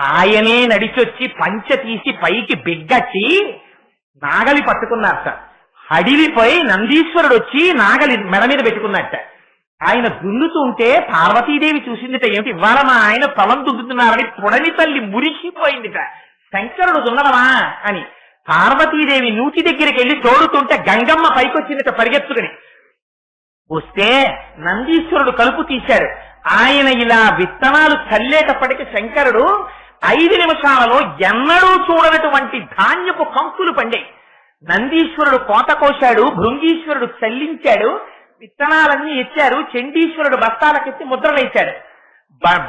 ఆయనే నడిచొచ్చి పంచె తీసి పైకి బిగ్గచ్చి నాగలి పట్టుకున్నారట. హడిలిపోయి నందీశ్వరుడు వచ్చి నాగలి మెడ మీద పెట్టుకున్నట్ట. ఆయన దున్నుతుంటే పార్వతీదేవి చూసిందిట, ఏమిటి ఇవాళ మా ఆయన పొలం దున్నుతున్నారని. పొడని తల్లి మురిసిపోయిందిట, శంకరుడు దున్నడమా అని. పార్వతీదేవి నూతి దగ్గరికి వెళ్ళి తోడుతుంటే గంగమ్మ పైకొచ్చిందిట పరిగెత్తుకుని. వస్తే నందీశ్వరుడు కలుపు తీశాడు. ఆయన ఇలా విత్తనాలు చల్లేటప్పటికి శంకరుడు 5 నిమిషాలలో ఎన్నడూ చూడనటువంటి ధాన్యపు కంకులు పండాయి. నందీశ్వరుడు కోత కోశాడు, భృంగీశ్వరుడు చల్లించాడు, విత్తనాలన్నీ ఎత్తారు. చండీశ్వరుడు బస్తాలకెత్తి ముద్రలేశాడు.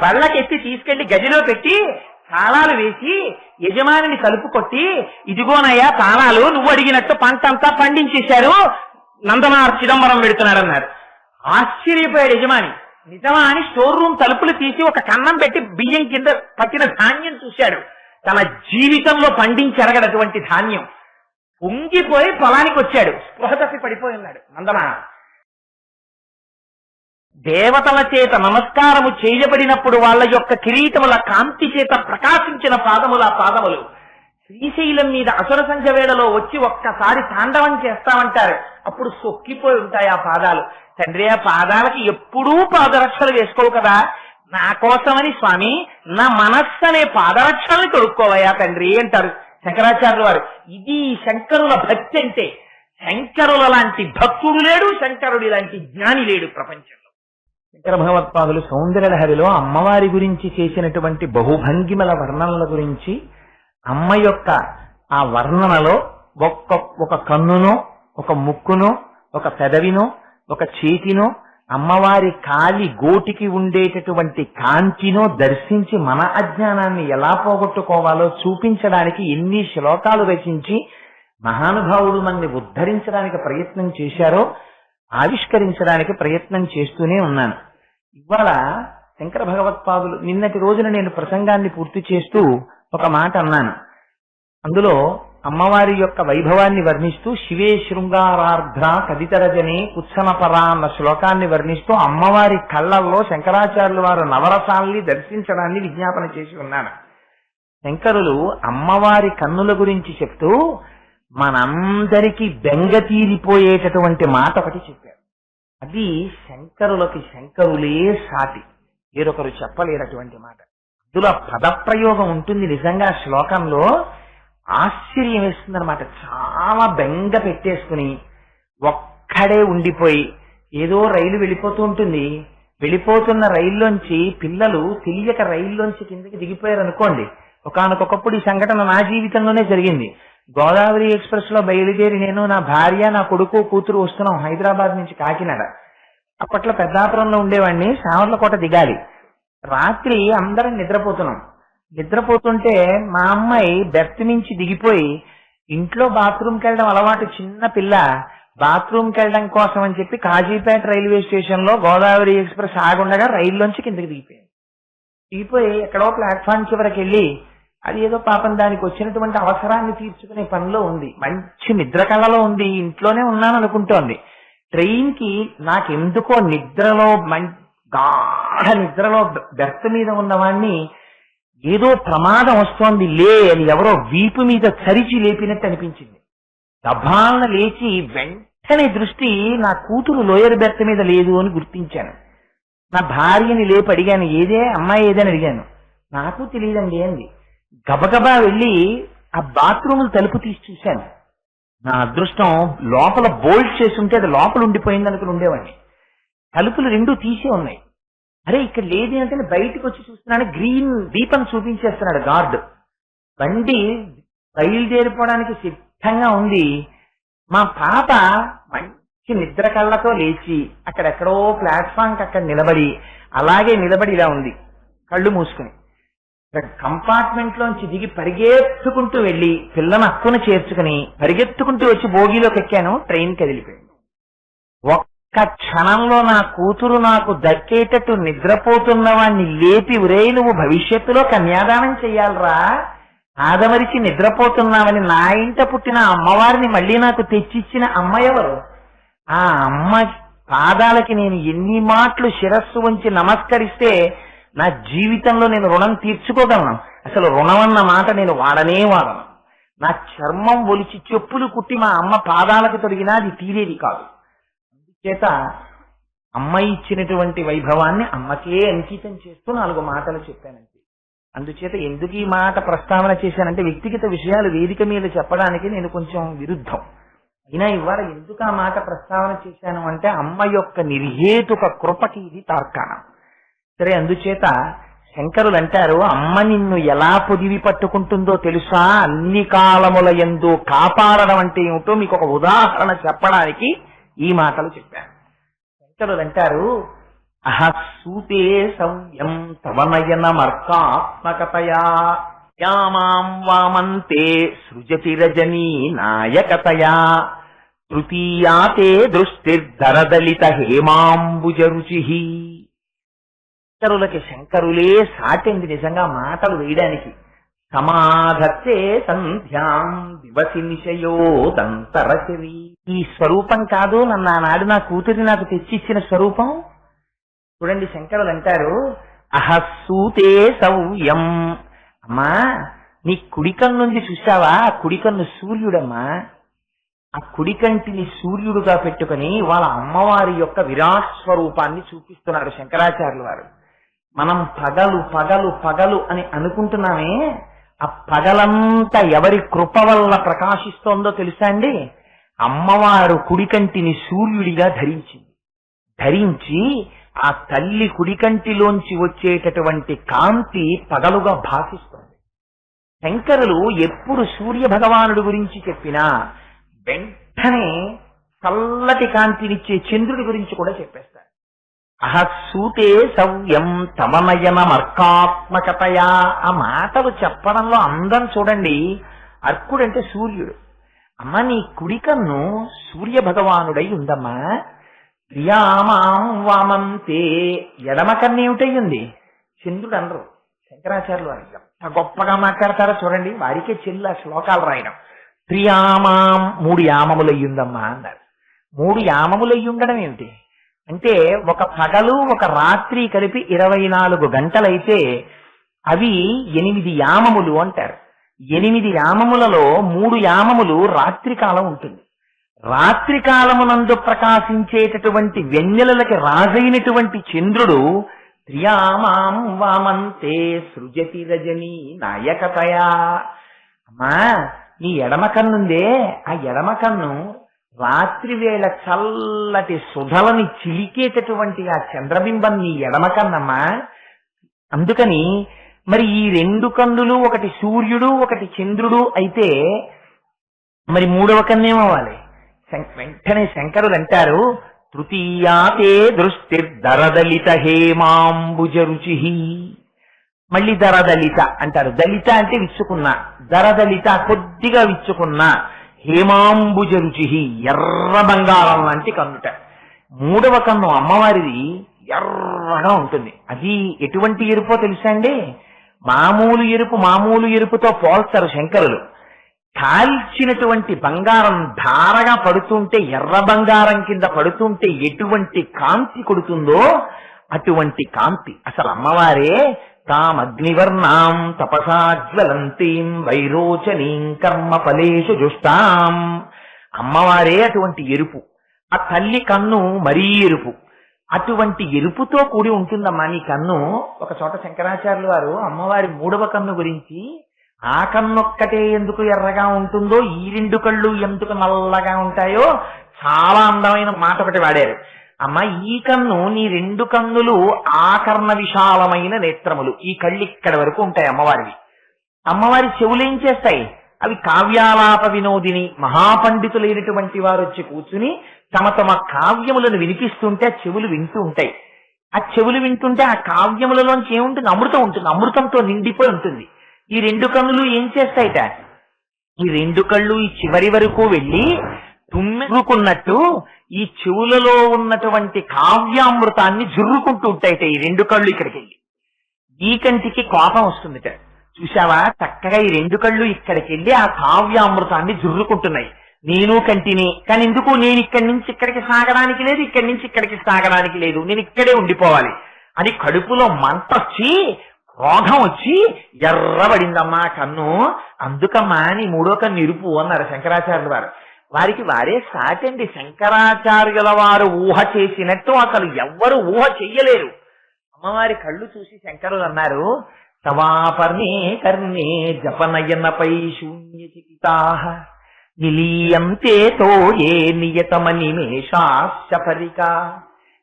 బళ్ళకెత్తి తీసుకెళ్లి గదిలో పెట్టి తాళాలు వేసి యజమానిని కలుపు కొట్టి, ఇదిగోనయ్యా తాళాలు, నువ్వు అడిగినట్టు పంట అంతా పండించేశారు, నందనార్ చిదంబరం పెడుతున్నారన్నారు. ఆశ్చర్యపోయాడు యజమాని. నిజమా అని స్టోర్ రూమ్ తలుపులు తీసి ఒక కన్నం పెట్టి బియ్యం కింద పట్టిన ధాన్యం చూశాడు. తన జీవితంలో పండించెరగనటువంటి ధాన్యం. పొంగిపోయి పొలానికి వచ్చాడు. స్పృహ తప్పి పడిపోయి ఉన్నాడు నందనార్. దేవతల చేత నమస్కారము చేయబడినప్పుడు వాళ్ళ యొక్క కిరీటముల కాంతి చేత ప్రకాశించిన పాదముల పాదములు శ్రీశైలం మీద అసుర సంధ్య వేళలో వచ్చి ఒక్కసారి తాండవం చేస్తామంటారు. అప్పుడు సొక్కిపోయి ఉంటాయి ఆ పాదాలు. తండ్రి, ఆ పాదాలకి ఎప్పుడూ పాదరక్షలు వేసుకోవు కదా, నా కోసమని స్వామి నా మనస్సు అనే పాదరక్షల్ని తొడుక్కోవయా తండ్రి అంటారు శంకరాచార్యుల వారు. ఇది శంకరుల భక్తి అంటే. శంకరుల లాంటి భక్తుడు లేడు, శంకరుడి లాంటి జ్ఞాని లేడు ప్రపంచంలో. శంకర భగవత్పాదులు సౌందర్యలహరిలో అమ్మవారి గురించి చేసినటువంటి బహుభంగిమల వర్ణనల గురించి, అమ్మ యొక్క ఆ వర్ణనలో ఒక కన్నునో, ఒక ముక్కునో, ఒక పెదవినో, ఒక చేతినో, అమ్మవారి కాలి గోటికి ఉండేటటువంటి కాంతినో దర్శించి మన అజ్ఞానాన్ని ఎలా పోగొట్టుకోవాలో చూపించడానికి ఎన్ని శ్లోకాలు రచించి మహానుభావుడు మనని ఉద్ధరించడానికి ప్రయత్నం చేశారో ఆవిష్కరించడానికి ప్రయత్నం చేస్తూనే ఉన్నాను. ఇవాళ శంకర భగవత్పాదులు నిన్నటి రోజున నేను ప్రసంగాన్ని పూర్తి చేస్తూ ఒక మాట అన్నాను. అందులో అమ్మవారి యొక్క వైభవాన్ని వర్ణిస్తూ శివే శృంగారార్ధ్ర కదితరజనే కుత్సనపరా అన్న శ్లోకాన్ని వర్ణిస్తూ అమ్మవారి కళ్ళల్లో శంకరాచార్యుల వారు నవరసాల్ని దర్శించడాన్ని విజ్ఞాపన చేసి ఉన్నాను. శంకరులు అమ్మవారి కన్నుల గురించి చెప్తూ మనందరికీ బెంగ తీరిపోయేటటువంటి మాట ఒకటి చెప్పారు. అది శంకరులకి శంకరులే సాటి, వేరొకరు చెప్పలేనటువంటి మాట. అందులో పదప్రయోగం ఉంటుంది నిజంగా శ్లోకంలో. ఆశ్చర్యం వేస్తుందన్నమాట. చాలా బెంగ పెట్టేసుకుని ఒక్కడే ఉండిపోయి, ఏదో రైలు వెళ్ళిపోతూ ఉంటుంది, వెళ్ళిపోతున్న రైల్లోంచి పిల్లలు తెలియక రైల్లోంచి కిందకి దిగిపోయారు అనుకోండి. ఒకానొకప్పుడు ఈ సంఘటన నా జీవితంలోనే జరిగింది. గోదావరి ఎక్స్ప్రెస్ లో బయలుదేరి నేను, నా భార్య, నా కొడుకు, కూతురు వస్తున్నాం హైదరాబాద్ నుంచి కాకినాడ. అప్పట్లో పెద్దాపురంలో ఉండేవాడిని, సావర్లకోట దిగాలి. రాత్రి అందరం నిద్రపోతున్నాం. నిద్రపోతుంటే మా అమ్మాయి బెర్త్ నుంచి దిగిపోయి ఇంట్లో బాత్రూమ్కి వెళ్ళడం అలవాటు, చిన్న పిల్ల, బాత్రూమ్కి వెళ్ళడం కోసం అని చెప్పి కాజీపేట రైల్వే స్టేషన్ లో గోదావరి ఎక్స్ప్రెస్ ఆగుండగా రైల్లోంచి కిందకి దిగిపోయింది. దిగిపోయి ఎక్కడో ప్లాట్ఫామ్ చివరికి వెళ్ళి అది ఏదో పాపం దానికి వచ్చినటువంటి అవసరాన్ని తీర్చుకునే పనిలో ఉంది. మంచి నిద్ర కళ్ళలో ఉంది, ఇంట్లోనే ఉన్నాను అనుకుంటోంది. ట్రైన్ కి నాకెందుకో నిద్రలో గాఢ నిద్రలో బెర్త్ మీద ఉన్నవాణ్ణి ఏదో ప్రమాదం వస్తోంది లే అని ఎవరో వీపు మీద చరిచి లేపినట్టు అనిపించింది. దబాలన లేచి వెంటనే దృష్టి నా కూతురు లోయర్ బెర్త్ మీద లేదు అని గుర్తించాను. నా భార్యని లేపి అడిగాను, ఏదే అమ్మాయి ఏదని అడిగాను. నాకు తెలియదండి అంది. గబగబా వెళ్ళి ఆ బాత్రూమ్ తలుపు తీసి చూశాను. నా అదృష్టం లోపల బోల్ట్ చేసి ఉంటే అది లోపల ఉండిపోయింది అనుకుని ఉండేవాడిని. తలుపులు 2 తీసే ఉన్నాయి. అరే ఇక్కడ లేదు అంటే బయటకు వచ్చి చూస్తున్నాను, గ్రీన్ దీపం చూపించేస్తున్నాడు గార్డ్. బండి బయలుదేరిపోవడానికి సిద్ధంగా ఉంది. మా పాప మంచి నిద్ర కళ్ళతో లేచి అక్కడెక్కడో ప్లాట్ఫామ్కి అక్కడ నిలబడి, అలాగే నిలబడి ఇలా ఉంది కళ్ళు మూసుకుని. కంపార్ట్మెంట్ లోంచి దిగి పరిగెత్తుకుంటూ వెళ్లి పిల్లని అక్కున చేర్చుకుని పరిగెత్తుకుంటూ వచ్చి బోగీలోకి ఎక్కాను. ట్రైన్ కదిలిపోయింది. ఒక్క క్షణంలో నా కూతురు నాకు దక్కేటట్టు నిద్రపోతున్న వాణ్ణి లేపి, ఉరే నువ్వు భవిష్యత్తులో కన్యాదానం చెయ్యాలరా, ఆదమరిచి నిద్రపోతున్నావని నా ఇంట పుట్టిన అమ్మవారిని మళ్ళీ నాకు తెచ్చిచ్చిన అమ్మ ఎవరు? ఆ అమ్మ పాదాలకి నేను ఎన్ని మాటలు శిరస్సు వంచి నమస్కరిస్తే నా జీవితంలో నేను రుణం తీర్చుకోగలను. అసలు రుణం అన్న మాట నేను వాడనే వాడను. నా చర్మం ఒలిచి చెప్పులు కుట్టి మా అమ్మ పాదాలకు తొడిగినా అది తీరేది కాదు. అందుచేత అమ్మ ఇచ్చినటువంటి వైభవాన్ని అమ్మకే అంకితం చేస్తూ 4 మాటలు చెప్పానంటే, అందుచేత ఎందుకు ఈ మాట ప్రస్తావన చేశానంటే వ్యక్తిగత విషయాలు వేదిక మీద చెప్పడానికి నేను కొంచెం విరుద్ధం. అయినా ఇవాళ ఎందుకు ఆ మాట ప్రస్తావన చేశాను అంటే అమ్మ యొక్క నిర్హేతుక కృపకి ఇది తార్కాణం. సరే, అందుచేత శంకరులు అంటారు, అమ్మ నిన్ను ఎలా పొదివి పట్టుకుంటుందో తెలుసా, అన్ని కాలముల యందు కాపాడడం అంటే ఏమిటో మీకు ఒక ఉదాహరణ చెప్పడానికి ఈ మాటలు చెప్పాను. శంకరులు అంటారు, అహసూతే సౌయం తవనయన మర్కాత్మకతయా యామాం వామంతే సృజతి రజనీ నాయకతయా తృతీయాతే దృష్టిర్ధరదలిత హేమాంబుజరుచి. శంకరులకి శంకరులే సాటండి నిజంగా మాటలు వేయడానికి. సమాధత్తే సంధ్యాం దివసి నిశయోదంతరచరి. ఈ స్వరూపం కాదు నన్ను ఆనాడు నా కూతురి నాకు తెచ్చిచ్చిన స్వరూపం. చూడండి, శంకరులు అంటారు, అహస్సూతే సౌయం. అమ్మా, నీ కుడికన్ను నుంచి చూసావా, ఆ కుడికన్ను సూర్యుడమ్మా. ఆ కుడికంటిని సూర్యుడుగా పెట్టుకుని వాళ్ళ అమ్మవారి యొక్క విరాట్ స్వరూపాన్ని చూపిస్తున్నారు శంకరాచార్యుల వారు. మనం పగలు పగలు పగలు అని అనుకుంటున్నామే, ఆ పగలంతా ఎవరి కృప వల్ల ప్రకాశిస్తోందో తెలుసా అండి? అమ్మవారు కుడికంటిని సూర్యుడిగా ధరించి ఆ తల్లి కుడికంటిలోంచి వచ్చేటటువంటి కాంతి పగలుగా భాషిస్తుంది. శంకరులు ఎప్పుడు సూర్య భగవానుడి గురించి చెప్పినా వెంటనే చల్లటి కాంతినిచ్చే చంద్రుడి గురించి కూడా చెప్పేస్తారు. అహసూతే సవ్యం తమనయన మర్కాత్మకతయా. ఆ మాటలు చెప్పడంలో అందం చూడండి. అర్కుడంటే సూర్యుడు. అమ్మ, నీ కుడికన్ను సూర్య భగవానుడై ఉందమ్మా. ప్రియామాం వామంతే. ఎడమ కన్నేమిటయ్యింది? చంద్రుడు అనరు శంకరాచార్యులు వారు. ఎంత గొప్పగా మాట్లాడతారో చూడండి. వారికే చెల్లు ఆ శ్లోకాలు రాయడం. ప్రియామాం 3 యామములయ్యుందమ్మా అన్నారు. 3 యామములయ్యుండడం ఏమిటి అంటే, ఒక పగలు ఒక రాత్రి కలిపి 24 గంటలైతే అవి 8 యామములు అంటారు. 8 యామములలో 3 యామములు రాత్రి కాలం ఉంటుంది. రాత్రి కాలమునందు ప్రకాశించేటటువంటి వెన్నెలలకి రాజైనటువంటి చంద్రుడు త్రియామాం వామంతే సృజతి రజనీ నాయకతయా. అమ్మా, నీ ఎడమ కన్నుందే, ఆ ఎడమ కన్ను రాత్రి వేళ చల్లటి సుధలని చిలికేటటువంటి ఆ చంద్రబింబం నీ ఎడమ కన్నమ్మా. అందుకని మరి ఈ 2 కన్నులు, ఒకటి సూర్యుడు ఒకటి చంద్రుడు అయితే మరి 3వ కన్నేమవ్వాలి? వెంటనే శంకరులు అంటారు, తృతీయాతే దృష్టిర్ధరదలిత హేమాంబుజరుచి. మళ్ళీ దరదలిత అంటారు. దళిత అంటే విచ్చుకున్న, దరదలిత కొద్దిగా విచ్చుకున్న, హేమాంబుజరుచి ఎర్ర బంగారం లాంటి కన్నుట. 3వ కన్ను అమ్మవారిది ఎర్రగా ఉంటుంది. అది ఎటువంటి ఎరుపో తెలుసా అండి? మామూలు ఎరుపుతో పోల్స్తారు శంకరులు. కాల్చినటువంటి బంగారం ధారగా పడుతుంటే, ఎర్ర బంగారం కింద పడుతుంటే ఎటువంటి కాంతి కొడుతుందో అటువంటి కాంతి. అసలు అమ్మవారే తామగ్నివర్ణాం తపసాజ్వలంతీం వైరోచనీం కర్మ ఫలేషు జుష్టాం. అమ్మవారే అటువంటి ఎరుపు. ఆ తల్లి కన్ను మరీ ఎరుపు. అటువంటి ఎరుపుతో కూడి ఉంటుందమ్మా నీ కన్ను. ఒక చోట శంకరాచార్యులు వారు అమ్మవారి 3వ కన్ను గురించి, ఆ కన్నొక్కటే ఎందుకు ఎర్రగా ఉంటుందో, ఈ 2 కళ్ళు ఎందుకు నల్లగా ఉంటాయో చాలా అందమైన మాట ఒకటి వాడారు. అమ్మ, ఈ కన్ను, నీ 2 కన్నులు ఆకర్ణ విశాలమైన నేత్రములు. ఈ కళ్ళు ఇక్కడ వరకు ఉంటాయి అమ్మవారివి. అమ్మవారి చెవులు ఏం చేస్తాయి? అవి కావ్యాలాప వినోదిని, మహాపండితులైనటువంటి వారు వచ్చి కూర్చుని తమ తమ కావ్యములను వినిపిస్తుంటే ఆ చెవులు వింటూ ఉంటాయి. ఆ చెవులు వింటుంటే ఆ కావ్యములలోంచి ఏముంటుంది? అమృతం ఉంటుంది. అమృతంతో నిండిపోయి ఉంటుంది. ఈ 2 కన్నులు ఏం చేస్తాయిట? ఈ 2 కళ్ళు ఈ చివరి వరకు వెళ్ళి తుమ్మెరుకున్నట్టు ఈ చెవులలో ఉన్నటువంటి కావ్యామృతాన్ని జుర్రుకుంటూ ఉంటాయిట ఈ 2 కళ్ళు ఇక్కడికి వెళ్ళి. ఈ కంటికి కోపం వస్తుందిట. చూసావా, చక్కగా ఈ 2 కళ్ళు ఇక్కడికి వెళ్ళి ఆ కావ్యామృతాన్ని జుర్రుకుంటున్నాయి. నేను కంటిని, కానీ ఎందుకు? నేను ఇక్కడి నుంచి ఇక్కడికి సాగడానికి లేదు, ఇక్కడి నుంచి ఇక్కడికి సాగడానికి లేదు, నేను ఇక్కడే ఉండిపోవాలి అని కడుపులో మంటొచ్చి రోగం వచ్చి ఎర్రబడిందమ్మా కన్ను, అందుకమ్మా నీ మూడో కన్ను ఇరుపు అన్నారు శంకరాచార్యుల వారు. వారికి వారే సాటండి. శంకరాచార్యుల వారు ఊహ చేసినట్టు అసలు ఎవ్వరు ఊహ చెయ్యలేరు. అమ్మవారి కళ్ళు చూసి శంకరులు అన్నారు, తవాపర్ణే కర్ణే జపనయనపై శూన్యచికితాః నిలీయంతే తోయే నియతమనిమేషాశ్చపరికా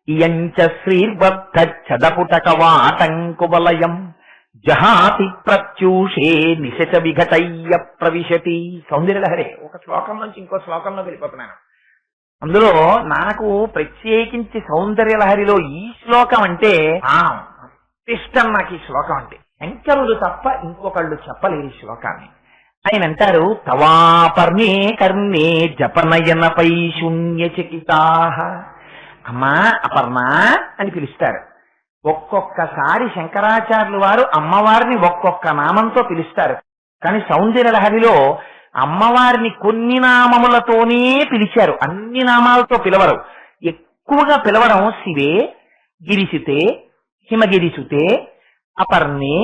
ఇయంచ శ్రీర్బద్ధచ్చదపుటకవాటంకువలయం జహాతి ప్రత్యూషే నిశచ విఘటయ్య ప్రవిశతి. సౌందర్యలహరి ఒక శ్లోకం నుంచి ఇంకో శ్లోకంలో వెళ్ళిపోతున్నాను. అందులో నాకు ప్రత్యేకించి సౌందర్యలహరిలో ఈ శ్లోకం అంటే ఇష్టం. నాకు ఈ శ్లోకం అంటే శంకరులు తప్ప ఇంకొకళ్ళు చెప్పలేరు ఈ శ్లోకాన్ని. ఆయన అంటారు, తవాపర్ణే కర్ణే జపనయనపై శూన్యచకితాః. అమ్మా అపర్ణ అని పిలుస్తారు. ఒక్కొక్కసారి శంకరాచార్యులు వారు అమ్మవారిని ఒక్కొక్క నామంతో పిలుస్తారు. కానీ సౌందర్యలహరిలో అమ్మవారిని కొన్ని నామములతోనే పిలిచారు, అన్ని నామాలతో పిలవరు. ఎక్కువగా పిలవడం శివే, గిరిసుతే, హిమగిరిసుతే, అపర్ణే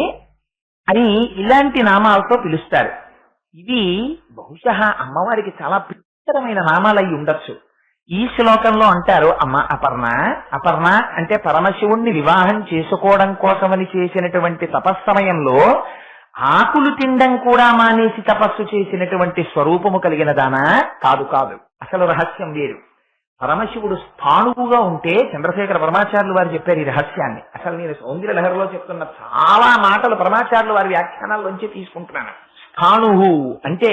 అని ఇలాంటి నామాలతో పిలుస్తారు. ఇవి బహుశా అమ్మవారికి చాలా ప్రియమైన నామాలు అయి ఉండొచ్చు. ఈ శ్లోకంలో అంటారు, అమ్మ అపర్ణ. అపర్ణ అంటే పరమశివుణ్ణి వివాహం చేసుకోవడం కోసమని చేసినటువంటి తపస్సమయంలో ఆకులు తినడం కూడా మానేసి తపస్సు చేసినటువంటి స్వరూపము కలిగిన దానా? కాదు కాదు, అసలు రహస్యం వేరు. పరమశివుడు స్థాణువుగా ఉంటే చంద్రశేఖర పరమాచార్యులు వారు చెప్పారు ఈ రహస్యాన్ని. అసలు నేను సౌందర్యలహరిలో చెప్తున్న చాలా మాటలు పరమాచార్యులు వారి వ్యాఖ్యానాల్లోంచి తీసుకుంటున్నాను. స్థాణువు అంటే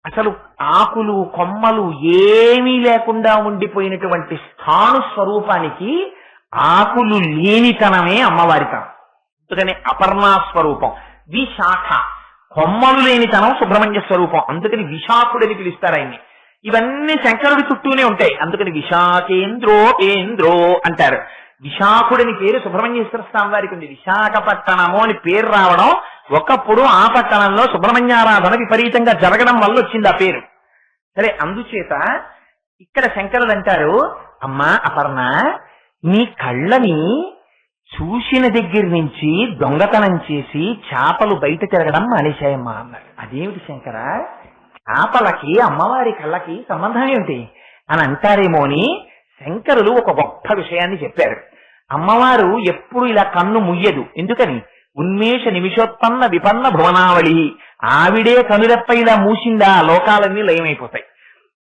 అసలు ఆకులు కొమ్మలు ఏమీ లేకుండా ఉండిపోయినటువంటి స్థాణు స్వరూపానికి ఆకులు లేనితనమే అమ్మవారితనం. అందుకని అపర్ణా స్వరూపం. విశాఖ కొమ్మలు లేనితనం సుబ్రహ్మణ్య స్వరూపం, అందుకని విశాఖుడని పిలుస్తారు ఆయన్ని. ఇవన్నీ శంకరుడి చుట్టూనే ఉంటాయి, అందుకని విశాఖేంద్రో కేంద్రో అంటారు. విశాఖుడని పేరు సుబ్రహ్మణ్యేశ్వర స్వామి వారికి ఉంది. విశాఖపట్టణము అని పేరు రావడం ఒకప్పుడు ఆ పట్టణంలో సుబ్రహ్మణ్యారాధన విపరీతంగా జరగడం వల్ల వచ్చింది ఆ పేరు. సరే, అందుచేత ఇక్కడ శంకరులు అంటారు, అమ్మా అపర్ణ, నీ కళ్ళని చూసిన దగ్గర నుంచి దొంగతనం చేసి చేపలు బయట తిరగడం మానేశాయమ్మా అన్నారు. అదేమిటి శంకర, చేపలకి అమ్మవారి కళ్ళకి సంబంధం ఏమిటి అని అంటారేమో అని శంకరులు ఒక గొప్ప విషయాన్ని చెప్పారు. అమ్మవారు ఎప్పుడు ఇలా కన్ను ముయ్యదు. ఎందుకని? ఉన్మేష నిమిషోత్పన్న విపన్న భువనావళి. ఆవిడే కనురెప్ప ఇలా మూసిందా లోకాలన్నీ లయమైపోతాయి.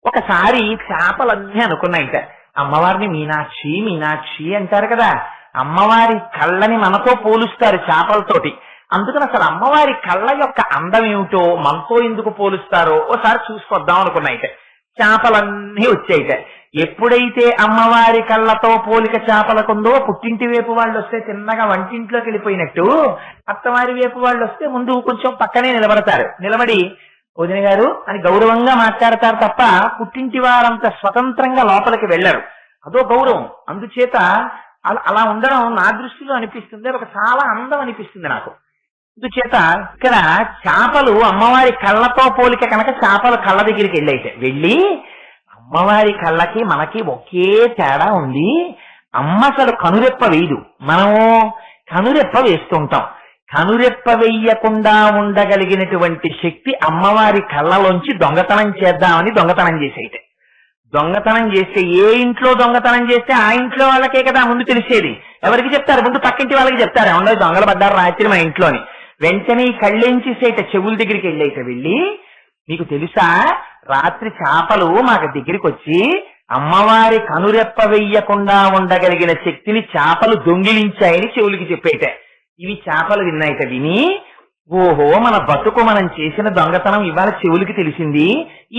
ఒకసారి చేపలన్నీ అనుకున్నాయిట, అమ్మవారిని మీనాక్షి మీనాక్షి అంటారు కదా, అమ్మవారి కళ్ళని మనతో పోలుస్తారు చేపలతోటి. అందుకని అసలు అమ్మవారి కళ్ళ యొక్క అందం ఏమిటో మనతో ఎందుకు పోలుస్తారో ఓసారి చూసుకొద్దాం అనుకున్నాయిట. చేపలన్నీ వచ్చాయిట. ఎప్పుడైతే అమ్మవారి కళ్ళతో పోలిక చేపలకుందో పుట్టింటి వైపు వాళ్ళు వస్తే తిన్నగా వంటింట్లోకి వెళ్ళిపోయినట్టు, అత్తవారి వైపు వాళ్ళు వస్తే ముందు కొంచెం పక్కనే నిలబడతారు. నిలబడి వదిన గారు అని గౌరవంగా మాట్లాడతారు తప్ప పుట్టింటి వారంత స్వతంత్రంగా లోపలికి వెళ్లరు. అదో గౌరవం. అందుచేత అలా ఉండడం నా దృష్టిలో అనిపిస్తుంది, ఒక చాలా అందం అనిపిస్తుంది నాకు. అందుచేత ఇక్కడ చేపలు అమ్మవారి కళ్ళతో పోలిక కనుక చేపలు కళ్ళ దగ్గరికి వెళ్ళి అమ్మవారి కళ్ళకి మనకి ఒకే తేడా ఉంది. అమ్మ అసలు కనురెప్ప వేయదు, మనము కనురెప్ప వేస్తుంటాం. కనురెప్ప వెయ్యకుండా ఉండగలిగినటువంటి శక్తి అమ్మవారి కళ్ళలోంచి దొంగతనం చేద్దామని దొంగతనం చేసేట. దొంగతనం చేస్తే ఏ ఇంట్లో దొంగతనం చేస్తే ఆ ఇంట్లో వాళ్ళకే కదా ముందు తెలిసేది. ఎవరికి చెప్తారు? ముందు పక్కింటి వాళ్ళకి చెప్తారు, ఏమన్నా దొంగలు పడ్డారు రాత్రి మా ఇంట్లోని. వెంటనే కళ్ళెంచేసేట చెవుల దగ్గరికి వెళ్ళి, మీకు తెలుసా రాత్రి చేపలు మాకు దగ్గరికి వచ్చి అమ్మవారి కనురెప్ప వెయ్యకుండా ఉండగలిగిన శక్తిని చేపలు దొంగిలించాయని చెవులకి చెప్పేట. ఇవి చేపలు విన్నాయిట. విని ఓహో మన బతుకు మనం చేసిన దొంగతనం ఇవాళ చెవులకి తెలిసింది,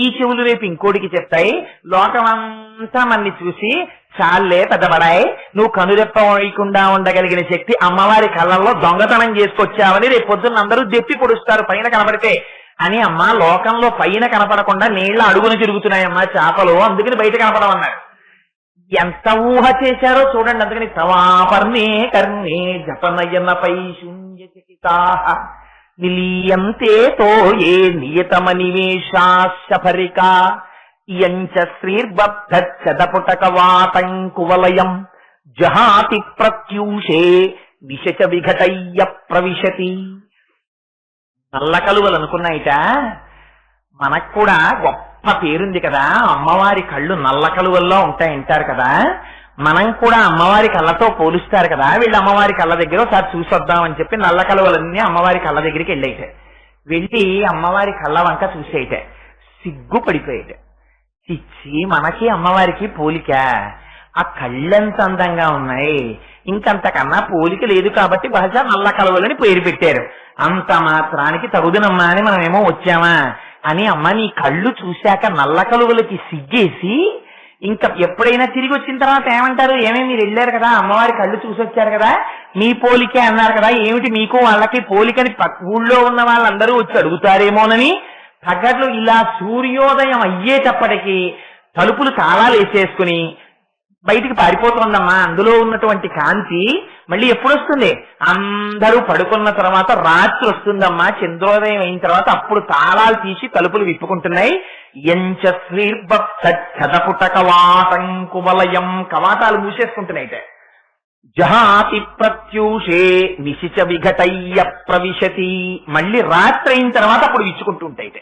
ఈ చెవులు రేపు ఇంకోటికి చెప్తాయి, లోకమంతా మన్ని చూసి చాలే పెద్దబడాయి, నువ్వు కనురెప్ప వేయకుండా ఉండగలిగిన శక్తి అమ్మవారి కళ్ళల్లో దొంగతనం చేసుకొచ్చావని రేపు పొద్దున్న అందరూ దెప్పి పొడుస్తారు పైన కనబడితే అని. అమ్మ లోకంలో పైన కనపడకుండా నీళ్ల అడుగున తిరుగుతున్నాయమ్మా చేపలు, అందుకని బయట కనపడమన్నారు. ఎంత ఊహ చేశారో చూడండి. అందుకని తవాపర్ణే కర్ణే జపనయనపై శూన్యచకితాః నిలీయంతే తోయే నియతమనివేషాశ్చపరికా ఇయంచ శ్రీర్బద్ధచ్చదపుటకవాటంకువలయం జహాతి ప్రత్యూషే విశచ విఘటయ్య ప్రవిశతి. నల్ల కలువలు అనుకున్నాయిట, మనకు కూడా గొప్ప పేరుంది కదా, అమ్మవారి కళ్ళు నల్ల కలువల్లో ఉంటాయంటారు కదా, మనం కూడా అమ్మవారి కళ్ళతో పోలుస్తారు కదా, వీళ్ళు అమ్మవారి కళ్ళ దగ్గర ఒకసారి చూసొద్దామని చెప్పి నల్ల కలువలన్నీ అమ్మవారి కళ్ళ దగ్గరికి వెళ్ళేట. వెళ్ళి అమ్మవారి కళ్ళ వంక చూసేయట, సిగ్గు పడిపోయేట. చిచ్చి, మనకి అమ్మవారికి పోలిక, ఆ కళ్ళెంత అందంగా ఉన్నాయి, ఇంకంతకన్నా పోలిక లేదు కాబట్టి బహుశా నల్ల కలువలని పేరు పెట్టారు, అంత మాత్రానికి తగుదనమ్మా అని మనమేమో వచ్చామా అని, అమ్మ నీ కళ్ళు చూశాక నల్ల కలువలకి సిగ్గేసి ఇంకా ఎప్పుడైనా తిరిగి వచ్చిన తర్వాత ఏమంటారు, ఏమేమి మీరు వెళ్ళారు కదా అమ్మవారి కళ్ళు చూసొచ్చారు కదా, మీ పోలికే అన్నారు కదా, ఏమిటి మీకు వాళ్ళకి పోలికని ఊళ్ళో ఉన్న వాళ్ళందరూ వచ్చి అడుగుతారేమోనని తగ్గట్లు ఇలా సూర్యోదయం అయ్యేటప్పటికీ తలుపులు తాళాలు వేసేసుకుని బయటికి పారిపోతుందమ్మా. అందులో ఉన్నటువంటి కాంతి మళ్ళీ ఎప్పుడు వస్తుంది, అందరూ పడుకున్న తర్వాత రాత్రి వస్తుందమ్మా, చంద్రోదయం అయిన తర్వాత అప్పుడు తాళాలు తీసి తలుపులు విప్పుకుంటున్నాయి. ఎంచపుటకవాటంకువలయం, కవాటాలు మూసేసుకుంటున్నాయిట. జహాతి ప్రత్యూషే నిశిచ విఘటయ్య ప్రవిశతి, మళ్ళీ రాత్రి అయిన తర్వాత అప్పుడు విచ్చుకుంటుంటాయిట.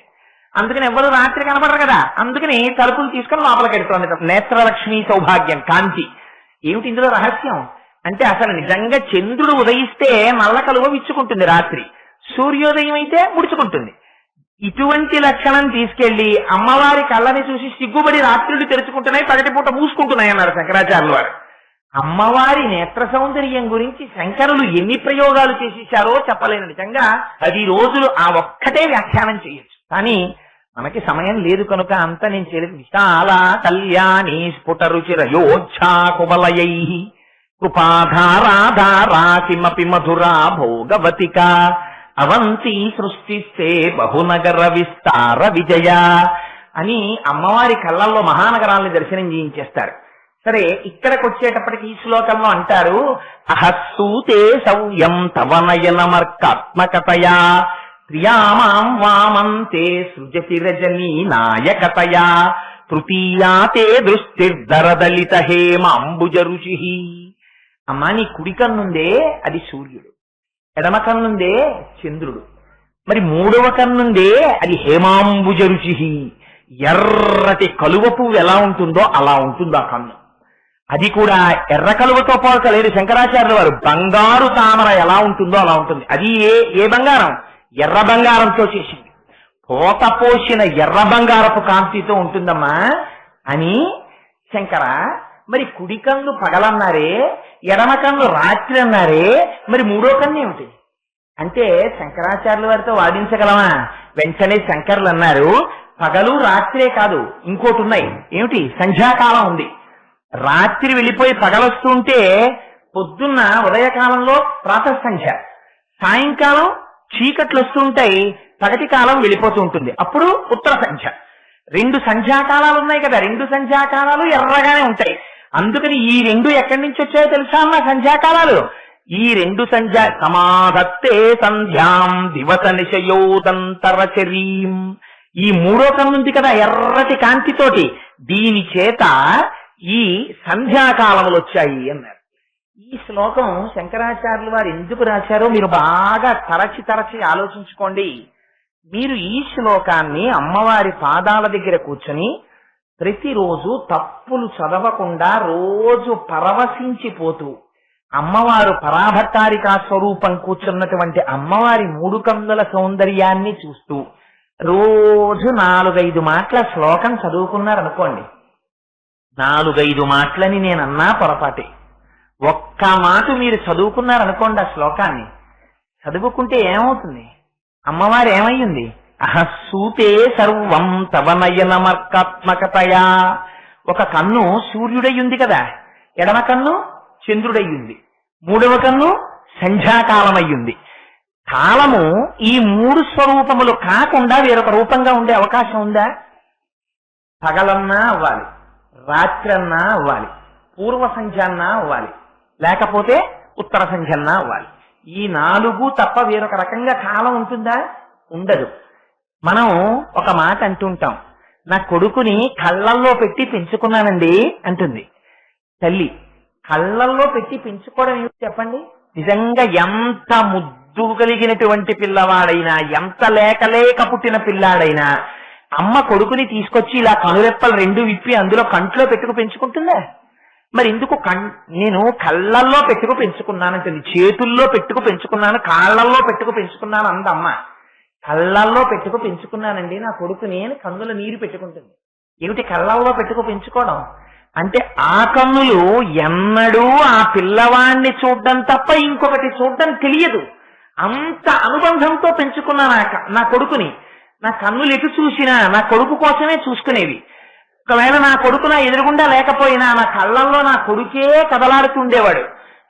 అందుకని ఎవరు రాత్రి కనపడరు కదా, అందుకని తలుపులు తీసుకొని లోపలికి వెళ్తుంది. నేత్రలక్ష్మి సౌభాగ్యం, కాంతి. ఏమిటి ఇందులో రహస్యం అంటే, అసలు నిజంగా చంద్రుడు ఉదయిస్తే నల్ల కలువ విచ్చుకుంటుంది రాత్రి, సూర్యోదయం అయితే ముడుచుకుంటుంది. ఇటువంటి లక్షణం తీసుకెళ్లి అమ్మవారి కళ్ళని చూసి సిగ్గుబడి రాత్రులు తెరుచుకుంటున్నాయి, పగటిపూట మూసుకుంటున్నాయి అన్నారు శంకరాచార్యుల వారు. అమ్మవారి నేత్ర సౌందర్యం గురించి శంకరులు ఎన్ని ప్రయోగాలు చేసేశారో చెప్పలేను. నిజంగా 10 రోజులు ఆ ఒక్కటే వ్యాఖ్యానం చేయొచ్చు, కానీ మనకి సమయం లేదు కనుక అంత నేను చేయలేదు. విశాల కళ్యాణి స్ఫుట రుచిరయోచ్ఛా కుబలయై కృపాధారాధారా కిమపి మధురా భోగవతిక అవంతి సృష్టిస్తే బహునగర విస్తార విజయ అని అమ్మవారి కళ్ళల్లో మహానగరాల్ని దర్శనం చేయించేస్తారు. సరే, ఇక్కడికి వచ్చేటప్పటికి ఈ శ్లోకంలో అంటారు, అహస్సూతే సౌయం తవ నయనమర్కాత్మకతయా ప్రియామాం వామంతే సృజతి రజనీ నాయకతయా తృతీయాతే దృష్టిర్ధరదలిత హేమాంబుజ రుచి. అమ్మా, నీ కుడి కన్నుందే అది సూర్యుడు, ఎడమ కన్నుందే చంద్రుడు, మరి మూడవ కన్నుందే అది హేమాంబుజ రుచి. ఎర్రటి కలువ పువ్వు ఎలా ఉంటుందో అలా ఉంటుంది ఆ కన్ను. అది కూడా ఎర్ర కలువతో పోల్చలేదు శంకరాచార్యుల వారు, బంగారు తామర ఎలా ఉంటుందో అలా ఉంటుంది. అది ఏ బంగారం? ఎర్ర బంగారంతో చేసింది, పోత పోసిన ఎర్ర బంగారపు కాంతితో ఉంటుందమ్మా అని శంకర. మరి కుడి కన్ను పగలన్నారే, ఎడమ కన్ను రాత్రి అన్నారే, మరి మూడో కన్ను ఏమిటి అంటే శంకరాచార్యుల వారితో వాదించగలమా? వెంటనే శంకర్లు అన్నారు, పగలు రాత్రే కాదు, ఇంకోటి ఉన్నాయి. ఏమిటి? సంధ్యాకాలం ఉంది. రాత్రి వెళ్ళిపోయి పగలొస్తుంటే పొద్దున్న ఉదయకాలంలో ప్రాతః సంధ్య, సాయంకాలం చీకట్లు వస్తుంటాయి, పగటి కాలం వెళ్ళిపోతూ ఉంటుంది, అప్పుడు ఉత్తర సంధ్య. 2 సంధ్యాకాలాలు ఉన్నాయి కదా, 2 సంధ్యాకాలాలు ఎర్రగానే ఉంటాయి. అందుకని ఈ 2 ఎక్కడి నుంచి వచ్చాయో తెలుసా అన్న సంధ్యాకాలాలు? ఈ 2 సంధ్యా సమాధత్తే సంధ్యాం దివస నిశయోదంతరచరీం. ఈ మూడో కన్నుంది కదా ఎర్రటి కాంతితోటి, దీని చేత ఈ సంధ్యాకాలములు వచ్చాయి అన్నారు. ఈ శ్లోకం శంకరాచార్యుల వారు ఎందుకు రాశారో మీరు బాగా తరచి ఆలోచించుకోండి. మీరు ఈ శ్లోకాన్ని అమ్మవారి పాదాల దగ్గర కూర్చొని ప్రతిరోజు తప్పులు చదవకుండా రోజు పరవశించిపోతూ అమ్మవారు పరాభట్టారికా స్వరూపం కూర్చున్నటువంటి అమ్మవారి 3 కన్నుల సౌందర్యాన్ని చూస్తూ రోజు 4-5 మాటల శ్లోకం చదువుకున్నారనుకోండి, 4-5 మాటలని నేనన్నా పొరపాటే. ఒక్క మాట మీరు చదువుకున్నారనుకోండి, ఆ శ్లోకాన్ని చదువుకుంటే ఏమవుతుంది? అమ్మవారు ఏమయ్యింది? అహస్సూతే సర్వం తవ నయనమర్కాత్మకతయా. ఒక కన్ను సూర్యుడయ్యుంది కదా, ఎడమ కన్ను చంద్రుడయ్యుంది, మూడవ కన్ను సంధ్యాకాలమయ్యుంది. కాలము ఈ 3 స్వరూపములు కాకుండా వేరొక రూపంగా ఉండే అవకాశం ఉందా? పగలన్నా అవ్వాలి, రాత్రన్నా అవ్వాలి, పూర్వ సంధ్యన్నా అవ్వాలి, లేకపోతే ఉత్తర సంధ్యన్నా అవ్వాలి. ఈ 4 తప్ప వేరొక రకంగా కాలం ఉంటుందా? ఉండదు. మనం ఒక మాట అంటుంటాం, నా కొడుకుని కళ్ళల్లో పెట్టి పెంచుకున్నానండి అంటుంది తల్లి. కళ్ళల్లో పెట్టి పెంచుకోవడం ఏమిటి చెప్పండి? నిజంగా ఎంత ముద్దు కలిగినటువంటి పిల్లవాడైనా, ఎంత లేక పుట్టిన పిల్లాడైనా అమ్మ కొడుకుని తీసుకొచ్చి ఇలా కనురెప్పలు రెండు విప్పి అందులో కంట్లో పెట్టుకు పెంచుకుంటుందా? మరి ఎందుకు నేను కళ్ళల్లో పెట్టుకు పెంచుకున్నానంటుంది, చేతుల్లో పెట్టుకు పెంచుకున్నాను, కాళ్ళల్లో పెట్టుకు పెంచుకున్నాను అందమ్మ. కళ్ళల్లో పెట్టుకు పెంచుకున్నానండి నా కొడుకుని అని కన్నుల నీరు పెట్టుకుంటుంది. ఏమిటి కళ్ళల్లో పెట్టుకు పెంచుకోవడం అంటే? ఆ కన్నులు ఎన్నడూ ఆ పిల్లవాణ్ణి చూడడం తప్ప ఇంకొకటి చూడడం తెలియదు. అంత అనుబంధంతో పెంచుకున్నా నా కొడుకుని. నా కన్నులు ఎటు చూసినా నా కొడుకు కోసమే చూసుకునేవి. ఒకవేళ నా కొడుకు నా ఎదురుగుండా లేకపోయినా నా కళ్ళల్లో నా కొడుకే కదలాడుతుండేవాడు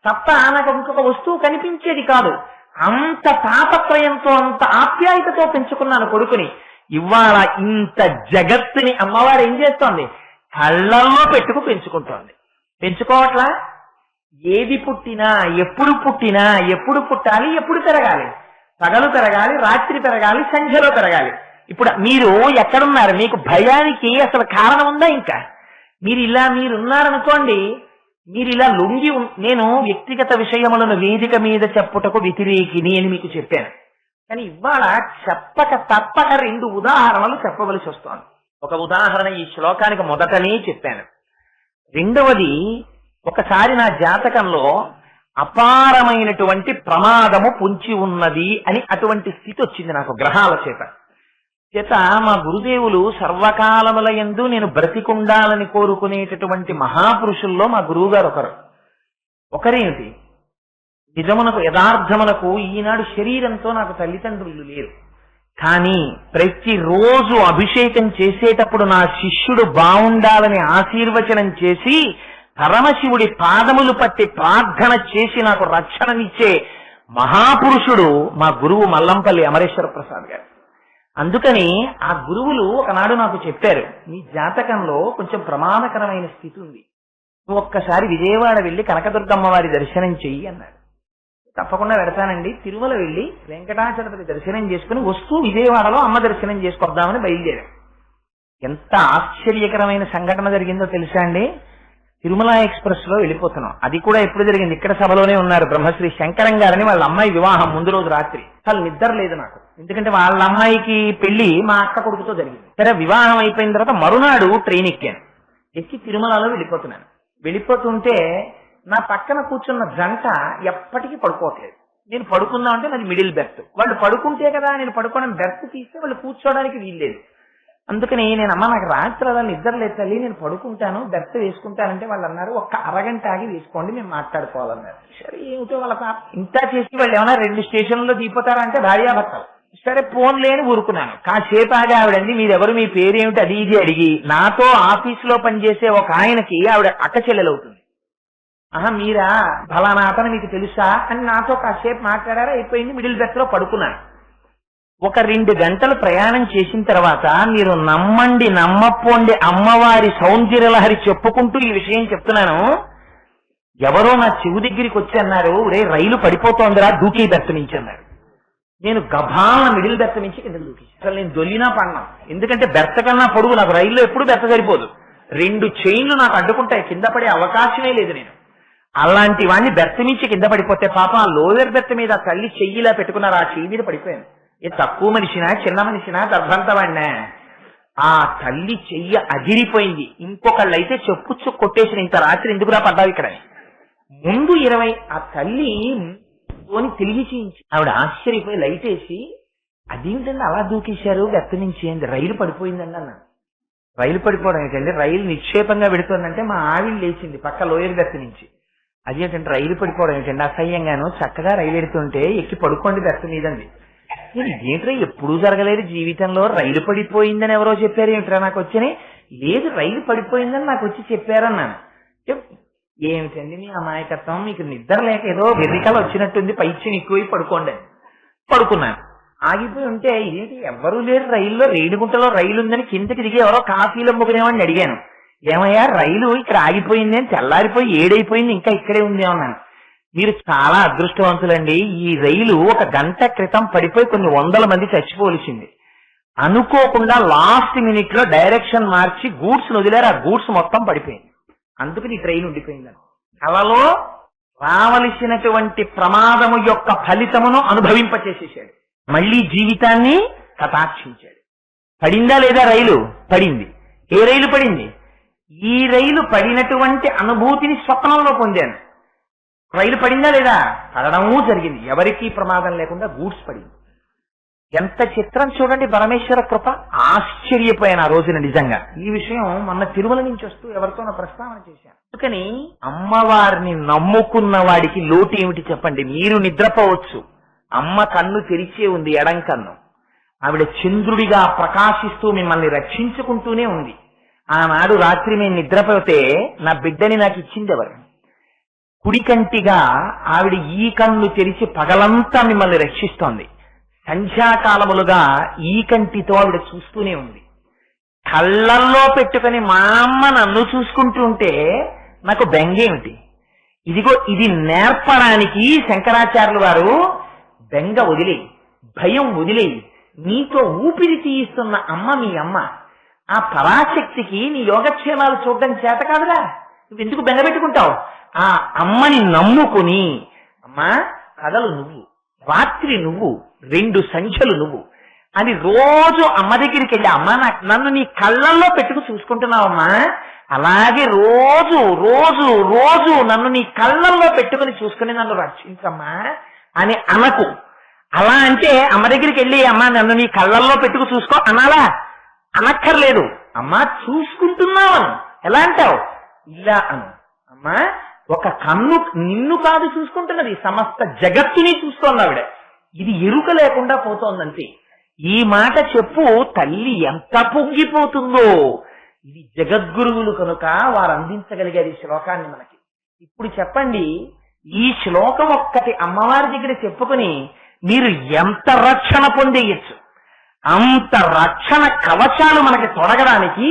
తప్ప నాకు ఇంకొక వస్తువు కనిపించేది కాదు. అంత తాపత్రయంతో, అంత ఆప్యాయతతో పెంచుకున్నాను కొడుకుని. ఇవాళ ఇంత జగత్తుని అమ్మవారు ఏం చేస్తోంది? కళ్ళల్లో పెట్టుకు పెంచుకుంటోంది. పెంచుకోవట్లా? ఏది పుట్టినా, ఎప్పుడు పుట్టినా, ఎప్పుడు పుట్టాలి, ఎప్పుడు పెరగాలి? పగలు పెరగాలి, రాత్రి పెరగాలి, సంధ్యలో పెరగాలి. ఇప్పుడు మీరు ఎక్కడున్నారు? మీకు భయానికి అసలు కారణం ఉందా? ఇంకా మీరున్నారనుకోండి, మీరు ఇలా లొంగి. నేను వ్యక్తిగత విషయములను వేదిక మీద చెప్పుటకు వ్యతిరేకిని అని మీకు చెప్పాను. కానీ ఇవాళ చెప్పక తప్పక 2 ఉదాహరణలు చెప్పవలసి వస్తోంది. ఒక ఉదాహరణ ఈ శ్లోకానికి మొదటనే చెప్పాను. రెండవది, ఒకసారి నా జాతకంలో అపారమైనటువంటి ప్రమాదము పొంచి ఉన్నది అని అటువంటి స్థితి వచ్చింది నాకు గ్రహాల చేత. మా గురుదేవులు సర్వకాలముల యందు నేను బ్రతికుండాలని కోరుకునేటటువంటి మహాపురుషుల్లో మా గురువు గారు ఒకరేమిటి? నిజమునకు యథార్థమునకు ఈనాడు శరీరంతో నాకు తల్లిదండ్రులు లేరు. కానీ ప్రతిరోజు అభిషేకం చేసేటప్పుడు నా శిష్యుడు బాగుండాలని ఆశీర్వచనం చేసి పరమశివుడి పాదములు పట్టి ప్రార్థన చేసి నాకు రక్షణనిచ్చే మహాపురుషుడు మా గురువు మల్లంపల్లి అమరేశ్వర ప్రసాద్ గారు. అందుకని ఆ గురువులు ఒకనాడు నాకు చెప్పారు, నీ జాతకంలో కొంచెం ప్రమాదకరమైన స్థితి ఉంది, నువ్వు ఒక్కసారి విజయవాడ వెళ్లి కనకదుర్గమ్మ వారి దర్శనం చెయ్యి అన్నాడు. తప్పకుండా వెడతానండి. తిరుమల వెళ్లి వెంకటాచలపతి దర్శనం చేసుకుని వస్తూ విజయవాడలో అమ్మ దర్శనం చేసుకొద్దామని బయలుదేరాం. ఎంత ఆశ్చర్యకరమైన సంఘటన జరిగిందో తెలుసా అండి? తిరుమల ఎక్స్ప్రెస్ లో వెళ్ళిపోతున్నాం. అది కూడా ఎప్పుడు జరిగింది? ఇక్కడ సభలోనే ఉన్నారు బ్రహ్మశ్రీ శంకరం గారని, వాళ్ళ అమ్మాయి వివాహం ముందు రోజు రాత్రి. అసలు నిద్ర లేదు నాకు, ఎందుకంటే వాళ్ళ అమ్మాయికి పెళ్లి మా అక్క కొడుకుతో జరిగింది. సరే, వివాహం అయిపోయిన తర్వాత మరునాడు ట్రైన్ ఎక్కాను. ఎక్కి తిరుమలలో వెళ్ళిపోతున్నాను. వెళ్ళిపోతుంటే నా పక్కన కూర్చున్న జంట ఎప్పటికీ పడుకోవట్లేదు. నేను పడుకుందాం అంటే నాది మిడిల్ బెర్త్. వాళ్ళు పడుకుంటే కదా నేను పడుకోవడం, బెర్త్ తీస్తే వాళ్ళు కూర్చోవడానికి వీల్లేదు. అందుకని నేను, అమ్మ నాకు రాత్రి అలా నిద్ర లేదు తల్లి, నేను పడుకుంటాను, బెర్త్ వేసుకుంటానంటే వాళ్ళు అన్నారు, ఒక్క అరగంట ఆగి వేసుకోండి, మేము మాట్లాడుకోవాలన్నారు. సరే, ఏమిటో వాళ్ళ ఇంత చేసి వాళ్ళు ఏమైనా 2 స్టేషన్లలో దిగిపోతారా అంటే భార్యాభర్తలు. సరే, ఫోన్ లేని ఊరుకున్నాను. కాసేపు ఆగి ఆవిడండి, మీరెవరు, మీ పేరేమిటి, అది ఇది అడిగి, నాతో ఆఫీసులో పనిచేసే ఒక ఆయనకి ఆవిడ అక్క చెల్లెలవుతుంది. మీరా, ఫలానా అతను మీకు తెలుసా అని నాతో కాసేపు మాట్లాడారా, అయిపోయింది. మిడిల్ బెర్త్ లో పడుకున్నాను. ఒక 2 గంటలు ప్రయాణం చేసిన తర్వాత, మీరు నమ్మండి నమ్మపోండి, అమ్మవారి సౌందర్యలహరి చెప్పుకుంటూ ఈ విషయం చెప్తున్నాను, ఎవరో నా చెవు దగ్గరికి వచ్చి అన్నారు, రైలు పడిపోతోందిరా, దూకి బెర్త్ నుంచి అన్నారు. నేను గభాల మిడిల్ బెర్త్ నుంచి కింద దూకి. అసలు నేను దొల్లినా పడినా, ఎందుకంటే బెర్త్ కన్నా పొడుగు. నాకు రైల్లో ఎప్పుడు బెర్త్ సరిపోదు, 2 చైన్లు నాకు అడ్డుకుంటాయి, కింద పడే అవకాశమే లేదు. నేను అలాంటి వాడిని బెర్త్ నుంచి కింద పడిపోతే పాపం ఆ లోయర్ బెర్త్ మీద తల్లి చెయ్యిలా పెట్టుకున్నారు, ఆ చెయ్యి మీద పడిపోయాను. తక్కువ మనిషినా, చిన్న మనిషినా, గర్భంతవాడినా, ఆ తల్లి చెయ్యి అదిరిపోయింది. ఇంకొకళ్ళైతే చెప్పుచ్చు కొట్టేసిన, ఇంత రాత్రి ఎందుకురా పడ్డావు ఇక్కడ. ముందు 20 ఆ తల్లి తిరిగి చేయించి, ఆవిడ ఆశ్చర్యపోయి లైట్ వేసి, అదేంటండి అలా దూకేశారు బెర్త్ నుంచి, ఏంటి రైలు పడిపోయిందండి అన్నాను. రైలు పడిపోవడం ఏంటండి, రైలు నిక్షేపంగా పెడుతోందంటే మా ఆవిడ లేచింది పక్క లోయర్ బెర్త్ నుంచి. అదేంటంటే రైలు పడిపోవడం ఏంటండి, అసహ్యంగాను, చక్కగా రైలు ఎడుతుంటే ఎక్కి పడుకోండి బెర్త్ మీదండి. ఏంట్రా, ఎప్పుడూ జరగలేదు జీవితంలో, రైలు పడిపోయిందని ఎవరో చెప్పారు ఏమిట్రా నాకు వచ్చి. లేదు, రైలు పడిపోయిందని నాకు వచ్చి చెప్పారన్నాను. ఏమిటండి మీ అమాయకత్వం, మీకు నిద్ర లేక ఏదో వెర్రికలు వచ్చినట్టుంది, పైచ్యం ఎక్కువై పడుకోండి. పడుకున్నాను. ఆగిపోయి ఉంటే, ఇదేంటి ఎవ్వరూ లేరు రైల్లో, రేణిగుంటలో రైలు ఉందని కిందకి దిగి ఎవరో కాఫీలు అమ్ముకునేవాడిని అడిగాను, ఏమయ్యా రైలు ఇక్కడ ఆగిపోయింది అని, తెల్లారిపోయి 7 అయిపోయింది, ఇంకా ఇక్కడే ఉంది అన్నాను. మీరు చాలా అదృష్టవంతులండి, ఈ రైలు 1 గంట క్రితం పడిపోయి కొన్ని 100 మంది చచ్చిపోవలసింది. అనుకోకుండా లాస్ట్ మినిట్ లో డైరెక్షన్ మార్చి గూడ్స్ వదిలేరు, ఆ గూడ్స్ మొత్తం పడిపోయింది, అందుకని ఈ ట్రైన్ ఉండిపోయిందని. కలలో రావలసినటువంటి ప్రమాదము యొక్క ఫలితమును అనుభవింపచేసేసాడు. మళ్ళీ జీవితాన్ని కటాక్షించాడు. పడిందా లేదా రైలు? పడింది. ఏ రైలు పడింది? ఈ రైలు పడినటువంటి అనుభూతిని స్వప్నంలో పొందాను. రైలు పడిందా లేదా? పడడము జరిగింది. ఎవరికీ ప్రమాదం లేకుండా గూడ్స్ పడింది. ఎంత చిత్రం చూడండి పరమేశ్వర కృప. ఆశ్చర్యపోయాను ఆ రోజున నిజంగా. ఈ విషయం మొన్న తిరుమల నుంచి వస్తూ ఎవరితోనో ప్రస్తావన చేశాను. అందుకని అమ్మవారిని నమ్ముకున్న వాడికి లోటు ఏమిటి చెప్పండి? మీరు నిద్రపోవచ్చు, అమ్మ కన్ను తెరిచే ఉంది, ఎడం కన్ను. ఆవిడ చంద్రుడిగా ప్రకాశిస్తూ మిమ్మల్ని రక్షించుకుంటూనే ఉంది. ఆనాడు రాత్రి మేము నిద్రపోతే నా బిడ్డని నాకు ఇచ్చింది ఎవరు? కుడికంటిగా ఆవిడ ఈ కన్ను తెరిచి పగలంతా మిమ్మల్ని రక్షిస్తోంది. సంధ్యాకాలములుగా ఈ కంటితో ఆవిడ చూస్తూనే ఉంది. కళ్ళల్లో పెట్టుకుని మా అమ్మ నన్ను చూసుకుంటూ ఉంటే నాకు బెంగేమిటి? ఇదిగో ఇది నేర్పడానికి శంకరాచార్యులు వారు బెంగ వదిలేయి, భయం వదిలేయి, నీతో ఊపిరి తీయిస్తున్న అమ్మ మీ అమ్మ. ఆ పరాశక్తికి నీ యోగక్షేమాలు చూడడం చేత కాదురా, నువ్వు ఎందుకు బెంగ పెట్టుకుంటావు? ఆ అమ్మని నమ్ముకుని, అమ్మా కథలు నువ్వు, రాత్రి నువ్వు, 2 సంఖ్యలు నువ్వు అని రోజు అమ్మ దగ్గరికి వెళ్ళి, అమ్మ నన్ను నీ కళ్ళల్లో పెట్టుకు చూసుకుంటున్నావమ్మా, అలాగే రోజు రోజు రోజు నన్ను నీ కళ్ళల్లో పెట్టుకుని చూసుకుని నన్ను రక్షించమ్మా అని అనకు. అలా అంటే అమ్మ దగ్గరికి వెళ్ళి, అమ్మ నన్ను నీ కళ్ళల్లో పెట్టుకు చూసుకో అనాలా? అనక్కర్లేదు. అమ్మా చూసుకుంటున్నావు. ఎలా అంటావు? ఇలా అను. అమ్మా ఒక కన్ను నిన్ను కాదు చూసుకుంటున్నది, సమస్త జగత్తుని చూస్తోంది ఆవిడ. ఇది ఎరుక లేకుండా పోతోందంతే. ఈ మాట చెప్పు, తల్లి ఎంత పొంగిపోతుందో. ఇది జగద్గురువులు కనుక వారు అందించగలిగారు ఈ శ్లోకాన్ని మనకి. ఇప్పుడు చెప్పండి, ఈ శ్లోకం ఒక్కటి అమ్మవారి దగ్గర చెప్పుకుని మీరు ఎంత రక్షణ పొందేయచ్చు. అంత రక్షణ కవచాలు మనకి తొడగడానికి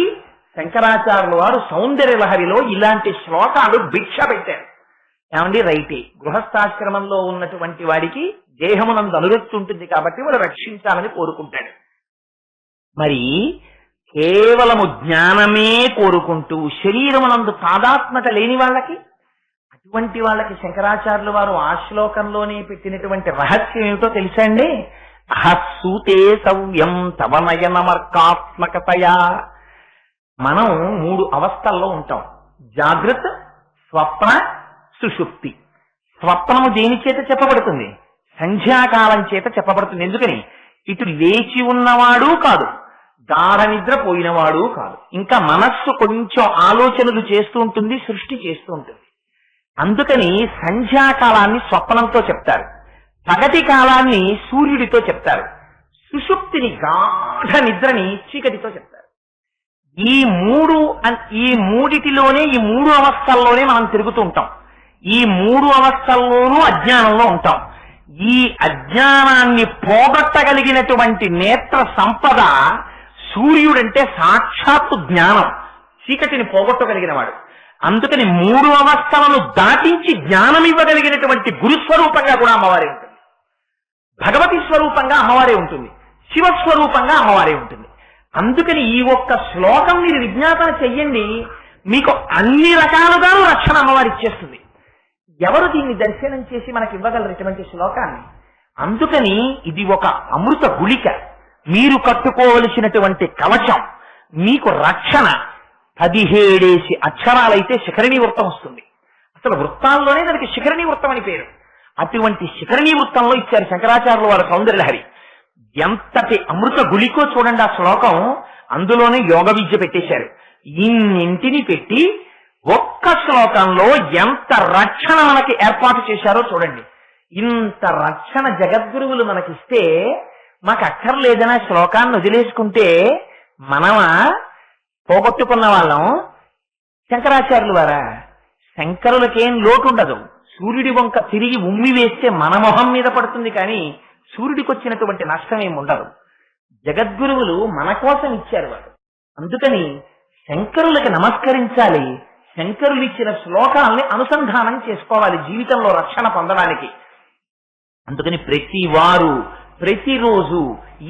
శంకరాచార్యుల వారు సౌందర్య లహరిలో ఇలాంటి శ్లోకాలు భిక్ష పెట్టారు. ఏమండి రైతే, గృహస్థాశ్రమంలో ఉన్నటువంటి వాడికి దేహమునందు అనురక్తి ఉంటుంది కాబట్టి వాడు రక్షించాలని కోరుకుంటాడు. మరి కేవలము జ్ఞానమే కోరుకుంటూ శరీరమునందు తాదాత్మత లేని వాళ్ళకి, అటువంటి వాళ్ళకి శంకరాచార్యుల వారు ఆ శ్లోకంలోనే పెట్టినటువంటి రహస్యం ఏమిటో తెలుసా అండి? అహస్సూతే సవ్యం తవనయనమర్కాత్మకతయా. మనం 3 అవస్థల్లో ఉంటాం: జాగ్రత్త, స్వప్న, సుషుప్తి. స్వప్నము దేని చేత చెప్పబడుతుంది? సంధ్యాకాలం చేత చెప్పబడుతుంది. ఎందుకని? ఇటు లేచి ఉన్నవాడు కాదు, గాఢ నిద్ర పోయినవాడు కాదు, ఇంకా మనస్సు కొంచెం ఆలోచనలు చేస్తూ ఉంటుంది, సృష్టి చేస్తూ ఉంటుంది. అందుకని సంధ్యాకాలాన్ని స్వప్నంతో చెప్తారు, పగటి కాలాన్ని సూర్యుడితో చెప్తారు, సుషుప్తిని గాఢ నిద్రని చీకటితో చెప్తారు. ఈ మూడిటిలోనే, ఈ 3 అవస్థల్లోనే మనం తిరుగుతూ ఉంటాం. ఈ 3 అవస్థల్లోనూ అజ్ఞానంలో ఉంటాం. ఈ అజ్ఞానాన్ని పోగొట్టగలిగినటువంటి నేత్ర సంపద సూర్యుడంటే సాక్షాత్తు జ్ఞానం, చీకటిని పోగొట్టగలిగిన వాడు. అందుకని 3 అవస్థలను దాటించి జ్ఞానం ఇవ్వగలిగినటువంటి గురుస్వరూపంగా కూడా అమ్మవారే ఉంటుంది, భగవతి స్వరూపంగా అమ్మవారే ఉంటుంది, శివస్వరూపంగా అమ్మవారే ఉంటుంది. అందుకని ఈ ఒక్క శ్లోకం మీరు విజ్ఞాపన చెయ్యండి, మీకు అన్ని రకాలుగాను రక్షణ అమ్మవారు ఇచ్చేస్తుంది. ఎవరు దీన్ని దర్శనం చేసి మనకి ఇవ్వగలరు ఇటువంటి శ్లోకాన్ని? అందుకని ఇది ఒక అమృత గుళిక, మీరు కట్టుకోవలసినటువంటి కవచం, మీకు రక్షణ. 17 అక్షరాలైతే శిఖరిణీ వృత్తం వస్తుంది. అసలు వృత్తాల్లోనే దానికి శిఖరిణీ వృత్తం అని పేరు. అటువంటి శిఖరిణీ వృత్తంలో ఇచ్చారు శంకరాచార్యుల వారు సౌందర్యలహరి. ఎంతటి అమృత గుళికో చూడండి ఆ శ్లోకం. అందులోనే యోగ విద్య పెట్టేశారు. ఇన్నింటిని పెట్టి ఒక్క శ్లోకంలో ఎంత రక్షణ మనకి ఏర్పాటు చేశారో చూడండి. ఇంత రక్షణ జగద్గురువులు మనకిస్తే మాకు అక్కర్లేదన్న శ్లోకాన్ని వదిలేసుకుంటే మనమా పోగొట్టుకున్న వాళ్ళం? శంకరాచార్యులు వారా? శంకరులకేం లోటు ఉండదు. సూర్యుడి వంక తిరిగి ఉమ్మి వేస్తే మన మొహం మీద పడుతుంది, కానీ సూర్యుడికి వచ్చినటువంటి నష్టం ఏమి ఉండదు. జగద్గురువులు మన కోసం ఇచ్చారు వారు. అందుకని శంకరులకి నమస్కరించాలి, శంకరులు ఇచ్చిన శ్లోకాలని అనుసంధానం చేసుకోవాలి జీవితంలో రక్షణ పొందడానికి. అందుకని ప్రతి వారు ప్రతిరోజు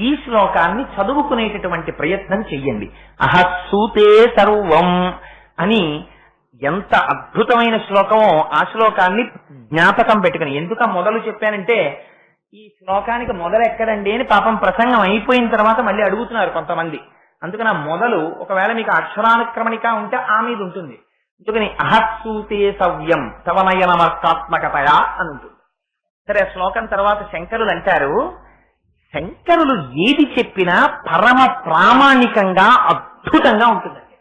ఈ శ్లోకాన్ని చదువుకునేటటువంటి ప్రయత్నం చెయ్యండి. అహస్సూతే సర్వం అని ఎంత అద్భుతమైన శ్లోకమో ఆ శ్లోకాన్ని జ్ఞాపకం పెట్టుకుని. ఎందుకు మొదలు చెప్పానంటే ఈ శ్లోకానికి మొదలు ఎక్కడండి అని పాపం ప్రసంగం అయిపోయిన తర్వాత మళ్ళీ అడుగుతున్నారు కొంతమంది. అందుకని ఆ మొదలు ఒకవేళ మీకు అక్షరానుక్రమణిక ఉంటే ఆ మీద ఉంటుంది. అందుకని అహత్సూతే సవ్యం తవనయనమర్కాత్మకతయా అని ఉంటుంది. సరే, ఆ శ్లోకం తర్వాత శంకరులు అంటారు, శంకరులు ఏది చెప్పినా పరమ ప్రామాణికంగా అద్భుతంగా ఉంటుందండి.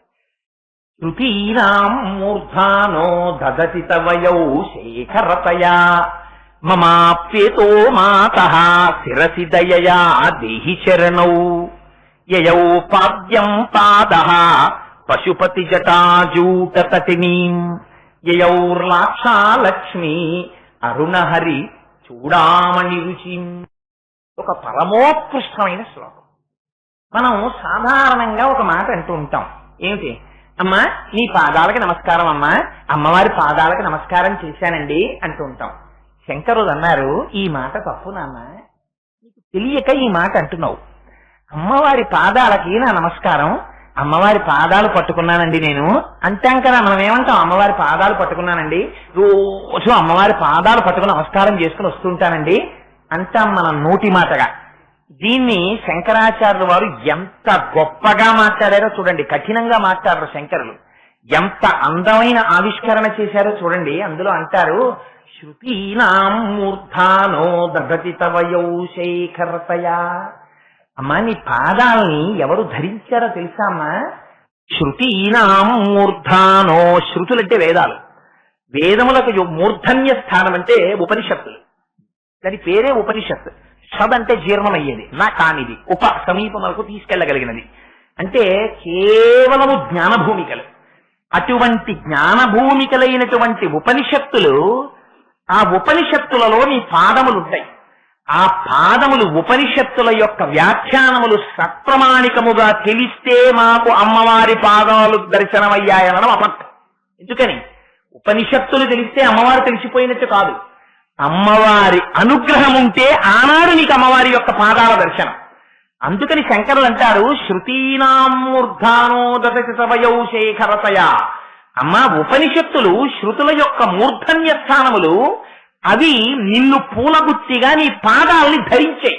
శృతీనాం మూర్ధానో దదతి తవయౌ శేఖరతయా మమాప్యేతో మాతః శిరసి దయయా దేహి శరణౌ యయౌ పాద్యం పాదః పశుపతి జటాజూటతటినీం యయౌర్లాక్షా లక్ష్మీ అరుణహరి చూడామణి రుచిం. ఒక పరమోత్కృష్టమైన శ్లోకం. మనం సాధారణంగా ఒక మాట అంటూ ఉంటాం, ఏమిటి? అమ్మా నీ పాదాలకి నమస్కారం, అమ్మా అమ్మవారి పాదాలకి నమస్కారం చేశానండి అంటూ ఉంటాం. శంకరులు అన్నారు, ఈ మాట తప్పు నాన్న, నీకు తెలియక ఈ మాట అంటున్నావు. అమ్మవారి పాదాలకి నా నమస్కారం, అమ్మవారి పాదాలు పట్టుకున్నానండి నేను అంటాం కదా. మనం ఏమంటాం? అమ్మవారి పాదాలు పట్టుకున్నానండి, రోజు అమ్మవారి పాదాలు పట్టుకుని నమస్కారం చేసుకుని వస్తుంటానండి అంటాం మనం నోటి మాటగా. దీన్ని శంకరాచార్యుల వారు ఎంత గొప్పగా మాట్లాడారో చూడండి. కఠినంగా మాట్లాడారు శంకరులు, ఎంత అందమైన ఆవిష్కరణ చేశారో చూడండి. అందులో అంటారు, శృతీనాం మూర్ధానో దదతి తవయౌ శేఖరతయా. అమ్మా నీ పాదాలని ఎవరు ధరించారో తెలుసా అమ్మా? శృతీనాం మూర్ధానో, శృతులంటే వేదాలు, వేదములకు మూర్ధన్య స్థానం అంటే ఉపనిషత్తులు, దాని పేరే ఉపనిషత్తు. షద్ అంటే జీర్ణమయ్యేది, నా కానిది, ఉప సమీపములకు తీసుకెళ్లగలిగినది, అంటే కేవలము జ్ఞానభూమికలు. అటువంటి జ్ఞానభూమికలైనటువంటి ఉపనిషత్తులు, ఆ ఉపనిషత్తులలో నీ పాదములుంటాయి. ఆ పాదములు ఉపనిషత్తుల యొక్క వ్యాఖ్యానములు సప్రమాణికముగా తెలిస్తే మాకు అమ్మవారి పాదాలు దర్శనమయ్యాయనడం అబద్ధం. ఎందుకని? ఉపనిషత్తులు తెలిస్తే అమ్మవారు తెలిసిపోయినట్టు కాదు. అమ్మవారి అనుగ్రహం ఉంటే ఆనాడు నీకు అమ్మవారి యొక్క పాదాల దర్శనం. అందుకని శంకరులు అంటారు, శృతీనాం మూర్ధానో దదతి తవయౌ శేఖరతయా. అమ్మా ఉపనిషత్తులు శృతుల యొక్క మూర్ధన్య స్థానములు, అవి నిన్ను పూలగుత్తిగా నీ పాదాలని ధరించాయి.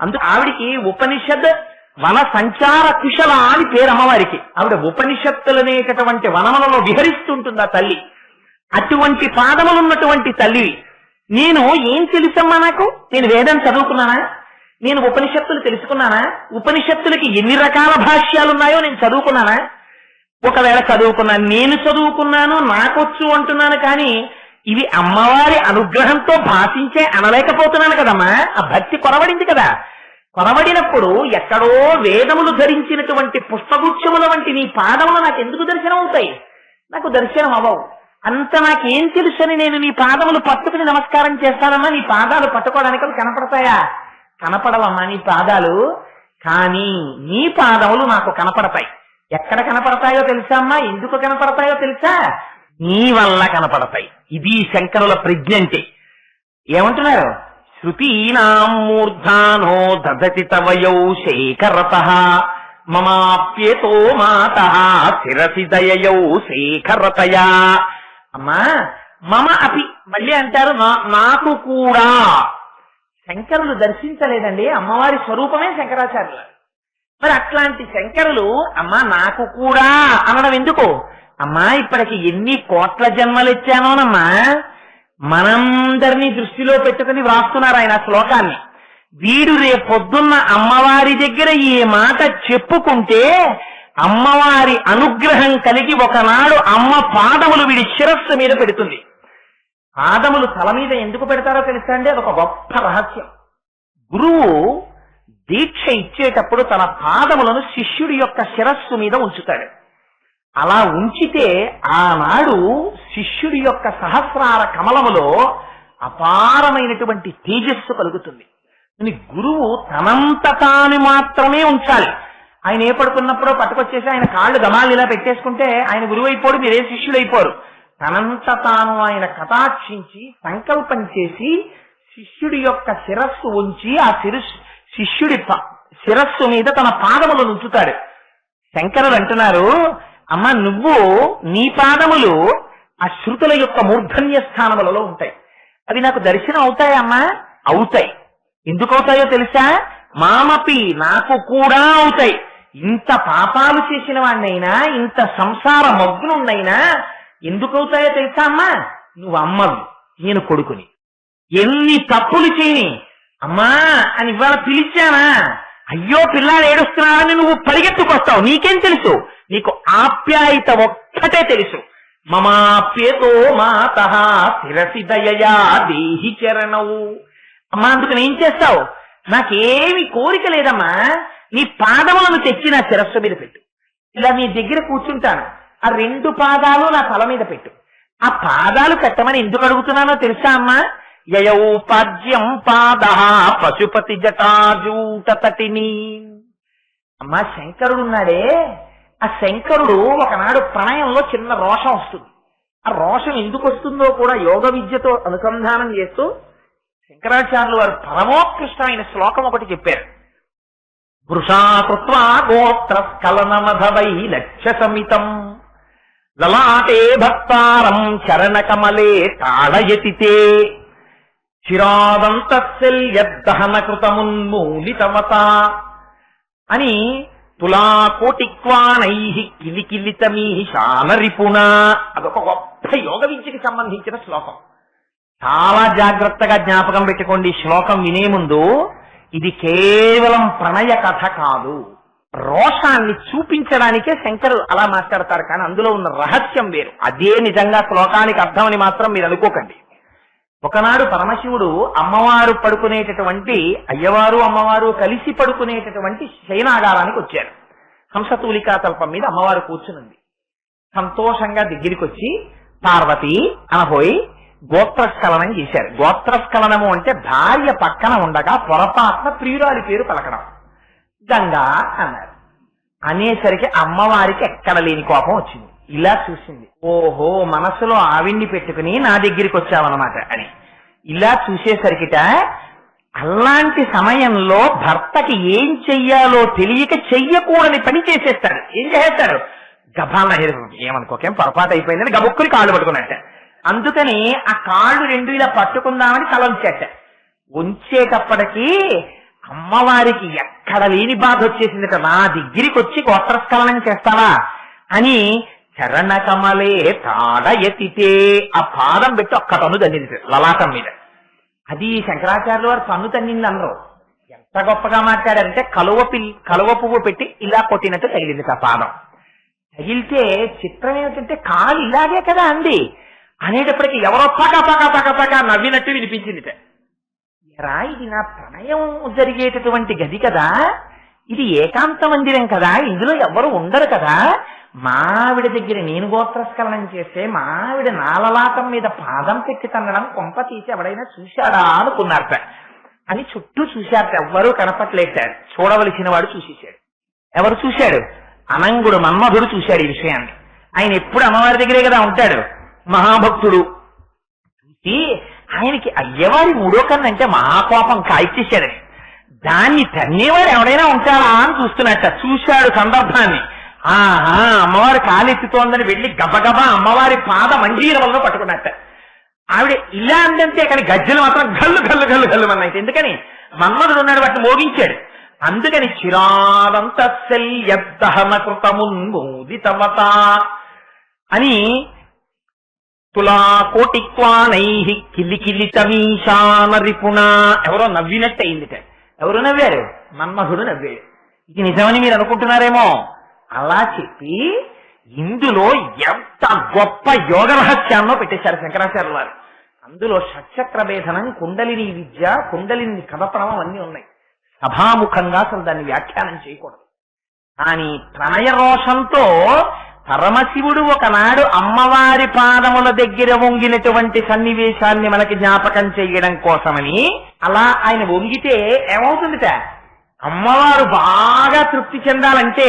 అందుకు ఆవిడికి ఉపనిషద్ వన సంచార కుశల అని పేరు అమ్మవారికి. ఆవిడ ఉపనిషత్తులనేటటువంటి వనములలో విహరిస్తుంటుంది ఆ తల్లి. అటువంటి పాదములున్నటువంటి తల్లి. నేను ఏం తెలుసమ్మా నాకు? నేను వేదం చదువుకున్నానా? నేను ఉపనిషత్తులు తెలుసుకున్నానా? ఉపనిషత్తులకి ఎన్ని రకాల భాష్యాలున్నాయో నేను చదువుకున్నానా? ఒకవేళ చదువుకున్నాను, నేను చదువుకున్నాను, నాకొచ్చు అంటున్నాను, కానీ ఇవి అమ్మవారి అనుగ్రహంతో భాషించే అనలేకపోతున్నాను కదమ్మా. ఆ భక్తి కొరవడింది కదా. కొరవడినప్పుడు ఎక్కడో వేదములు ధరించినటువంటి పుష్పగుచ్చముల వంటి నీ పాదములు నాకు ఎందుకు దర్శనం అవుతాయి? నాకు దర్శనం అవ్వవు. అంత నాకేం తెలుసని నేను నీ పాదములు పట్టుకుని నమస్కారం చేస్తానమ్మా. నీ పాదాలు పట్టుకోవడానికి అవి కనపడతాయా? కనపడవమ్మా నీ పాదాలు. కానీ నీ పాదములు నాకు కనపడతాయి. ఎక్కడ కనపడతాయో తెలుసా అమ్మా? ఎందుకు కనపడతాయో తెలుసా? నీ వల్ల కనపడతాయి. ఇది శంకరుల ప్రజ్ఞ అంటే. ఏమంటున్నారు? శృతీనాం మూర్ధానో దదతి తవయౌ శేఖరతః మమాప్యేతో మాతః శిరసి దయయౌ శేఖరతయా. అమ్మా మమ అపి, మళ్ళీ అంటారు నాకు కూడా. శంకరులు దర్శించలేదండి, అమ్మవారి స్వరూపమే శంకరాచార్యులు. మరి అట్లాంటి శంకరులు అమ్మా నాకు కూడా అనడం ఎందుకు? అమ్మా ఇప్పటికి ఎన్ని కోట్ల జన్మలెచ్చానోనమ్మా, మనందరినీ దృష్టిలో పెట్టుకుని వ్రాస్తున్నారు ఆయన శ్లోకాన్ని. వీడు రేపొద్దున్న అమ్మవారి దగ్గర ఈ మాట చెప్పుకుంటే అమ్మవారి అనుగ్రహం కలిగి ఒకనాడు అమ్మ పాదములు వీడి శిరస్సు మీద పెడుతుంది. పాదములు తల మీద ఎందుకు పెడతారో తెలుసా అండి? అదొక గొప్ప రహస్యం. గురువు దీక్ష ఇచ్చేటప్పుడు తన పాదములను శిష్యుడి యొక్క శిరస్సు మీద ఉంచుతాడు. అలా ఉంచితే ఆనాడు శిష్యుడి యొక్క సహస్రార కమలములో అపారమైనటువంటి తేజస్సు కలుగుతుంది. గురువు తనంత తాను మాత్రమే ఉంచాలి. ఆయన ఏ పడుకున్నప్పుడో పట్టుకొచ్చేసి ఆయన కాళ్ళు గమాలు ఇలా పెట్టేసుకుంటే ఆయన గురువు అయిపోడు, మీరే శిష్యుడు అయిపోరు. తనంత తాను ఆయన కటాక్షించి సంకల్పం చేసి శిష్యుడి యొక్క శిరస్సు ఉంచి ఆ శిష్యుడి శిరస్సు మీద తన పాదములను ఉంచుతాడు. శంకరులు అంటున్నారు, అమ్మ నువ్వు నీ పాదములు ఆ శృతుల యొక్క మూర్ధన్య స్థానములలో ఉంటాయి. అవి నాకు దర్శనం అవుతాయమ్మా? అవుతాయి. ఎందుకు అవుతాయో తెలుసా? మామపి నాకు కూడా అవుతాయి. ఇంత పాపాలు చేసిన వాడినైనా, ఇంత సంసార మగ్నున్నైనా ఎందుకు అవుతాయో తెలుసా అమ్మా? నువ్వు అమ్మవి, నేను కొడుకుని. ఎన్ని తప్పులు చేయని అమ్మా అని ఇవాళ పిలిచానా, అయ్యో పిల్లాడు ఏడుస్తున్నాడని నువ్వు పరిగెత్తుకొస్తావు. నీకేం తెలుసు? నీకు ఆప్యాయత ఒక్కటే తెలుసు. మమాప్యేతో మాతః శిరసి దయయా దేహి చరణవు. అమ్మా అందుకని ఏం చేస్తావు? నాకేమి కోరిక లేదమ్మా, నీ పాదములను తెచ్చి నా శిరస్సు మీద పెట్టు. ఇలా నీ దగ్గర కూర్చుంటాను, ఆ 2 పాదాలు నా తల మీద పెట్టు. ఆ పాదాలు పెట్టమని ఎందుకు అడుగుతున్నానో తెలుసా అమ్మా? యయౌ పాద్యం పాదః పశుపతి జటాజూట తటిని. అమ్మా శంకరుడు ఉన్నాడే, ఆ శంకరుడు ఒకనాడు ప్రణయంలో చిన్న రోషం వస్తుంది. ఆ రోషం ఎందుకు వస్తుందో కూడా యోగ విద్యతో అనుసంధానం చేస్తూ శంకరాచార్యులు వారు పరమోత్కృష్టమైన శ్లోకం ఒకటి చెప్పారు. వృషాకృత్వా గోత్ర స్ఖలనమధవై లక్ష్య సమితం లలాటే భక్తారం చరణ కమలే తాళయతితే చిరాదంతశల్యద్దహన కృతమున్మూలితవత అని తులాకోటిక్వాణై కిలికిలితమీశానరిపుణ. అదొక గొప్ప యోగ విద్యకి సంబంధించిన శ్లోకం. చాలా జాగ్రత్తగా జ్ఞాపకం పెట్టుకోండి. శ్లోకం వినే ముందు ఇది కేవలం ప్రణయ కథ కాదు, రోషాన్ని చూపించడానికే శంకరుడు అలా మాట్లాడతారు. కానీ అందులో ఉన్న రహస్యం వేరు. అదే నిజంగా శ్లోకానికి అర్థమని మాత్రం మీరు అనుకోకండి. ఒకనాడు పరమశివుడు అమ్మవారు పడుకునేటటువంటి, అయ్యవారు అమ్మవారు కలిసి పడుకునేటటువంటి శయనాగారానికి వచ్చారు. హంసతూలికా తల్పం మీద అమ్మవారు కూర్చునుంది. సంతోషంగా దగ్గరికి వచ్చి పార్వతి అనబోయి గోత్రస్ఖలనం చేశారు. గోత్రస్ఖలనము అంటే భార్య పక్కన ఉండగా పొరపాటున ప్రియురాలి పేరు పలకడం. గంగా అన్నారు. అనేసరికి అమ్మవారికి ఎక్కడ లేని కోపం వచ్చింది. ఇలా చూసింది, ఓహో మనసులో ఆవిడ్ని పెట్టుకుని నా దగ్గరికి వచ్చావన్నమాట అని. ఇలా చూసేసరికిట అలాంటి సమయంలో భర్తకి ఏం చెయ్యాలో తెలియక చెయ్యకూడని పని చేసేస్తాడు. ఏం చేసేస్తాడు? గభాల ఏమనుకోకేం పొరపాటు అయిపోయిందని గబుక్కుని కాళ్ళు పట్టుకున్నట్ట. అందుకని ఆ కాళ్ళు 2 ఇలా పట్టుకుందామని తల ఉంచేట. ఉంచేటప్పటికీ అమ్మవారికి ఎక్కడ లేని బాధ వచ్చేసిందట. నా దగ్గరికి వచ్చి గోత్రస్ఖలనం చేస్తావా అని చరణ కమలే తాడయతితే ఆ పాదం పెట్టి ఒక్క తన్ను తన్నింది లలాటం మీద. అది శంకరాచార్యుల వారు తన్ను తన్నింది అనరు. ఎంత గొప్పగా మాట్లాడారంటే కలువ పువ్వు పెట్టి ఇలా కొట్టినట్టు తగిలింది ఆ పాదం. తగిలితే చిత్రం ఏమిటంటే కాలు ఇలాగే కదా అంది అనేటప్పటికీ ఎవరో పక పక పక పక నవ్వినట్టు వినిపించింది. ఎరా ఇది నా ప్రణయం జరిగేటటువంటి గది కదా, ఇది ఏకాంత మందిరం కదా, ఇందులో ఎవరు ఉండరు కదా, మావిడ దగ్గర నేను గోత్రస్ఖలనం చేస్తే మావిడ నాలలాటం మీద పాదం పెట్టి తన్నడం కొంప తీసి ఎవడైనా చూశాడా అనుకున్నారట. అని చుట్టూ చూశారట, ఎవ్వరూ కనపట్లేటారు. చూడవలసిన వాడు చూసేశాడు. ఎవరు చూశాడు? అనంగుడు మన్మధుడు చూశాడు ఈ విషయాన్ని. ఆయన ఎప్పుడు అమ్మవారి దగ్గరే కదా ఉంటాడు, మహాభక్తుడు. చూసి ఆయనకి అయ్యవారి 3వ కన్ను అంటే మహాకోపం కాల్చేశాడని. దాన్ని తన్నేవాడు ఎవడైనా ఉంటాడా అని చూస్తున్నట్ట. చూశాడు సందర్భాన్ని. ఆహా అమ్మవారి కాలెత్తుతోందని వెళ్ళి గబగబా అమ్మవారి పాద మంజీరవల్లో పట్టుకున్నట్ట. ఆవిడ ఇలా అందంతే, కానీ గజ్జలు మాత్రం గల్లు గల్లు గల్లు గల్లు అన్నాయి. ఎందుకని? మన్మధుడు ఉన్నాడు, వాటిని మోగించాడు. అందుకని చిరాదంతశల్యద్దహన కృతమున్మూదితవత అని తులాకోటిక్వాణై కిలికిలితమీశానరిపుణ. ఎవరో నవ్వినట్టు అయిందిట. ఎవరు నవ్వారు? మన్మధుడు నవ్వాడు. ఇది నిజమని మీరు అనుకుంటున్నారేమో. అలా చెప్పి ఇందులో ఎంత గొప్ప యోగ రహస్యాన్నో పెట్టేశారు శంకరాచార్యుల వారు. అందులో షట్చక్ర భేదనం, కుండలిని విద్య, కుండలిని కదపడం అన్నీ ఉన్నాయి. సభాముఖంగా అసలు దాన్ని వ్యాఖ్యానం చేయకూడదు. కానీ ప్రణయ రోషంతో పరమశివుడు ఒకనాడు అమ్మవారి పాదముల దగ్గర వంగినటువంటి సన్నివేశాన్ని మనకి జ్ఞాపకం చేయడం కోసమని అలా ఆయన వంగితే ఏమవుతుందిట? అమ్మవారు బాగా తృప్తి చెందాలంటే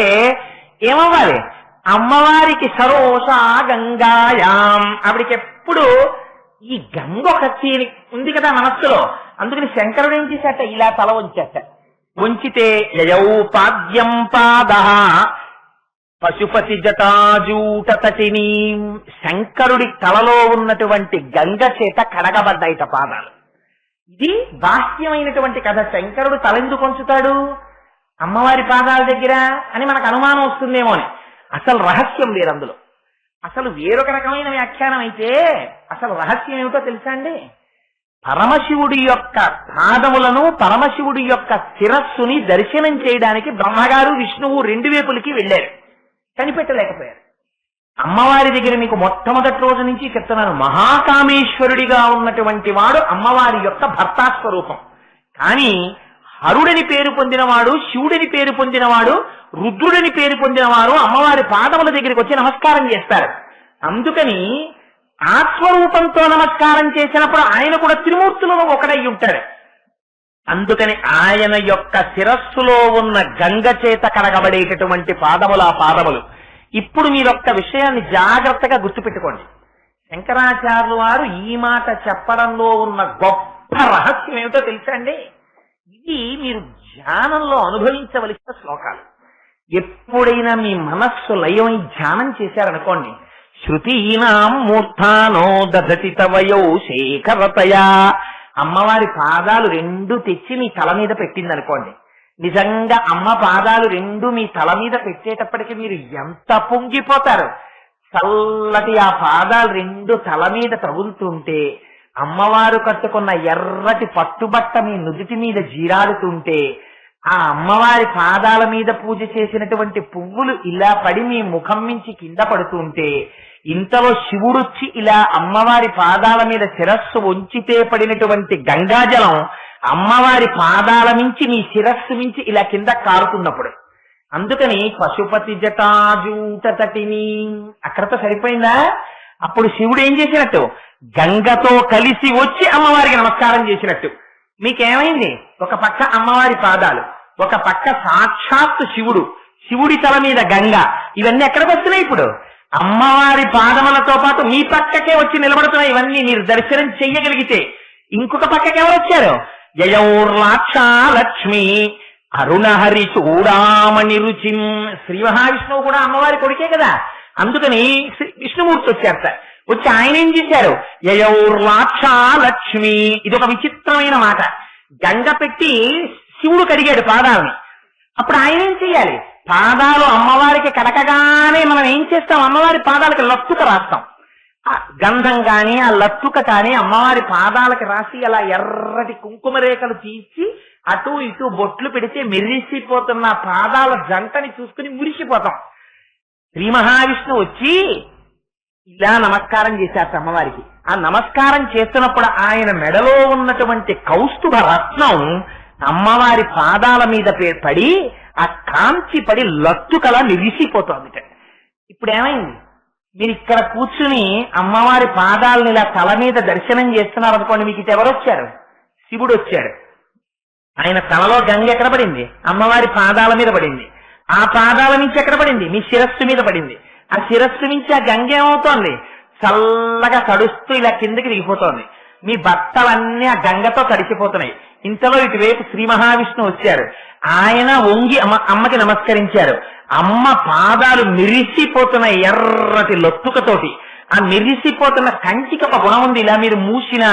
ఏమవ్వాలి? అమ్మవారికి సరోష గంగాయాం, ఆవిడికి ఎప్పుడు ఈ గంగ ఒక ఉంది కదా మనస్సులో. అందుకని శంకరుడు ఏం చేశాట? ఇలా తల వంచాట. వంచితే యయౌ పాద్యం పాదః పశుపతి జటాజూటతటిని, శంకరుడి తలలో ఉన్నటువంటి గంగ చేత కడగబడ్డాయిట పాదాలు. ఇది బాహ్యమైనటువంటి కథ. శంకరుడు తలెందుకు ఉంచుతాడు అమ్మవారి పాదాల దగ్గర అని మనకు అనుమానం వస్తుందేమో అని. అసలు రహస్యం వేరు అందులో. అసలు వేరొక రకమైన వ్యాఖ్యానం అయితే అసలు రహస్యం ఏమిటో తెలుసా అండి? పరమశివుడి యొక్క పాదములను, పరమశివుడి యొక్క శిరస్సుని దర్శనం చేయడానికి బ్రహ్మగారు విష్ణువు రెండు వైపులకి వెళ్ళారు, కనిపెట్టలేకపోయారు. అమ్మవారి దగ్గర మీకు మొట్టమొదటి రోజు నుంచి చెప్తున్నాను, మహాకామేశ్వరుడిగా ఉన్నటువంటి వాడు అమ్మవారి యొక్క భర్తాస్వరూపం. కానీ హరుడని పేరు పొందినవాడు, శివుడిని పేరు పొందినవాడు, రుద్రుడిని పేరు పొందినవారు అమ్మవారి పాదముల దగ్గరికి వచ్చి నమస్కారం చేస్తారు. అందుకని ఆ స్వరూపంతో నమస్కారం చేసినప్పుడు ఆయన కూడా త్రిమూర్తులలో ఒకడై ఉంటాడు. అందుకని ఆయన యొక్క శిరస్సులో ఉన్న గంగ చేత కడగబడేటటువంటి పాదములు ఆ పాదములు. ఇప్పుడు మీరొక్క విషయాన్ని జాగ్రత్తగా గుర్తుపెట్టుకోండి. శంకరాచార్యులు వారు ఈ మాట చెప్పడంలో ఉన్న గొప్ప రహస్యం ఏమిటో తెలుసా అండి? ఇది మీరు ధ్యానంలో అనుభవించవలసిన శ్లోకాలు. ఎప్పుడైనా మీ మనస్సు లయమై ధ్యానం చేశారనుకోండి, శృతీనాం మూర్ధానో దధతి తవయో శేఖరతయా, అమ్మవారి పాదాలు రెండు తెచ్చి మీ తల మీద పెట్టిందనుకోండి, నిజంగా అమ్మ పాదాలు రెండు మీ తల మీద పెట్టేటప్పటికి మీరు ఎంత పొంగిపోతారు. చల్లటి ఆ పాదాలు రెండు తల మీద తగులుతుంటే, అమ్మవారు కట్టుకున్న ఎర్రటి పట్టుబట్ట మీ నుదుటి మీద జీరాడుతుంటే, ఆ అమ్మవారి పాదాల మీద పూజ చేసినటువంటి పువ్వులు ఇలా పడి మీ ముఖం నుంచి కింద పడుతుంటే, ఇంతలో శివుడొచ్చి ఇలా అమ్మవారి పాదాల మీద శిరస్సు ఉంచితే పడినటువంటి గంగాజలం అమ్మవారి పాదాల మించి మీ శిరస్సు మించి ఇలా కింద కారుతున్నప్పుడు. అందుకని పశుపతి జటాజూటతటిని అక్కడతో సరిపోయిందా? అప్పుడు శివుడు ఏం చేసినట్టు? గంగతో కలిసి వచ్చి అమ్మవారికి నమస్కారం చేసినట్టు. మీకేమైంది? ఒక పక్క అమ్మవారి పాదాలు, ఒక పక్క సాక్షాత్తు శివుడు, శివుడి తల మీద గంగ. ఇవన్నీ ఎక్కడికి వస్తున్నాయి? ఇప్పుడు అమ్మవారి పాదములతో పాటు మీ పక్కకే వచ్చి నిలబడుతున్నాయి. ఇవన్నీ మీరు దర్శనం చెయ్యగలిగితే. ఇంకొక పక్కకి ఎవరు వచ్చారు? యయౌర్లాక్షాలక్ష్మి అరుణహరి చూడామణి రుచిం. శ్రీ మహావిష్ణువు కూడా అమ్మవారి కొడుకే కదా. అందుకని విష్ణుమూర్తి వచ్చారట. వచ్చి ఆయన ఏం చేశారు? యయౌర్లాక్షాలక్ష్మి. ఇది ఒక విచిత్రమైన మాట. గంగ పెట్టి శివుడు కడిగాడు పాదాలని. అప్పుడు ఆయన ఏం చెయ్యాలి? పాదాలు అమ్మవారికి కడకగానే మనం ఏం చేస్తాం? అమ్మవారి పాదాలకి లత్తుక రాస్తాం. ఆ గంధం కానీ ఆ లత్తుక కానీ అమ్మవారి పాదాలకి రాసి అలా ఎర్రటి కుంకుమ రేఖలు తీసి అటు ఇటు బొట్లు పెడితే మెరిసిపోతున్న పాదాల జంటని చూసుకుని మురిసిపోతాం. శ్రీ మహావిష్ణువు వచ్చి ఇలా నమస్కారం చేశారు అమ్మవారికి. ఆ నమస్కారం చేస్తున్నప్పుడు ఆయన మెడలో ఉన్నటువంటి కౌస్తుభ రత్నం అమ్మవారి పాదాల మీద పడి ఆ కాంచి పడి లత్తుకలా నిరిసిపోతోంది. ఇప్పుడు ఏమైంది? మీరు ఇక్కడ కూర్చుని అమ్మవారి పాదాలను ఇలా తల మీద దర్శనం చేస్తున్నారు అనుకోండి, మీకు ఇటు ఎవరు వచ్చారు? శివుడు వచ్చాడు. ఆయన తలలో గంగ ఎక్కడ పడింది? అమ్మవారి పాదాల మీద పడింది. ఆ పాదాల నుంచి ఎక్కడ పడింది? మీ శిరస్సు మీద పడింది. ఆ శిరస్సు నుంచి ఆ గంగ ఏమవుతోంది? చల్లగా తడుస్తూ ఇలా కిందకి దిగిపోతోంది. మీ బట్టలన్నీ ఆ గంగతో తడిచిపోతున్నాయి. ఇంతలో ఇటువైపు శ్రీ మహావిష్ణువు వచ్చారు. ఆయన వంగి అమ్మకి నమస్కరించారు. అమ్మ పాదాలు మెరిసిపోతున్న ఎర్రటి లొత్తుకతోటి. ఆ మెరిసిపోతున్న కంచికి ఒక గుణం ఉంది. ఇలా మీరు మూసిన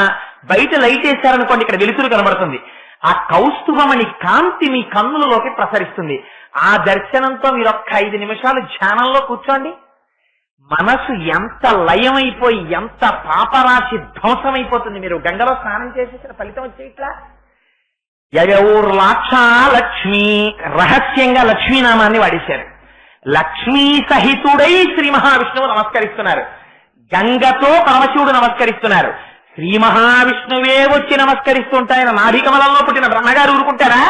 బయట లైట్ వేశారనుకోండి, ఇక్కడ వెలుతురు కనబడుతుంది. ఆ కౌస్తుభమణి కాంతి మీ కన్నులలోకి ప్రసరిస్తుంది. ఆ దర్శనంతో మీరు ఒక్క 5 నిమిషాలు ధ్యానంలో కూర్చోండి. మనసు ఎంత లయమైపోయి ఎంత పాపరాశి ధ్వంసమైపోతుంది. మీరు గంగలో స్నానం చేసేసిన ఫలితం వచ్చేట్లా. యయౌర్లాక్షాలక్ష్మి, రహస్యంగా లక్ష్మీనామాన్ని వాడేశారు. లక్ష్మీ సహితుడై శ్రీ మహావిష్ణువు నమస్కరిస్తున్నారు. గంగతో పరమశివుడు నమస్కరిస్తున్నారు. శ్రీ మహావిష్ణువే వచ్చి నమస్కరిస్తుంటాయన నాభికమలంలో పుట్టిన బ్రహ్మగారు ఊరుకుంటారా?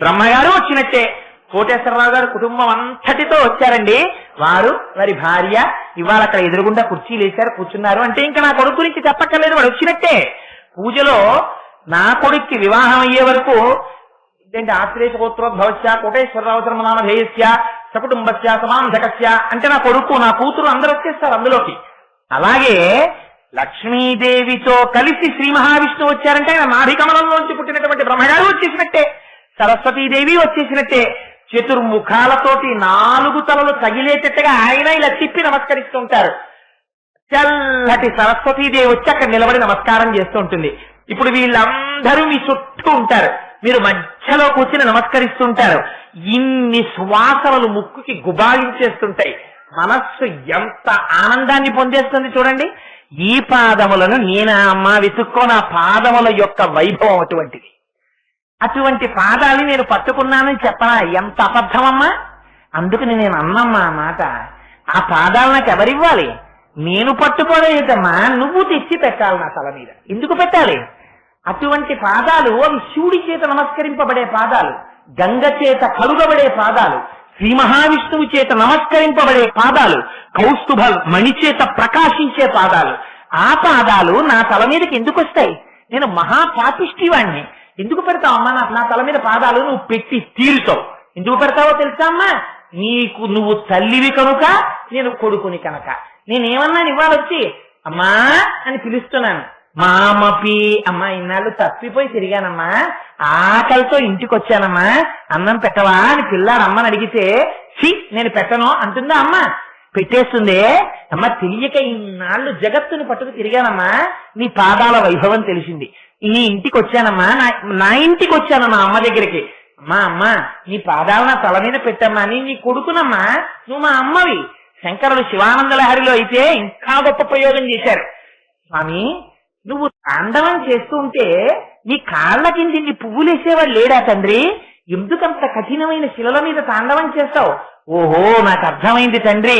బ్రహ్మగారు వచ్చినట్టే. కోటేశ్వరరావు గారు కుటుంబం అంతటితో వచ్చారండి. వారు వారి భార్య ఇవాళ అక్కడ ఎదురుగుండా కుర్చీలు వేశారు, కూర్చున్నారు. అంటే ఇంకా నా కొడుకు గురించి చెప్పక్కర్లేదు, వాడు వచ్చినట్టే. పూజలో నా కొడుక్కి వివాహం అయ్యే వరకు ఏంటి ఆశ్రేష గోత్రోద్భవస్య కోటేశ్వరరావు శర్మనామధేయస్య సకుటుంబస్య సమాంధకస్య అంటే నా కొడుకు నా కూతురు అందరూ వచ్చేస్తారు అందులోకి. అలాగే లక్ష్మీదేవితో కలిసి శ్రీ మహావిష్ణువు వచ్చారంటే ఆయన నాభికమలంలోంచి పుట్టినటువంటి బ్రహ్మగారు వచ్చేసినట్టే, సరస్వతీదేవి వచ్చేసినట్టే, చతుర్ముఖాలతోటి 4 తలలు తగిలేటట్టుగా ఆయన ఇలా తిప్పి నమస్కరిస్తుంటారు. చల్లటి సరస్వతీదేవి వచ్చి అక్కడ నిలబడి నమస్కారం చేస్తూ ఉంటుంది. ఇప్పుడు వీళ్ళందరూ మీ చుట్టూ ఉంటారు, మీరు మధ్యలో కూర్చుని నమస్కరిస్తుంటారు. ఇన్ని శ్వాసలు ముక్కుకి గుబాళించేస్తుంటాయి. మనస్సు ఎంత ఆనందాన్ని పొందేస్తుంది చూడండి. ఈ పాదములను నేనమ్మా వెతుక్కోన పాదముల యొక్క వైభవం అటువంటిది. అటువంటి పాదాన్ని నేను పట్టుకున్నానని చెప్పనా? ఎంత అబద్ధమమ్మా. అందుకని నేను అన్నమ్మా ఆ మాట. ఆ పాదాలు నాకు ఎవరివ్వాలి? నేను పట్టుకోలేదమ్మా, నువ్వు తెచ్చి పెట్టాలి నా తల మీద. ఎందుకు పెట్టాలి? అటువంటి పాదాలు అవి శివుడి చేత నమస్కరింపబడే పాదాలు, గంగ చేత కలుగబడే పాదాలు, శ్రీ మహావిష్ణువు చేత నమస్కరింపబడే పాదాలు, కౌస్తుభ మణి చేత ప్రకాశించే పాదాలు. ఆ పాదాలు నా తల మీదకి ఎందుకు వస్తాయి? నేను మహాపాపిష్టివాణ్ణి. ఎందుకు పెడతావు అమ్మా నా తల మీద పాదాలు? నువ్వు పెట్టి తీరుతావు. ఎందుకు పెడతావో తెలుసా అమ్మా? నువ్వు తల్లివి కనుక, నేను కొడుకుని కనుక. నేనేమన్నాను ఇవాళ వచ్చి అమ్మా అని పిలుస్తున్నాను. మామపి అమ్మా, ఇన్నాళ్ళు తప్పిపోయి తిరిగానమ్మా, ఆకలితో ఇంటికి వచ్చానమ్మా, అన్నం పెట్టవా అని పిల్లాడమ్మని అడిగితే నేను పెట్టను అంటుందా అమ్మ? పెట్టేస్తుందే. అమ్మ తెలియక ఇన్నాళ్ళు జగత్తుని పట్టుకు తిరిగానమ్మా, నీ పాదాల వైభవం తెలిసింది. నీ ఇంటికి వచ్చానమ్మా, నా ఇంటికి వచ్చాను మా అమ్మ దగ్గరికి. అమ్మా నీ పాదాలు నా తల మీద పెట్టమ్మా, నీ కొడుకునమ్మా, నువ్వు మా అమ్మవి. శంకరుడు శివానంద లహరిలో అయితే ఇంకా గొప్ప ప్రయోగం చేశారు. స్వామి, నువ్వు తాండవం చేస్తూ ఉంటే నీ కాళ్ళ కింది పువ్వులేసేవాడు లేడా తండ్రి? ఎందుకంత కఠినమైన శిలల మీద తాండవం చేస్తావు? ఓహో, నాకు అర్థమైంది తండ్రి.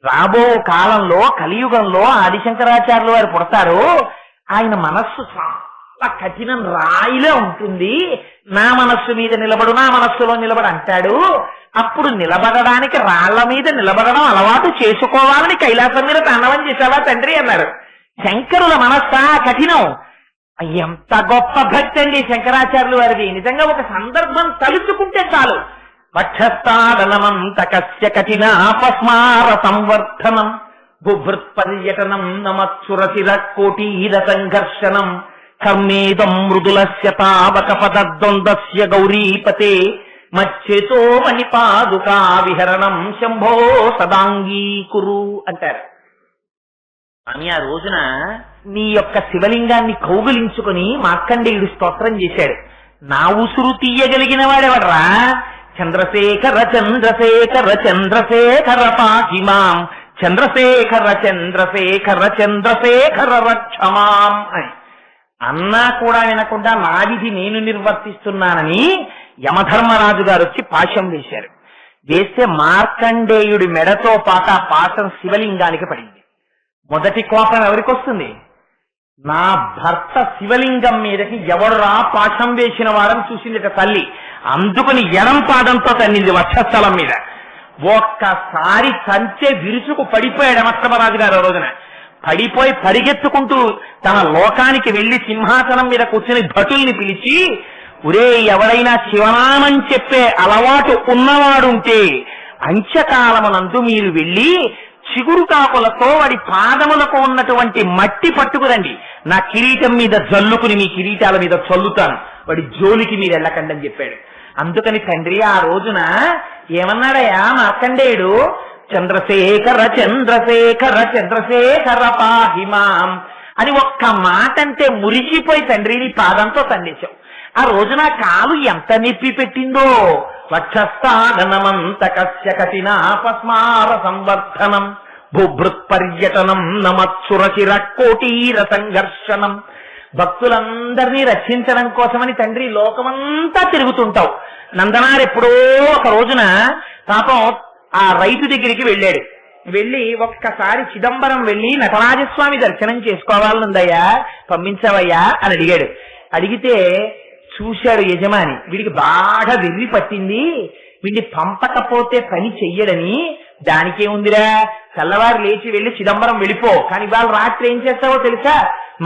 రాబో కాలంలో కలియుగంలో ఆదిశంకరాచార్యులు వారు పుడతారు. ఆయన మనస్సు చాలా కఠినం, రాయిలో ఉంటుంది. నా మనస్సు మీద నిలబడు, నా మనస్సులో నిలబడు అంటాడు. అప్పుడు నిలబడడానికి రాళ్ల మీద నిలబడడం అలవాటు చేసుకోవాలని కైలాసం మీద తాండవం చేశావా తండ్రి అన్నారు. శంకరుల మనస్సా కఠినం. ఎంత గొప్ప భక్తి అండి శంకరాచార్యులు వారిది. నిజంగా ఒక సందర్భం తలుచుకుంటే చాలు. వక్షస్థాడనమంత కస్య కఠినాపస్మార సంవర్ధనం బుభృత్ పర్యటనం నమత్సురశిర కోటీర సంఘర్షణం కర్మేదం మృదులస్య తావక పదద్వందస్య గౌరీపతే మచ్చేతో మణిపాదుకా విహరణం శంభో సదాంగీకురు అంటారు. అని ఆ రోజున నీ యొక్క శివలింగాన్ని కౌగులించుకుని మార్కండేయుడు స్తోత్రం చేశాడు. నా ఉసురు తీయగలిగిన వాడెవడరా? చంద్రశేఖర చంద్రశేఖర చంద్రశేఖర పాహిమాం చంద్రశేఖర చంద్రశేఖర చంద్రశేఖర రక్షమాం అని అన్నా కూడా వినకుండా నా విధి నేను నిర్వర్తిస్తున్నానని యమధర్మరాజు గారు వచ్చి పాశం వేశారు. వేస్తే మార్కండేయుడి మెడతో పాటు ఆ పాశం శివలింగానికి పడింది. మొదటి కోపం ఎవరికి వస్తుంది? నా భర్త శివలింగం మీదకి ఎవడురా పాశం వేసిన వాడని చూసింది తల్లి. అందుకని ఎడం పాదంతో తన్నింది వక్షస్థలం మీద. ఒక్కసారి కంచె విరుచుకు పడిపోయాడు యమధర్మరాజు గారు. ఆ రోజున పడిపోయి పరిగెత్తుకుంటూ తన లోకానికి వెళ్లి సింహాసనం మీద కూర్చుని భటుల్ని పిలిచి, ఒరే, ఎవడైనా శివనామం చెప్పే అలవాటు ఉన్నవాడుంటే అంత్యకాలమునందు మీరు వెళ్లి చిగురు కాకులతో వాడి పాదములకు ఉన్నటువంటి మట్టి పట్టుకురండి, నా కిరీటం మీద జల్లుకుని మీ కిరీటాల మీద చల్లుతాను, వాడి జోలికి మీరు వెళ్ళకండి అని చెప్పాడు. అందుకని తండ్రి ఆ రోజున ఏమన్నాడయా మార్కండేయుడు? చంద్రశేఖర చంద్రశేఖర చంద్రశేఖర పాహిమాం అని ఒక్క మాట అంటే మురిగిపోయి తండ్రి నీ పాదంతో తండేశావు. ఆ రోజున కాలు ఎంత నొప్పి పెట్టిందో. వక్షస్థాడనమంత కస్య కఠినాపస్మార సంవర్ధనం బుభృత్ పర్యటనం నమత్సురశిర కోటీర సంఘర్షణం. భక్తులందరినీ రక్షించడం కోసమని తండ్రి లోకమంతా తిరుగుతుంటావు. నందనార్ ఎప్పుడో ఒక రోజున పాపం ఆ రైతు దగ్గరికి వెళ్ళాడు. వెళ్ళి ఒక్కసారి చిదంబరం వెళ్ళి నటరాజస్వామి దర్శనం చేసుకోవాలనుందయ్యా, పంపించవయ్యా అని అడిగాడు. అడిగితే చూశాడు యజమాని, వీడికి బాగా వెర్రి పట్టింది, వీడిని పంపకపోతే పని చెయ్యడని. దానికేముందిరా, తెల్లవారు లేచి వెళ్లి చిదంబరం వెళ్ళిపో, కానీ ఇవాళ రాత్రి ఏం చేస్తావో తెలుసా?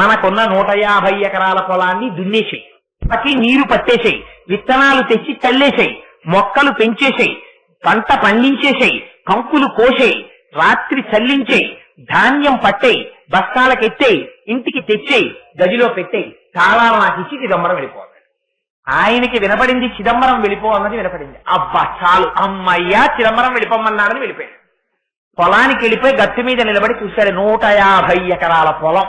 మనకున్న 150 ఎకరాల పొలాన్ని దున్నేసేయి, పట్టి నీరు పట్టేసేయి, విత్తనాలు తెచ్చి చల్లేసేయి, మొక్కలు పెంచేసేయి, పంట పండించేసేయి, కంకులు కోసేయి, రాత్రి చల్లించేయి, ధాన్యం పట్టేయి, బస్తాలకెత్తేయి, ఇంటికి తెచ్చేయి, గదిలో పెట్టేయి, తాళాలు నాకు ఇచ్చి చిదంబరం వెళ్ళిపోతాడు. ఆయనకి వినపడింది చిదంబరం వెళ్ళిపో అన్నది వినపడింది. అబ్బా చాలు, అమ్మయ్యా చిదంబరం వెళ్ళిపోమన్నారని వెళ్ళిపోయాడు. పొలానికి వెళ్ళిపోయి గట్టి మీద నిలబడి చూశాడు. 150 ఎకరాల పొలం.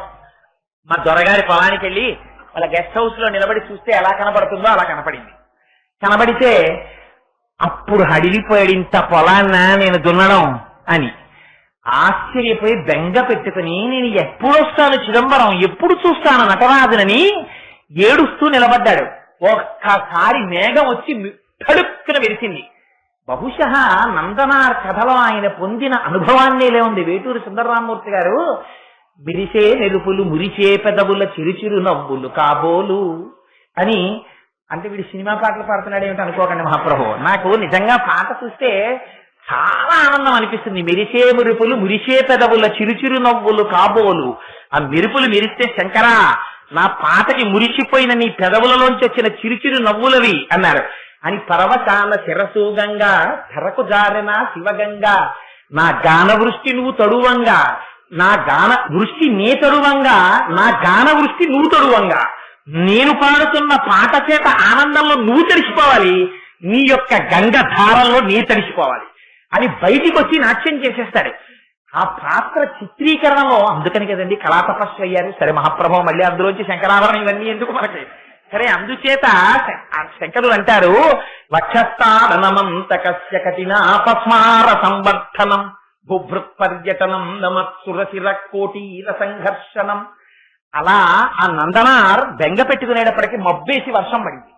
మా దొరగారి పొలానికి వెళ్ళి వాళ్ళ గెస్ట్ హౌస్ లో నిలబడి చూస్తే ఎలా కనబడుతుందో అలా కనపడింది. కనబడితే అప్పుడు హడిలిపోయాడు, ఇంత పొలాన్న నేను దున్నడం అని. ఆశ్చర్యపోయి బెంగ పెట్టుకుని నేను ఎప్పుడు వస్తాను చిదంబరం, ఎప్పుడు చూస్తాను నటరాజునని ఏడుస్తూ నిలబడ్డాడు. ఒక్కసారి మేఘం వచ్చి తడుక్కున వెలిసింది. బహుశः నందనార్ కథలో ఆయన పొందిన అనుభవాన్నేలే ఉంది. వేటూరి సుందరరామమూర్తి గారు మిరిసే నెరుపులు మురిసే పెదవుల చిరుచిరు నవ్వులు కాబోలు అని, అంటే వీడు సినిమా పాటలు పాడుతున్నాడు ఏమిటి అనుకోకండి మహాప్రభు. నాకు నిజంగా పాట చూస్తే చాలా ఆనందం అనిపిస్తుంది. మెరిసే మెరుపులు మురిసే పెదవుల చిరుచిరు నవ్వులు కాబోలు. ఆ మెరుపులు మెరిస్తే శంకరా నా పాటకి మురిసిపోయిన నీ పెదవులలోంచి వచ్చిన చిరుచిరు నవ్వులవి అన్నారు. అని పరవశాల శిరసూగంగా ధరకు జారిన శివగంగా నా గాన వృష్టి నువ్వు తడువంగా, నా గాన వృష్టి నే తడువంగా, నా గాన వృష్టి నువ్వు తడువంగా, నేను పాడుతున్న పాట చేత ఆనందంలో నువ్వు తడిసిపోవాలి, నీ యొక్క గంగ ధారంలో నీ తడిసిపోవాలి అని బయటికి వచ్చి నాట్యం చేసేస్తాడు. ఆ పాత్ర చిత్రీకరణలో అందుకని కదండి కళా తపస్సు అయ్యారు. సరే మహాప్రభు మళ్ళీ అందులోంచి శంకరాభరణం ఇవన్నీ ఎందుకు మనకి. సరే అందుచేత శంకరులు అంటారు వక్షస్థానమంతకస్య కఠినాపస్మార సంవర్ధనం బుభృత్ పర్యటనం నమత్సురశిర కోటీర సంఘర్షణం. అలా ఆ నందనార్ బెంగ పెట్టుకునేటప్పటికీ మబ్బేసి వర్షం పడింది.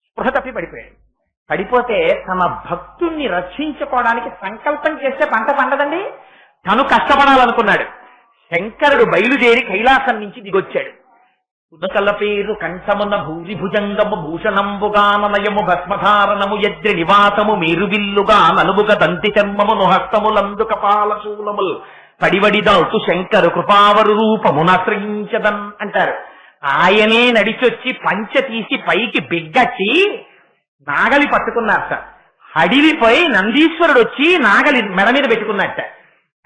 స్పృహ తప్పి పడిపోయాడు. పడిపోతే తన భక్తుణ్ణి రక్షించుకోవడానికి సంకల్పం చేస్తే పంట పండదండి. తను కష్టపడాలనుకున్నాడు. శంకరుడు బయలుదేరి కైలాసం నుంచి దిగొచ్చాడు. ఉదకల పేరు కంఠమున భూరి భుజంగము భూషణంబుగానయము భస్మధారణము యద్రి నివాసము మేరువిల్లుగా నలుగుగ దంతి చర్మమును హస్తములందు కపాలశూలములు పడివడిదాల్తు శంకరు కృపావరు రూపమునాశ్రయించదన్ అంటారు. ఆయనే నడిచొచ్చి పంచ తీసి పైకి బిగ్గచ్చి నాగలి పట్టుకున్నారు సార్. హడిలిపోయి నందీశ్వరుడు వచ్చి నాగలి మెడ మీద పెట్టుకున్నట్ట.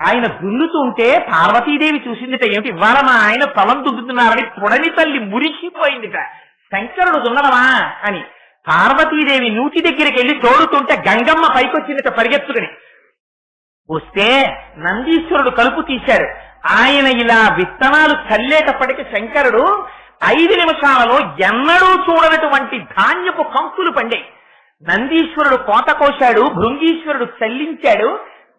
ఆయన దున్నుతుంటే పార్వతీదేవి చూసిందిట, ఏమిటి ఇవాళ మా ఆయన పొలం దున్నుతున్నారని పొడని తల్లి మురిసిపోయిందిట. శంకరుడు దున్నడమా అని పార్వతీదేవి నూతి దగ్గరికి వెళ్ళి తోడుతుంటే గంగమ్మ పైకొచ్చిందిట పరిగెత్తుకుని. వస్తే నందీశ్వరుడు కలుపు తీశాడు. ఆయన ఇలా విత్తనాలు చల్లేటప్పటికి శంకరుడు 5 నిమిషాలలో ఎన్నడూ చూడనటువంటి ధాన్యపు కంకులు పండాయి. నందీశ్వరుడు కోత కోశాడు, భృంగీశ్వరుడు చల్లించాడు,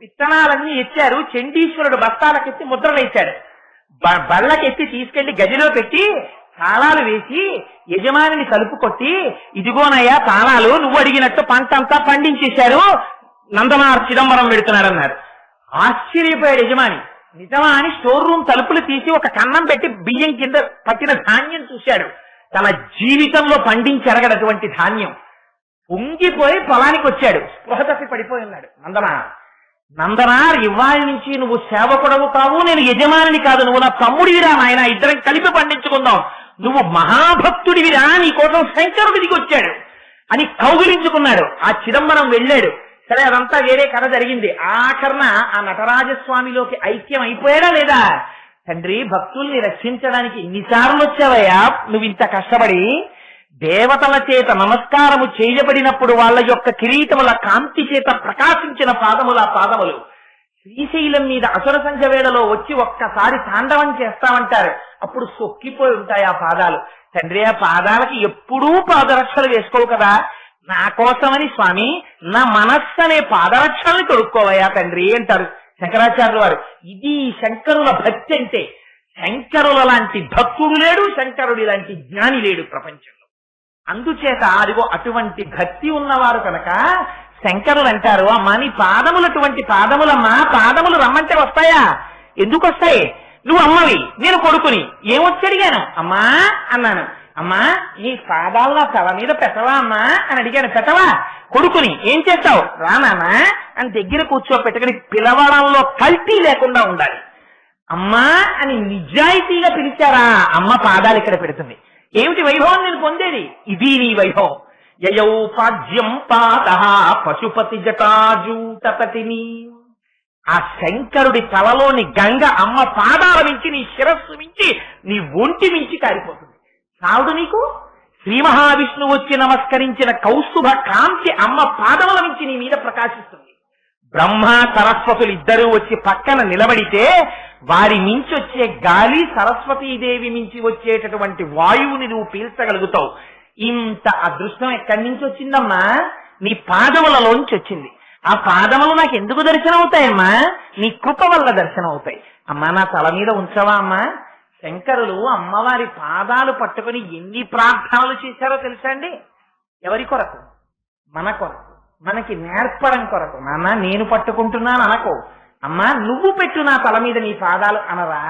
విత్తనాలన్నీ ఎత్తారు. చండీశ్వరుడు బస్తాలకెత్తి ముద్రలేశాడు. బళ్ళకెత్తి తీసుకెళ్లి గదిలో పెట్టి తాళాలు వేసి యజమానిని కలుపు కొట్టి, ఇదిగోనయ్యా తాళాలు, నువ్వు అడిగినట్టు పంట అంతా పండించేశారు, నందనార్ చిదంబరం పెడుతున్నారన్నారు. ఆశ్చర్యపోయాడు యజమాని. నిజమా అని స్టోర్ రూమ్ తలుపులు తీసి ఒక కన్నం పెట్టి బియ్యం కింద పట్టిన ధాన్యం చూశాడు. తన జీవితంలో పండించెరగనటువంటి ధాన్యం. పొంగిపోయి పొలానికి వచ్చాడు. స్పృహ తప్పి పడిపోయి ఉన్నాడు నందనార్ ఇవాళ నుంచి నువ్వు సేవకుడవు కావు, నేను యజమానిని కాదు, నువ్వు నా తమ్ముడివిరా నాయన, ఇద్దరం కలిపి పండించుకుందాం, నువ్వు మహాభక్తుడివిరా, నీ కోసం శంకరుడి దిగి వచ్చాడు అని కౌగిలించుకున్నాడు. ఆ చిదంబరం వెళ్ళాడు. సరే అదంతా వేరే కథ జరిగింది. ఆఖరణ ఆ నటరాజస్వామిలోకి ఐక్యం అయిపోయాడా లేదా? తండ్రి భక్తుల్ని రక్షించడానికి ఎన్నిసార్లు వచ్చావయ్యా నువ్వు ఇంత కష్టపడి? దేవతల చేత నమస్కారము చేయబడినప్పుడు వాళ్ళ యొక్క కిరీటముల కాంతి చేత ప్రకాశించిన పాదముల పాదములు శ్రీశైలం మీద అసుర సంఖ్య వేళలో వచ్చి ఒక్కసారి తాండవం చేస్తామంటారు. అప్పుడు సొక్కిపోయి ఉంటాయి ఆ పాదాలు. తండ్రి ఆ పాదాలకి ఎప్పుడూ పాదరక్షలు వేసుకోవు కదా, నా కోసమని స్వామి నా మనస్సు అనే పాదరక్షల్ని తొడుక్కోవయ్యా తండ్రి అంటారు శంకరాచార్యుల వారు. ఇది శంకరుల భక్తి అంటే. శంకరుల లాంటి భక్తుడు లేడు, శంకరుడి లాంటి జ్ఞాని లేడు ప్రపంచంలో. అందుచేత అదిగో అటువంటి భక్తి ఉన్నవారు కనుక శంకరులు అంటారు, అమ్మా నీ పాదములు అటువంటి పాదములమ్మా, పాదములు రమ్మంటే వస్తాయా? ఎందుకు వస్తాయి? నువ్వు అమ్మవి, నేను కొడుకుని. ఏమొచ్చి అడిగాను? అమ్మా అన్నాను. అమ్మా నీ పాదాలు నా తల మీద పెట్టవా అమ్మా అని అడిగాను. పెట్టవా? కొడుకుని. ఏం చేస్తావు? రానానా అని దగ్గర కూర్చోపెట్టుకుని పిలవడంలో కల్తీ లేకుండా ఉండాలి. అమ్మా అని నిజాయితీగా పిలిచారా, అమ్మ పాదాలు ఇక్కడ పెడుతుంది. ఏమిటి వైభవం నేను పొందేది? ఇది నీ వైభవం. యయౌ పాద్యం పాద పశుపతి జటాజూటపతిని. ఆ శంకరుడి తలలోని గంగ అమ్మ పాదాల మించి, నీ శిరస్సు మించి, నీ ఒంటి మించి కారిపోతుంది. చావుడు నీకు శ్రీ మహావిష్ణువు వచ్చి నమస్కరించిన కౌస్తుభ కాంతి అమ్మ పాదముల నుంచి నీ మీద ప్రకాశిస్తుంది. బ్రహ్మ సరస్వతులు ఇద్దరూ వచ్చి పక్కన నిలబడితే వారి మించి వచ్చే గాలి సరస్వతీదేవి మించి వచ్చేటటువంటి వాయువుని నువ్వు పీల్చగలుగుతావు. ఇంత అదృష్టం ఎక్కడి నుంచి వచ్చిందమ్మా? నీ పాదములలోంచి వచ్చింది. ఆ పాదములు నాకు ఎందుకు దర్శనం అవుతాయమ్మా? నీ కృప వల్ల దర్శనం అవుతాయి. అమ్మా నా తల మీద ఉంచవా అమ్మా? శంకరులు అమ్మవారి పాదాలు పట్టుకుని ఎన్ని ప్రార్థనలు చేశారో తెలుసా అండి? ఎవరి కొరకు? మన కొరకు, మనకి నేర్పడం కొరకు. నాన్న నేను పట్టుకుంటున్నాను అనకో, అమ్మా నువ్వు పెట్టు నా తల మీద నీ పాదాలు అనరా?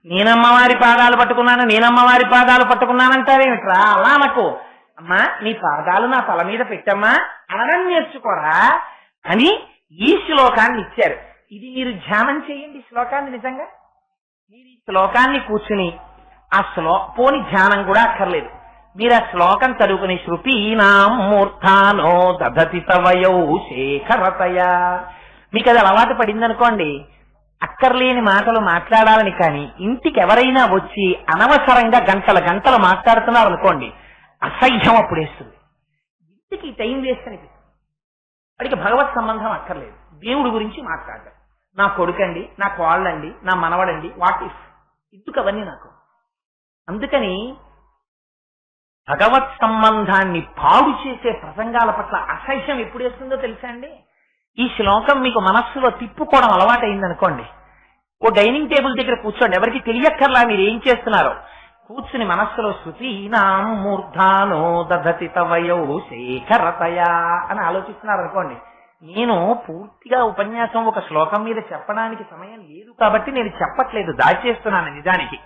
నేనమ్మవారి పాదాలు పట్టుకున్నాను, నేనమ్మవారి పాదాలు పట్టుకున్నానంటారేమిట్రా? అలా అనకో, అమ్మా నీ పాదాలు నా తల మీద పెట్టమ్మా అనడం నేర్చుకోరా అని ఈ శ్లోకాన్ని ఇచ్చారు. ఇది మీరు ధ్యానం చేయండి శ్లోకాన్ని. నిజంగా మీరు ఈ శ్లోకాన్ని కూర్చుని పోని ధ్యానం కూడా అక్కర్లేదు, మీరు ఆ శ్లోకం చదువుకుని శృతీనాం మూర్ధానో దధతి తవయౌ శేఖరతయా, మీకు అది అలవాటు పడిందనుకోండి, అక్కర్లేని మాటలు మాట్లాడాలని. కానీ ఇంటికి ఎవరైనా వచ్చి అనవసరంగా గంటల గంటలు మాట్లాడుతున్నారు అనుకోండి, అసహ్యం అప్పుడేస్తుంది. ఇంటికి టైం వేస్ట్ అనిపిస్తుంది. వాడికి భగవత్ సంబంధం అక్కర్లేదు, దేవుడి గురించి మాట్లాడడం. నా కొడుకండి, నా కోళ్ళండి, నా మనవడండి, వాట్ ఇఫ్, ఎందుకు అవన్నీ నాకు? అందుకని భగవత్ సంబంధాన్ని పాడు చేసే ప్రసంగాల పట్ల అసహ్యం ఎప్పుడు వేస్తుందో తెలుసా అండి? ఈ శ్లోకం మీకు మనస్సులో తిప్పుకోవడం అలవాటైందనుకోండి, ఓ డైనింగ్ టేబుల్ దగ్గర కూర్చోండి, ఎవరికి తెలియక్కర్లా మీరు ఏం చేస్తున్నారో. కూర్చుని మనస్సులో శృతీనాం మూర్ధానో దధతి తవయౌ శేఖరతయా అని ఆలోచిస్తున్నారు అనుకోండి. నేను పూర్తిగా ఉపన్యాసం ఒక శ్లోకం మీద చెప్పడానికి సమయం లేదు కాబట్టి నేను చెప్పట్లేదు, దాచేస్తున్నాను. నిజానికి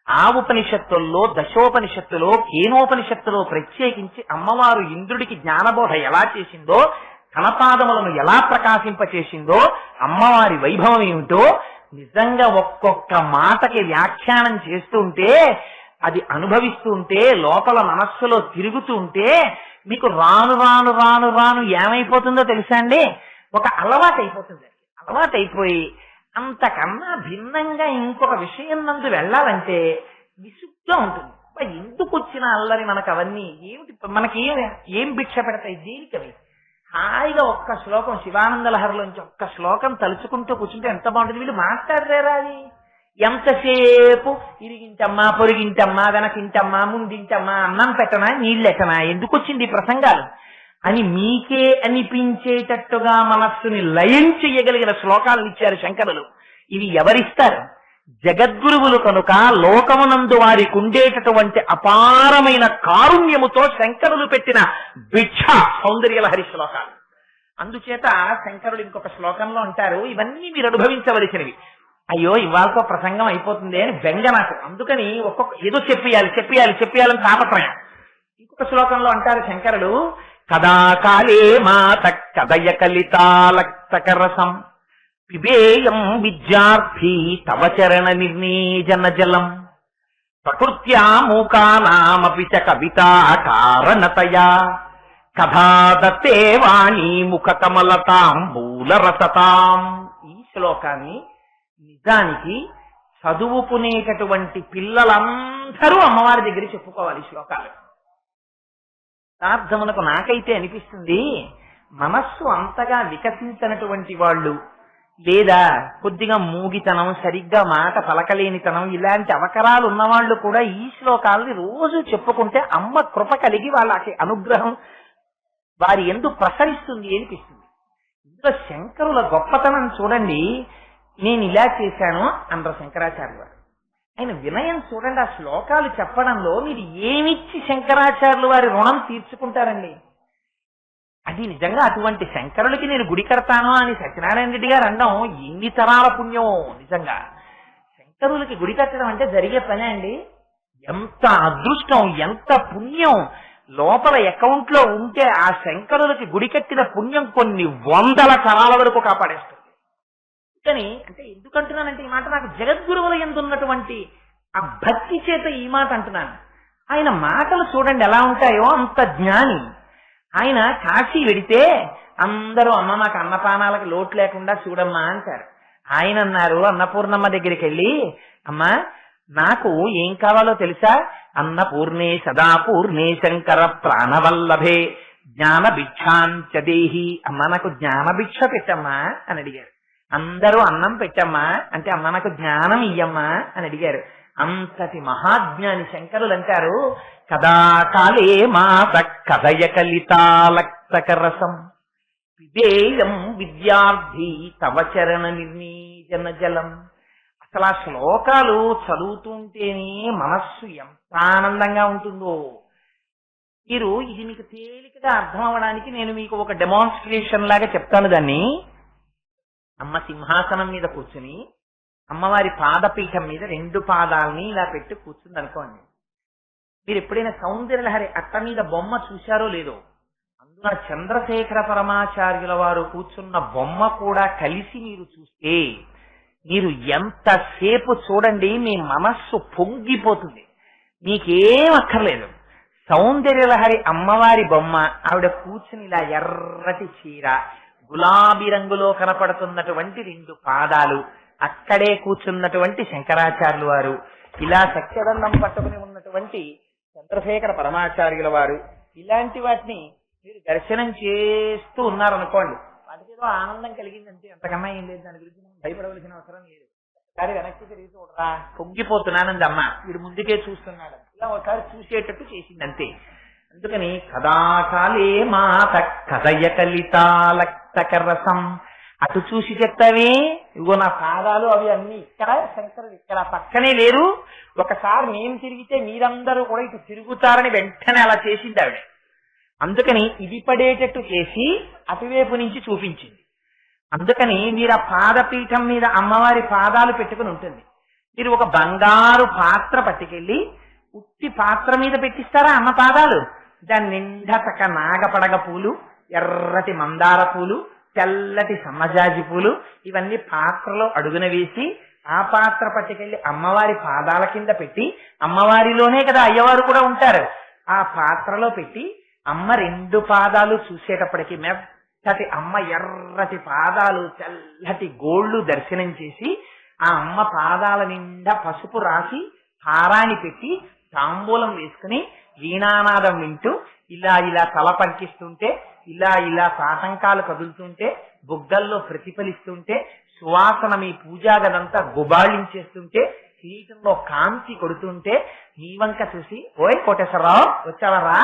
ఆ ఉపనిషత్తుల్లో, దశోపనిషత్తులో, కేనోపనిషత్తులో ప్రత్యేకించి అమ్మవారు ఇంద్రుడికి జ్ఞానబోధ ఎలా చేసిందో, తన పాదములను ఎలా ప్రకాశింపచేసిందో, అమ్మవారి వైభవం ఏమిటో నిజంగా ఒక్కొక్క మాటకి వ్యాఖ్యానం చేస్తుంటే, అది అనుభవిస్తూ ఉంటే, లోపల మనస్సులో తిరుగుతూ ఉంటే మీకు రాను రాను రాను రాను ఏమైపోతుందో తెలుసా అండి? ఒక అలవాటు అయిపోతుంది. అలవాటు అయిపోయి అంతకన్నా భిన్నంగా ఇంకొక విషయం నందు వెళ్ళాలంటే విసుగ్గా ఉంటుంది. ఎందుకు వచ్చిన అల్లరి మనకు అవన్నీ ఏమిటి? మనకి ఏం భిక్ష పెడతాయి? దేనికవి? హాయిగా ఒక్క శ్లోకం శివానంద లహరిలోంచి ఒక్క శ్లోకం తలుచుకుంటూ కూర్చుంటే ఎంత బాగుంటుంది. వీళ్ళు మాట్లాడలేరా? అది ఎంతసేపు ఇరిగింటమ్మా, పొరిగింటమ్మా, వెనకింటమ్మా, ముందింటమ్మా, అన్నం పెట్టనా, నీళ్ళెట్టనా, ఎందుకు వచ్చింది ఈ ప్రసంగాలు అని మీకే అనిపించేటట్టుగా మనస్సుని లయం చెయ్యగలిగిన శ్లోకాలు ఇచ్చారు శంకరులు. ఇవి ఎవరిస్తారు? జగద్గురువులు కనుక లోకమునందు వారికి ఉండేటటువంటి అపారమైన కారుణ్యముతో శంకరులు పెట్టిన భిక్ష సౌందర్యలహరి శ్లోకాలు. అందుచేత శంకరులు ఇంకొక శ్లోకంలో అంటారు, ఇవన్నీ మీరు అనుభవించవలసినవి. అయ్యో ఇవాళతో ప్రసంగం అయిపోతుంది అని బెంగ నాకు, అందుకని ఏదో చెప్పేయాలని తాపత్రయం. ఇంకొక శ్లోకంలో అంటారు శంకరులు, కదాకాలే మాత కదయ కలితాలక్తకరసం పిబేయం విద్యార్థి తవ చరణ నిర్ణీజన జలం ప్రకృత్యా మూకానామపి చ కవితా కారణతయా కథా దత్తే వాణి ముఖ కమలతాం మూలరసతాం. ఈ శ్లోకాన్ని నిజానికి చదువుకునేటటువంటి పిల్లలందరూ అమ్మవారి దగ్గర చెప్పుకోవాలి. శ్లోకాలు ప్రార్థమునకు నాకైతే అనిపిస్తుంది, మనస్సు అంతగా వికసించినటువంటి వాళ్ళు, లేదా కొద్దిగా మూగితనం, సరిగ్గా మాట పలకలేనితనం, ఇలాంటి అవకరాలు ఉన్నవాళ్లు కూడా ఈ శ్లోకాలని రోజు చెప్పుకుంటే అమ్మ కృప కలిగి వాళ్ళకి అనుగ్రహం వారి యందు ప్రసరిస్తుంది అనిపిస్తుంది. ఇందులో శంకరుల గొప్పతనం చూడండి. నేను ఇలా చేశాను అన్నారు శంకరాచార్య వారు. ఆయన వినయం చూడండి. ఆ శ్లోకాలు చెప్పడంలో మీరు ఏమిచ్చి శంకరాచార్యులు వారి రుణం తీర్చుకుంటారండి? అది నిజంగా అటువంటి శంకరులకి నేను గుడి కడతాను అని సత్యనారాయణ రెడ్డి గారు అనడం ఎన్ని తరాల పుణ్యం. నిజంగా శంకరులకి గుడి కట్టడం అంటే జరిగే పనే అండి? ఎంత అదృష్టం, ఎంత పుణ్యం లోపల అకౌంట్ లో ఉంటే ఆ శంకరులకి గుడి కట్టిన పుణ్యం కొన్ని వందల తరాల వరకు కాపాడేస్తుంది. కానీ అంటే ఎందుకంటున్నానంటే ఈ మాట నాకు జగద్గురువుల యందు ఉన్నటువంటి ఆ భక్తి చేత ఈ మాట అంటున్నాను. ఆయన మాటలు చూడండి ఎలా ఉంటాయో, అంత జ్ఞాని. ఆయన కాశీ వెడితే అందరూ అమ్మ మాకు అన్నపానాలకు లోటు లేకుండా చూడమ్మా అంటారు. ఆయన అన్నారు అన్నపూర్ణమ్మ దగ్గరికి వెళ్ళి, అమ్మా నాకు ఏం కావాలో తెలుసా? అన్నపూర్ణే సదాపూర్ణే శంకర ప్రాణవల్లభే జ్ఞాన భిక్షాంచ దేహి. అమ్మ నాకు జ్ఞాన భిక్ష పెట్టమ్మా అని అడిగారు. అందరూ అన్నం పెట్టమ్మా అంటే అమ్మ నాకు జ్ఞానం ఇయ్యమ్మా అని అడిగారు. అంతటి మహాజ్ఞాని శంకరులు అంటారు, కదాకాలే మాత కథయ కలితాలక్తకరసం పిబేయం విద్యార్థి తవ చరణ నిర్ణీజన జలం. అసలు ఆ శ్లోకాలు చదువుతుంటేనే మనస్సు ఎంత ఆనందంగా ఉంటుందో. మీరు ఇది మీకు తేలికగా అర్థం అవ్వడానికి నేను మీకు ఒక డెమాన్స్ట్రేషన్ లాగా చెప్తాను. దాన్ని అమ్మ సింహాసనం మీద కూర్చుని అమ్మవారి పాదపీఠం మీద 2 పాదాలని ఇలా పెట్టి కూర్చుంది అనుకోండి. మీరు ఎప్పుడైనా సౌందర్యలహరి అట్ట మీద బొమ్మ చూశారో లేదో, అందులో చంద్రశేఖర పరమాచార్యుల వారు కూర్చున్న బొమ్మ కూడా కలిసి మీరు చూస్తే మీరు ఎంతసేపు చూడండి మీ మనస్సు పొంగిపోతుంది. మీకేం అక్కర్లేదు. సౌందర్యలహరి అమ్మవారి బొమ్మ, ఆవిడ కూర్చుని ఇలా ఎర్రటి చీర, గులాబీ రంగులో కనపడుతున్నటువంటి 2 పాదాలు, అక్కడే కూర్చున్నటువంటి శంకరాచార్యుల వారు, ఇలా సత్యదండం పట్టుకుని ఉన్నటువంటి చంద్రశేఖర పరమాచార్యుల వారు, ఇలాంటి వాటిని మీరు దర్శనం చేస్తూ ఉన్నారనుకోండి, వాటికి ఏదో ఆనందం కలిగిందంటే అంతకన్నా ఏం లేదు. దాని గురించి మనం భయపడవలసిన అవసరం లేదు. ఒకసారి వెనక్కి తిరిగి చూడరా, పొంగిపోతున్నానంది అమ్మ, వీడు ముందుకే చూస్తున్నాడు, ఇలా ఒకసారి చూసేటట్టు చేసింది అంతే. అందుకని కదాకాలే మాత కథయ కలితాలక్తకరసం. అటు చూసి చెప్తావే, ఇగో నా పాదాలు అవి అన్ని ఇక్కడ, శంకరుడు ఇక్కడ పక్కనే లేరు, ఒకసారి నేను తిరిగితే మీరందరూ కూడా ఇటు తిరుగుతారని వెంటనే అలా చేసింది ఆవిడ. అందుకని ఇది పడేటట్టు చేసి అటువైపు నుంచి చూపించింది. అందుకని మీరు ఆ పాదపీఠం మీద అమ్మవారి పాదాలు పెట్టుకుని ఉంటుంది. మీరు ఒక బంగారు పాత్ర పట్టుకెళ్ళి ఉత్తి పాత్ర మీద పెట్టిస్తారా అమ్మ పాదాలు? దాని నిండా చక్క నాగపడగ పూలు, ఎర్రటి మందార పూలు, తెల్లటి సన్నజాజి పూలు, ఇవన్నీ పాత్రలో అడుగున వేసి ఆ పాత్ర పట్టుకెళ్లి అమ్మవారి పాదాల కింద పెట్టి, అమ్మవారిలోనే కదా అయ్యవారు కూడా ఉంటారు, ఆ పాత్రలో పెట్టి అమ్మ 2 పాదాలు చూసేటప్పటికి మెత్తటి అమ్మ ఎర్రటి పాదాలు, తెల్లటి గోళ్లు దర్శనం చేసి ఆ అమ్మ పాదాల నిండా పసుపు రాసి హారాన్ని పెట్టి తాంబూలం వేసుకుని వీణానాదం వింటూ ఇలా ఇలా తల పంకిస్తుంటే, ఇలా ఇలా సాటంకాలు కదులుతుంటే, బుగ్గల్లో ప్రతిఫలిస్తుంటే, సువాసన మీ పూజాగదంతా గుబాళించేస్తుంటే, కిరీటంలో కాంతి కొడుతుంటే, నీ వంక చూసి ఓయ్ కోటేశ్వరరావు వచ్చావరా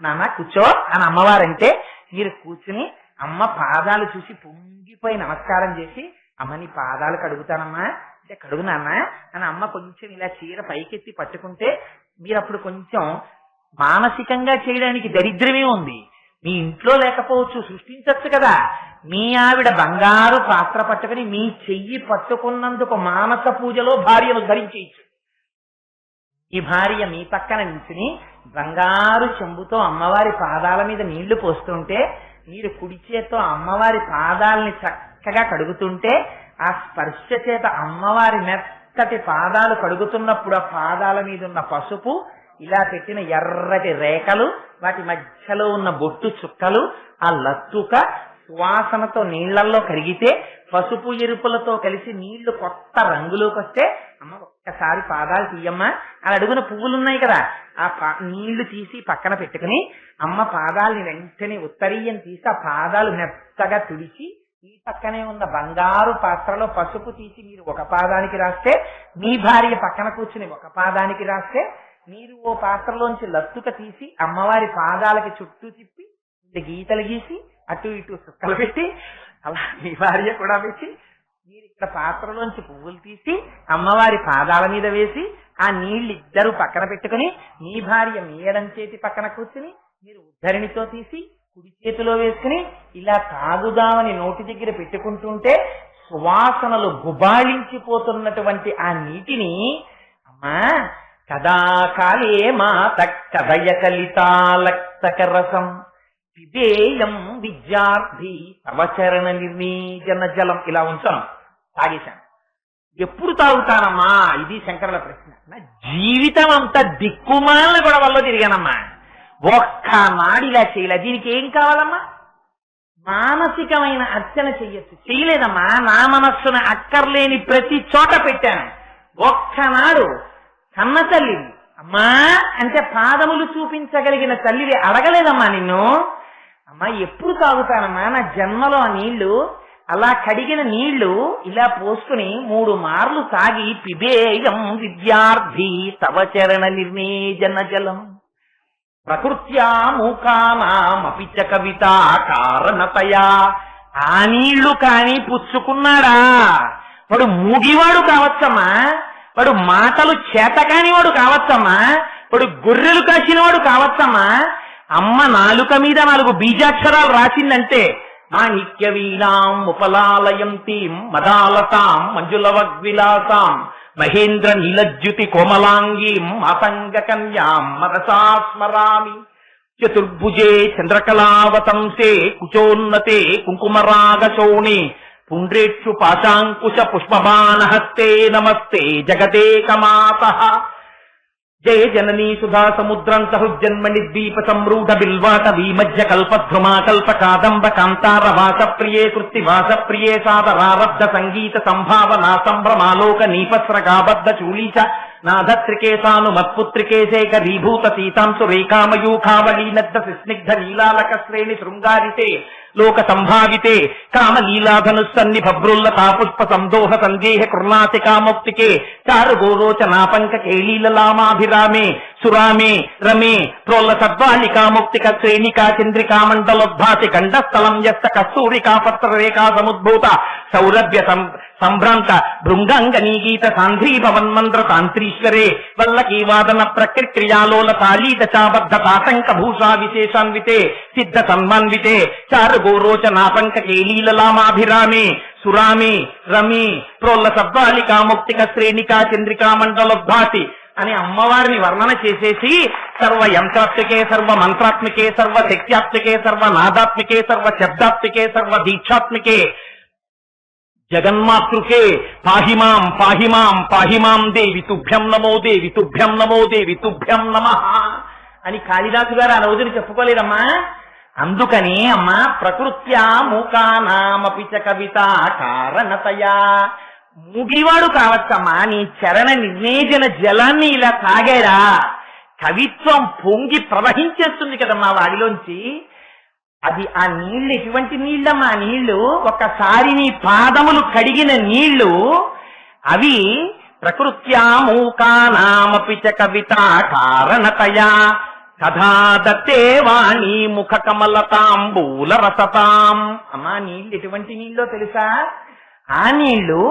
నాన్న కూర్చో అని అమ్మవారంటే, మీరు కూర్చుని అమ్మ పాదాలు చూసి పొంగిపోయి నమస్కారం చేసి, అమ్మ నీ పాదాలు కడుగుతానమ్మా అంటే కడుగునాన్నా అని అమ్మ కొంచెం ఇలా చీర పైకెత్తి పట్టుకుంటే, మీరు అప్పుడు కొంచెం మానసికంగా చేయడానికి దరిద్రమే ఉంది. మీ ఇంట్లో లేకపోవచ్చు, సృష్టించచ్చు కదా. మీ ఆవిడ బంగారు పాత్ర పట్టుకుని మీ చెయ్యి పట్టుకున్నందుకు మానస పూజలో భార్యను ధరించేయచ్చు. ఈ భార్య మీ పక్కన నిల్చుని బంగారు చెంబుతో అమ్మవారి పాదాల మీద నీళ్లు పోస్తుంటే, మీరు కుడి చేత్తో అమ్మవారి పాదాలని చక్కగా కడుగుతుంటే, ఆ స్పర్శ చేత అమ్మవారి మెత్తటి పాదాలు కడుగుతున్నప్పుడు ఆ పాదాల మీద ఉన్న పసుపు, ఇలా పెట్టిన ఎర్రటి రేఖలు, వాటి మధ్యలో ఉన్న బొట్టు చుక్కలు, ఆ లత్తుక సువాసనతో నీళ్లలో కరిగితే, పసుపు ఎరుపులతో కలిసి నీళ్లు కొత్త రంగులోకి వస్తే, అమ్మ ఒక్కసారి పాదాలు తీయమ్మా అని అడుగున పువ్వులున్నాయి కదా, ఆ నీళ్లు తీసి పక్కన పెట్టుకుని అమ్మ పాదాలని వెంటనే ఉత్తరీయం తీసి ఆ పాదాలు మెత్తగా తుడిచి ఈ పక్కనే ఉన్న బంగారు పాత్రలో పసుపు తీసి మీరు ఒక పాదానికి రాస్తే, మీ భార్య పక్కన కూర్చుని ఒక పాదానికి రాస్తే, మీరు ఓ పాత్రలోంచి లత్తుక తీసి అమ్మవారి పాదాలకి చుట్టూ తిప్పి గీతలు గీసి అటు ఇటు సుక్కలు పెట్టి, అలా మీ భార్య కూడా పెట్టి, మీరు ఇక్కడ పాత్రలోంచి పువ్వులు తీసి అమ్మవారి పాదాల మీద వేసి ఆ నీళ్లు ఇద్దరు పక్కన పెట్టుకుని, మీ భార్య మీ ఎడం చేతి పక్కన కూర్చుని మీరు ఉద్ధరిణితో తీసి కుడి చేతిలో వేసుకుని ఇలా తాగుదామని నోటి దగ్గర పెట్టుకుంటుంటే, సువాసనలు గుబాళించిపోతున్నటువంటి ఆ నీటిని అమ్మా కదాకాలే మాత కథయ కలితాలక్తకరసం పిబేయం విద్యార్థి తవచరణ నిర్ణీజన జలం. ఇలా ఉంచాను, తాగేశాను. ఎప్పుడు తాగుతానమ్మా? ఇది శంకరుల ప్రశ్న. నా జీవితం అంతా దిక్కుమాల గొడవల్లో తిరిగానమ్మా, ఒక్క నాడు ఇలా చేయలే. దీనికి ఏం కావాలమ్మా? మానసికమైన అర్చన చెయ్యొచ్చు. చేయలేదమ్మా, నా మనస్సును అక్కర్లేని ప్రతి చోట పెట్టాను. ఒక్కనాడు కన్న తల్లి అమ్మా అంటే పాదములు చూపించగలిగిన తల్లివి అడగలేదమ్మా నిన్ను. అమ్మా ఎప్పుడు తాగుతానమ్మా నా జన్మలో ఆ నీళ్లు? అలా కడిగిన నీళ్లు ఇలా పోసుకుని 3 మార్లు తాగి పిబేయం విద్యార్థి తవ చరణ నిర్ణేజన జలం ప్రకృత్యా మూకానామపి చ కవిత కారణతయా. ఆ నీళ్లు కాని పుచ్చుకున్నాడా? వాడు మూగివాడు కావచ్చమ్మా, వాడు మాటలు చేతకానివాడు కావచ్చమ్మా, వాడు గొర్రెలు కాసినవాడు కావచ్చమ్మా. అమ్మ నాలుక మీద 4 బీజాక్షరాలు రాసిందంటే మాణిక్య వీణాం ఉపలాలయంతీం మదాలతాం మంజులవగ్విలాసాం మహేంద్ర నీలజ్యుతి కోమలాంగీం మాతంగ కన్యాం మనసా స్మరామి. చతుర్భుజే చంద్రకళావతంసే కుచోన్నతే కుంకుమరాగశోణి పుండ్రేక్షు పాశాంకుశ పుష్పబాణహస్తే నమస్తే జగదేకమాతః. జయ జననీ సుధా సముద్రం సహృజన్మణి ద్వీప సంరూఢ బిల్వాట వీమధ్య కల్పధ్రుమా కల్ప కాదంబ కాంతార వాస ప్రియే కృత్తివాస ప్రియే సాదరారబ్ధ సంగీత సంభావనా సంభ్రమాలోక నీపస్రగాబద్ధ చూలీచ నాధత్రికేశాను మత్పుత్రికే శేఖరీభూత సీతాంశు రేఖామయూఖావళీనద్ద స్నిగ్ధ నీలాలక శ్రేణి శృంగారితే లోక సంభావితే కామలీలాధనుస్సన్ని భబ్రుల్లతా పుష్ప సందోహ సందేహ కృణాసికాముక్తికే చారు గోరోచనాపంక కేళీలలామాభిరామే సురామే రమే ప్రోల్ల సద్వాలికాముక్తిక శ్రేణికా చంద్రికా మండలోద్భాసి గండస్థలం యస్త కస్తూరికా పత్ర రేఖా సముద్భూత సౌరభ్య సంభ్రాంత భృంగాంగనీగీత సాంధ్రీ భవన్మంద్ర తాంత్రీశ్వరే వల్లకీవాదన ప్రక్రియాలోల తాళీత చాబద్ధ తాటంక భూషా విశేషాన్వితే సిద్ధ సన్మాన్వితే చారు గోరోచనాపంక కేళీలలామాభిరామే సురామే రమే ప్రోల్ల సద్వాలికాముక్తిక శ్రేణికా చంద్రికా మండలోద్భాసి అని అమ్మవారిని వర్ణన చేసేసి సర్వ యంత్రాత్మికే సర్వ మంత్రాత్మికే సర్వ శక్త్యాత్మికే సర్వ నాదాత్మికే సర్వ శబ్దాత్మికే సర్వ దీక్షాత్మికే జగన్మాతృకే పాహిమాం పాహిమాం పాహిమాం దేవి తుభ్యం నమో దేవి తుభ్యం నమో దేవి తుభ్యం నమః అని కాళిదాసు గారు ఆ రోజుని చెప్పుకోలేదమ్మా. అందుకని అమ్మా ప్రకృత్యా మూకానామపి చ కవిత కారణతయా. మూగివాడు కావచ్చమ్మా, నీ చరణ నిర్ణేజన జలాన్ని ఇలా తాగాడా కవిత్వం పొంగి ప్రవహించేస్తుంది కదమ్మా వాడిలోంచి. అది ఆ నీళ్లు ఎటువంటి నీళ్ళమ్మా? ఆ నీళ్లు ఒక్కసారి నీ పాదములు కడిగిన నీళ్లు అవి ప్రకృత్యా మూకానామపి చ కవిత కారణతయా కథా దత్తే వాణి ముఖ కమలతాంబూల రసతాం. అమ్మా నీళ్లు ఎటువంటి నీళ్ళో తెలుసా? ఆ నీళ్లు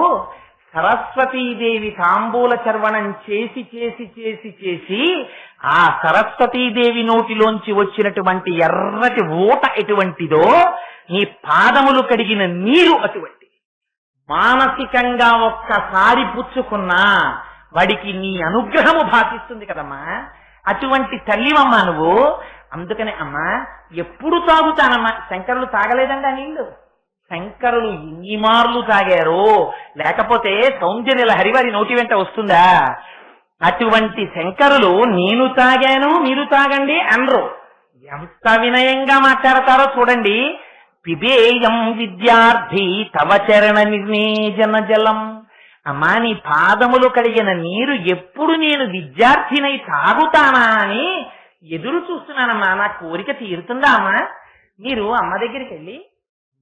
సరస్వతీదేవి తాంబూల చర్వణం చేసి చేసి చేసి చేసి ఆ సరస్వతీదేవి నోటిలోంచి వచ్చినటువంటి ఎర్రటి ఊట ఎటువంటిదో నీ పాదములు కడిగిన నీరు అటువంటి. మానసికంగా ఒక్కసారి పుచ్చుకున్నా వాడికి నీ అనుగ్రహము భాషిస్తుంది కదమ్మా. అటువంటి తల్లివమ్మా నువ్వు. అందుకనే అమ్మా ఎప్పుడు తాగుతానమ్మా. శంకరులు తాగలేదండి ఆ నీళ్లు. శంకరులు ఎన్ని మార్లు తాగారు, లేకపోతే సౌందర్య హరివారి నోటి వెంట వస్తుందా? అటువంటి శంకరులు నేను తాగాను మీరు తాగండి అనరు. ఎంత వినయంగా మాట్లాడతారో చూడండి. పిబేయం విద్యార్థి తవ చరణ నిర్ణేజన జలం. అమ్మా నీ పాదములు కడిగిన నీరు ఎప్పుడు నేను విద్యార్థినై తాగుతానా అని ఎదురు చూస్తున్నానమ్మా. నా కోరిక తీరుతుందా అమ్మా? మీరు అమ్మ దగ్గరికి వెళ్ళి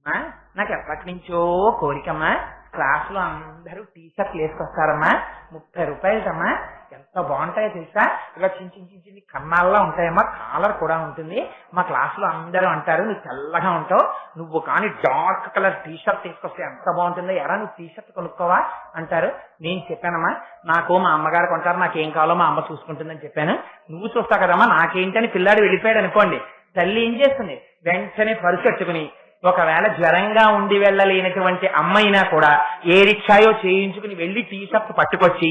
అమ్మా నాకు ఎప్పటి నుంచో కోరికమ్మా, క్లాసులో అందరూ టీషర్ట్లు వేసుకొస్తారమ్మా, 30 రూపాయలమ్మా, ఎంత బాగుంటాయో తెలుసా, ఇలా చిన్న కన్నాల్లో ఉంటాయమ్మా, కాలర్ కూడా ఉంటుంది, మా క్లాసులో అందరూ అంటారు నువ్వు తెల్లగా ఉంటావు, నువ్వు కానీ డార్క్ కలర్ టీషర్ట్ తీసుకొస్తే ఎంత బాగుంటుందో, ఎరా నువ్వు టీషర్ట్ కొనుక్కోవా అంటారు. నేను చెప్పానమ్మా నాకు మా అమ్మగారు కొంటారు, నాకేం కావాలో మా అమ్మ చూసుకుంటుందని చెప్పాను. నువ్వు చూస్తావు కదమ్మా నాకేంటని పిల్లాడు వెళ్ళిపోయాడు అనుకోండి, తల్లి ఏం చేస్తుంది వెంటనే పరుచెట్టుకుని ఒకవేళ జ్వరంగా ఉండి వెళ్ళలేనటువంటి అమ్మైనా కూడా ఏ రిక్షాయో చేయించుకుని వెళ్లి టీషర్ట్ పట్టుకొచ్చి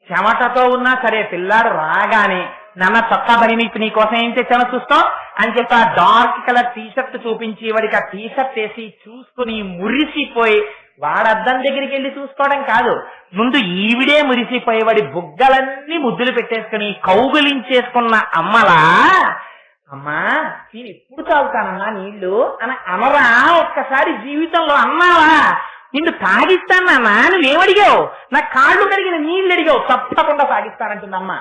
చెమటతో ఉన్నా సరే పిల్లాడు రాగానే నాన్న చొక్కా పని నీకోసం ఏం తెచ్చానో చూస్తావు అని చెప్పి ఆ డార్క్ కలర్ టీషర్ట్ చూపించి వాడికి ఆ టీషర్ట్ వేసి చూసుకుని మురిసిపోయి వాడద్దం దగ్గరికి వెళ్ళి చూసుకోవడం కాదు, ముందు ఈవిడే మురిసిపోయి వాడి బుగ్గలన్నీ ముద్దులు పెట్టేసుకుని కౌగులించేసుకున్న అమ్మలా అమ్మా నేను ఎప్పుడు తాగుతానమ్మా నీళ్లు అని అనరా? ఒక్కసారి జీవితంలో అన్నావా? నిన్ను తాగిస్తాను నాన్న, నువ్వేమడిగావు? నా కాళ్ళు కడిగిన నీళ్ళు అడిగావు, తప్పకుండా తాగిస్తానంటుందమ్మ.